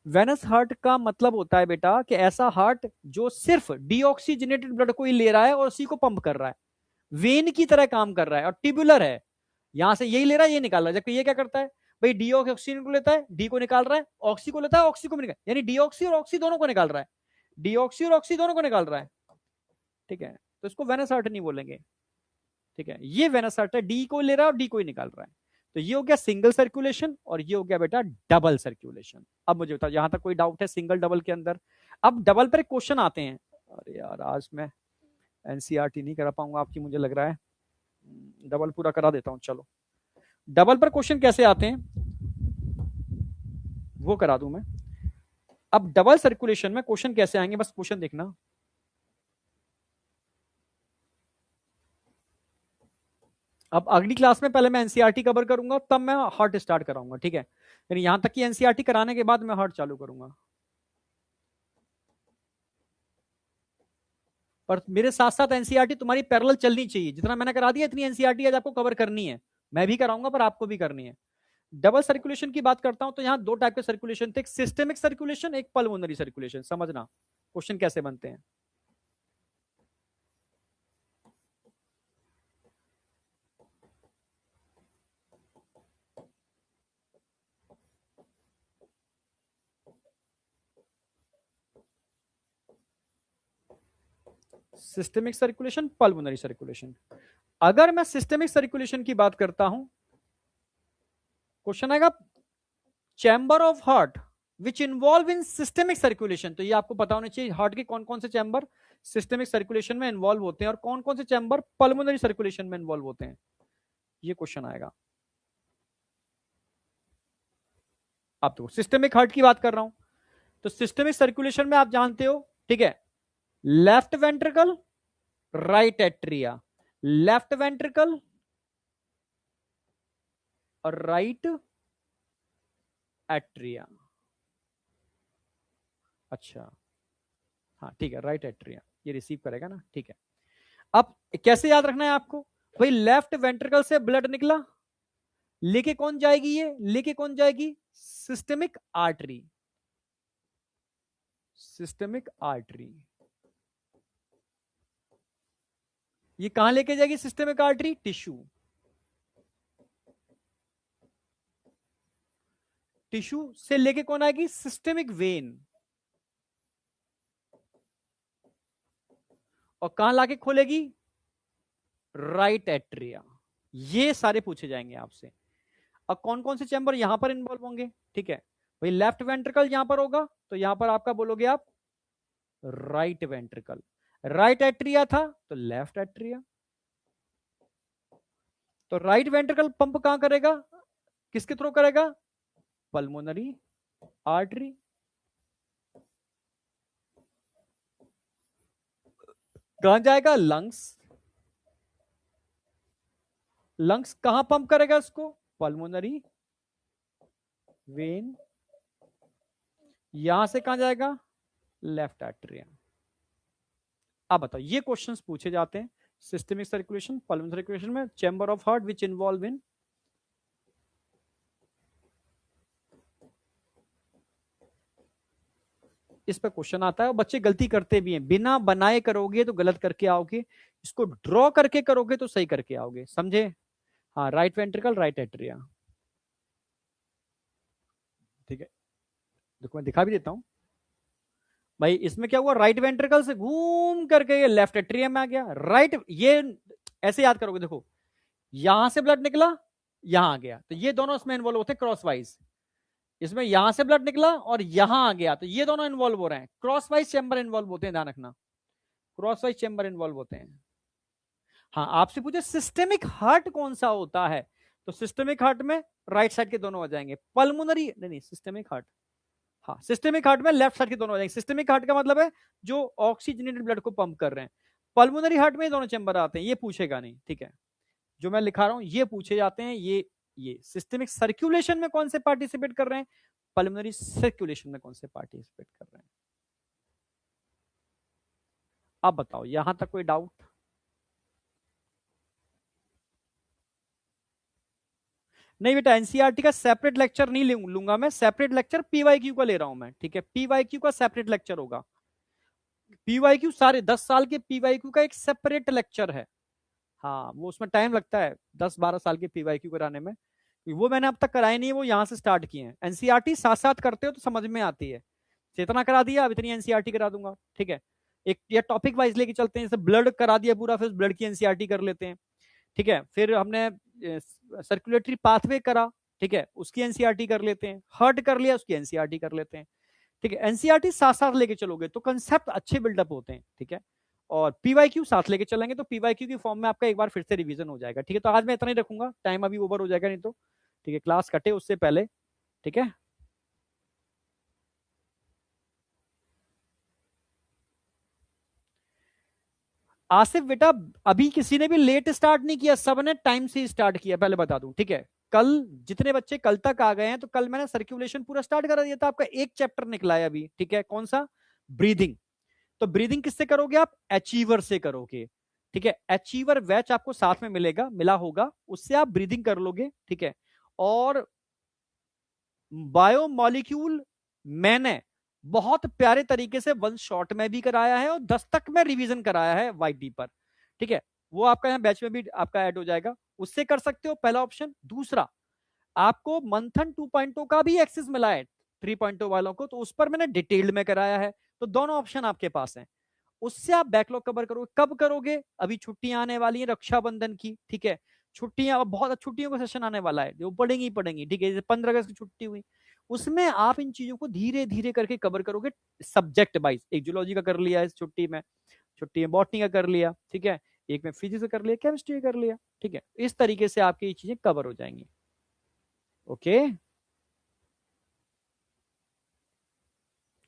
वेनस हार्ट का मतलब होता है बेटा कि ऐसा हार्ट जो सिर्फ डीऑक्सीजनेटेड ब्लड को ही ले रहा है और उसी को पंप कर रहा है, वेन की तरह काम कर रहा है, और ट्यूबुलर है, यहां से यही ले रहा है, ये निकाल रहा है। जबकि ये क्या करता है भाई, डीऑक्सीजन को लेता है, डी को निकाल रहा है, ऑक्सी को लेता है, ऑक्सी को निकाल, यानी डीऑक्सी और ऑक्सी दोनों को निकाल रहा है, डीऑक्सी और ऑक्सी दोनों को निकाल रहा है। ठीक है, तो इसको वेनस हार्ट नहीं बोलेंगे। ठीक है, ये वेनस हार्ट है, डी को ले रहा है और डी को ही निकाल रहा है। तो ये हो गया सिंगल सर्कुलेशन, और ये हो गया बेटा डबल सर्कुलेशन। अब मुझे बताओ, यहां तक कोई डाउट है सिंगल डबल के अंदर? अब डबल पर क्वेश्चन आते हैं। अरे यार, आज मैं एनसीईआरटी नहीं करा पाऊंगा आपकी, मुझे लग रहा है, डबल पूरा करा देता हूं, चलो। डबल पर क्वेश्चन कैसे आते हैं वो करा दूं मैं। अब डबल सर्कुलेशन में क्वेश्चन कैसे आएंगे, बस क्वेश्चन देखना। अब अगली क्लास में पहले मैं एनसीईआरटी कवर करूंगा, तब मैं हार्ट स्टार्ट कराऊंगा। ठीक है, यानी यहां तक कि एनसीईआरटी कराने के बाद मैं हार्ट चालू करूंगा। पर मेरे साथ साथ एनसीईआरटी तुम्हारी पैरेलल चलनी चाहिए, जितना मैंने करा दिया इतनी एनसीईआरटी आज आपको कवर करनी है। मैं भी कराऊंगा पर आपको भी करनी है। डबल सर्कुलेशन की बात करता हूं तो यहां दो टाइप के सर्कुलेशन थे, एक सिस्टेमिक सर्कुलेशन, एक पल्मोनरी सर्कुलेशन। समझना क्वेश्चन कैसे बनते हैं। Systemic circulation, pulmonary circulation. अगर मैं सिस्टेमिक सर्कुलेशन की बात करता हूं, क्वेश्चन आएगा chamber of heart which involve in systemic circulation. तो ये आपको पता होना चाहिए, हार्ट के कौन कौन से चैम्बर सिस्टेमिक सर्कुलेशन में इन्वॉल्व होते हैं और कौन कौन से चैम्बर पल्मोनरी सर्कुलेशन में इन्वॉल्व होते हैं। ये क्वेश्चन आएगा। आप तो सिस्टेमिक हार्ट की बात कर रहा हूं, तो सिस्टेमिक सर्कुलेशन में आप जानते हो, ठीक है, left ventricle, right atria, left ventricle और राइट एट्रिया। अच्छा, हाँ ठीक है, राइट एट्रिया ये रिसीव करेगा ना। ठीक है, अब कैसे याद रखना है आपको, भाई लेफ्ट वेंट्रिकल से ब्लड निकला, लेके कौन जाएगी? ये लेके कौन जाएगी? Systemic artery. सिस्टेमिक आर्टरी ये कहां लेके जाएगी? Systemic artery tissue. टिश्यू से लेके कौन आएगी? Systemic when. और कहां लाके खोलेगी? Right atria. ये सारे पूछे जाएंगे आपसे। अब कौन कौन से चैम्बर यहां पर इन्वॉल्व होंगे? ठीक है भाई, लेफ्ट वेंट्रिकल यहां पर होगा तो यहां पर आपका बोलोगे आप राइट वेंट्रिकल। राइट एट्रिया था तो लेफ्ट एट्रिया। तो राइट वेंट्रिकल पंप कहां करेगा? किसके थ्रू करेगा? Pulmonary artery. कहां जाएगा? लंग्स। लंग्स कहां पंप करेगा उसको? Pulmonary vein. यहां से कहां जाएगा? Left atria. अब बताओ, ये क्वेश्चंस पूछे जाते हैं सिस्टेमिक सर्कुलेशन, पल्मोनरी सर्कुलेशन में, chamber of heart which involve in. इस पर क्वेश्चन आता है और बच्चे गलती करते भी हैं। बिना बनाए करोगे तो गलत करके आओगे, इसको ड्रॉ करके करोगे तो सही करके आओगे, समझे? हाँ, राइट वेंट्रिकल, राइट एट्रिया। ठीक है, देखो मैं दिखा भी देता हूं भाई। इसमें क्या हुआ? राइट वेंट्रिकल से घूम करके ये लेफ्ट एट्रियम में आ गया। राइट, ये ऐसे याद करोगे, देखो यहां से ब्लड निकला, यहां आ गया, तो ये दोनों इसमें इन्वॉल्व होते हैं क्रॉस वाइज। इसमें यहां से ब्लड निकला और यहां आ गया, तो ये दोनों इन्वॉल्व हो रहे हैं। क्रॉस वाइज चैम्बर इन्वॉल्व होते हैं, ध्यान रखना, क्रॉस वाइज चैम्बर इन्वॉल्व होते हैं। हाँ, आपसे पूछे सिस्टेमिक हार्ट कौन सा होता है, तो सिस्टेमिक हार्ट में राइट साइड के दोनों आ जाएंगे। पल्मोनरी नहीं, सिस्टेमिक हार्ट, हाँ सिस्टेमिक हार्ट में लेफ्ट साइड के दोनों आ जाएंगे। सिस्टेमिक हार्ट का मतलब है जो ऑक्सीजनेटेड ब्लड को पंप कर रहे हैं। पल्मोनरी हार्ट में ये दोनों चैम्बर आते हैं, ये पूछेगा नहीं, ठीक है? जो मैं लिखा रहा हूं ये पूछे जाते हैं। ये सिस्टेमिक सर्कुलेशन में कौन से पार्टिसिपेट कर रहे हैं? पल्मोनरी सर्कुलेशन में कौन से पार्टिसिपेट कर रहे हैं? अब बताओ, यहां तक कोई डाउट? नहीं बेटा, एनसीईआरटी का सेपरेट लेक्चर नहीं लूंगा मैं। सेपरेट लेक्चर पीवाईक्यू का ले रहा हूं मैं, ठीक है? पीवाईक्यू का सेपरेट लेक्चर होगा। पीवाईक्यू सारे 10 साल के पीवाईक्यू का एक सेपरेट लेक्चर है। हाँ, वो उसमें टाइम लगता है 10-12 साल के पीवाईक्यू कराने में। वो मैंने अब तक कराए नहीं है, वो यहाँ से स्टार्ट किए हैं। एनसीईआरटी साथ साथ करते हो तो समझ में आती है। चेतना करा दिया, अब इतनी एनसीईआरटी करा दूंगा, ठीक है? एक या टॉपिक वाइज लेके चलते हैं, जैसे ब्लड करा दिया पूरा, फिर ब्लड की एनसीईआरटी कर लेते हैं, ठीक है? फिर हमने सर्कुलेटरी पाथवे करा, ठीक है, उसकी एनसीईआरटी कर लेते हैं। हार्ट कर लिया, उसकी एनसीईआरटी कर लेते हैं, ठीक है? एनसीईआरटी साथ साथ लेके चलोगे तो कंसेप्ट अच्छे बिल्डअप होते हैं, ठीक है? और पीवाईक्यू साथ लेके चलेंगे तो पीवाईक्यू की फॉर्म में आपका एक बार फिर से रिवीजन हो जाएगा, ठीक है? तो आज मैं इतना ही रखूंगा, टाइम अभी ओवर हो जाएगा नहीं तो, ठीक है? क्लास कटे उससे पहले, ठीक है? आसिफ बेटा, अभी किसी ने भी लेट स्टार्ट नहीं किया, सबने टाइम से स्टार्ट किया, पहले बता दूं, ठीक है? कल जितने बच्चे कल तक आ गए हैं, तो कल मैंने सर्कुलेशन पूरा स्टार्ट करा दिया था। आपका एक चैप्टर निकला है अभी, ठीक है? कौन सा? ब्रीदिंग। तो ब्रीदिंग किससे करोगे आप? अचीवर से करोगे, ठीक है? अचीवर बैच आपको साथ में मिलेगा, मिला होगा, उससे आप ब्रीदिंग कर लोगे, ठीक है? और बायोमोलिक्यूल मैंने बहुत प्यारे तरीके से 1 शॉट में भी कराया है और 10 तक में रिवीजन कराया है वाईटी पर, ठीक है? वो आपका यहाँ बैच में भी आपका ऐड हो जाएगा, उससे कर सकते हो, पहला ऑप्शन। दूसरा, आपको मंथन 2.0 का भी एक्सेस मिला है 3.0 वालों को, तो उस पर मैंने डिटेल्ड में कराया है। तो दोनों ऑप्शन आपके पास हैं, उससे आप बैकलॉग कवर करोगे। कब करोगे? अभी छुट्टियां आने वाली हैं रक्षाबंधन की, ठीक है? छुट्टियां, अब बहुत छुट्टियों का सेशन आने वाला है, जो पढ़ेंगी ही पढ़ेंगी, ठीक है? जैसे 15 अगस्त की छुट्टी हुई, उसमें आप इन चीजों को धीरे धीरे करके कवर करोगे, सब्जेक्ट वाइज। एक जूलॉजी का कर लिया इस छुट्टी में बॉटनी का कर लिया, ठीक है? एक में फिजिक्स का कर लिया, केमिस्ट्री का कर लिया, ठीक है? इस तरीके से आपकी ये चीजें कवर हो जाएंगी। ओके,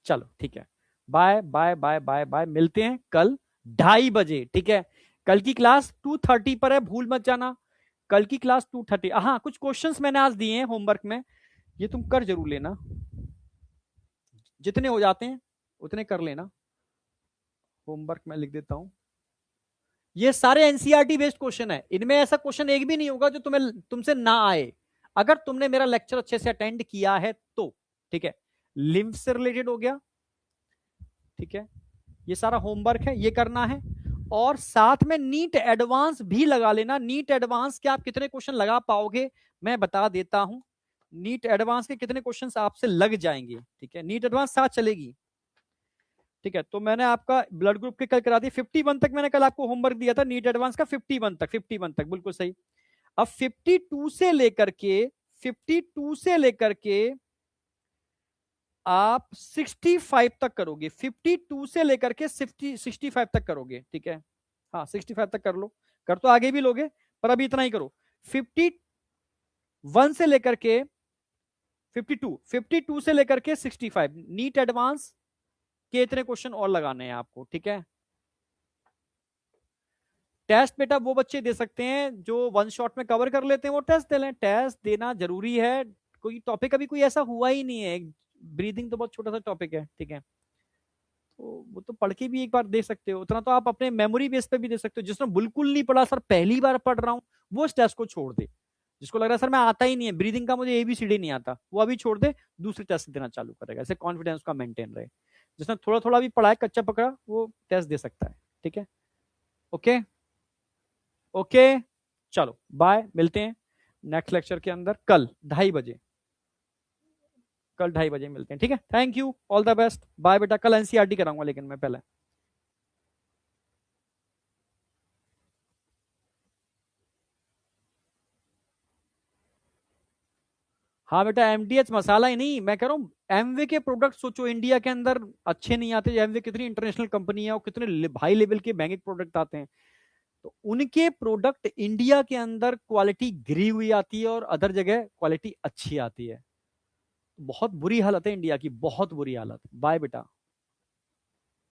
चलो ठीक है, bye bye bye bye bye, मिलते हैं कल 2:30 बजे, ठीक है? कल की क्लास 2:30 पर है, भूल मत जाना। कल की क्लास 2:30। हाँ, कुछ क्वेश्चंस मैंने आज दिए हैं होमवर्क में, ये तुम कर जरूर लेना, जितने हो जाते हैं उतने कर लेना। होमवर्क में लिख देता हूं, ये सारे एनसीईआरटी बेस्ड क्वेश्चन है, इनमें ऐसा क्वेश्चन एक भी नहीं होगा जो तुमसे ना आए। अगर तुमने मेरा लेक्चर अच्छे से अटेंड किया है तो, ठीक है। लिम्फ से रिलेटेड हो गया, ठीक है। ये सारा होमवर्क है, ये करना है। और साथ में नीट एडवांस भी लगा लेना। नीट एडवांस के आप कितने क्वेश्चन लगा पाओगे मैं बता देता हूं। नीट एडवांस के कितने क्वेश्चन आपसे लग जाएंगे, ठीक है। नीट एडवांस साथ चलेगी, ठीक है। तो मैंने आपका ब्लड ग्रुप के कल करा दिया, 51 तक मैंने कल आपको होमवर्क दिया था नीट एडवांस का, 51 तक बिल्कुल सही। अब 52 से लेकर के 52 से लेकर के आप 65 तक करोगे, 52 से लेकर के 65 तक करोगे, ठीक है। हाँ 65 तक कर लो, कर तो आगे भी लोगे पर अभी इतना ही करो। 51 से लेकर के 52 से लेकर के 65 नीट एडवांस के इतने क्वेश्चन और लगाने हैं आपको, ठीक है। टेस्ट बेटा वो बच्चे दे सकते हैं जो वन शॉट में कवर कर लेते हैं, वो टेस्ट दे लें। टेस्ट देना जरूरी है। कोई टॉपिक अभी कोई ऐसा हुआ ही नहीं है, ब्रीदिंग तो बहुत छोटा सा टॉपिक है, ठीक है। तो वो तो पढ़ के भी एक बार दे सकते हो, उतना तो आप अपने मेमोरी बेस पे भी दे सकते हो। जिसने बिल्कुल नहीं पढ़ा, सर पहली बार पढ़ रहा हूँ, वो इस टेस्ट को छोड़ दे। जिसको लग रहा है सर मैं आता ही नहीं है, ब्रीदिंग का मुझे एबीसीडी नहीं आता, वो अभी छोड़ दे, दूसरे टेस्ट देना चालू करेगा, ऐसे कॉन्फिडेंस का मेंटेन रहे। जिसने थोड़ा थोड़ा भी पढ़ा है, कच्चा पकड़ा, वो टेस्ट दे सकता है, ठीक है। ओके ओके, चलो बाय, मिलते हैं नेक्स्ट लेक्चर के अंदर कल 2:30 बजे। कल 2:30 बजे मिलते हैं, ठीक है। Thank you, all the best, bye बेटा। कल एनसीईआरटी कराऊंगा लेकिन मैं पहले। हाँ बेटा, एमडीएच मसाला ही नहीं, मैं कह रहा हूँ एमवे के प्रोडक्ट सोचो, इंडिया के अंदर अच्छे नहीं आते। एमवे कितनी इंटरनेशनल कंपनी है और कितने हाई लेवल के महंगे प्रोडक्ट आते हैं, तो उनके प्रोडक्ट इंडिया के अंदर क्वालिटी गिरी हुई आती है और अदर जगह क्वालिटी अच्छी आती है। बहुत बुरी हालत है इंडिया की, बहुत बुरी हालत। बाय बेटा।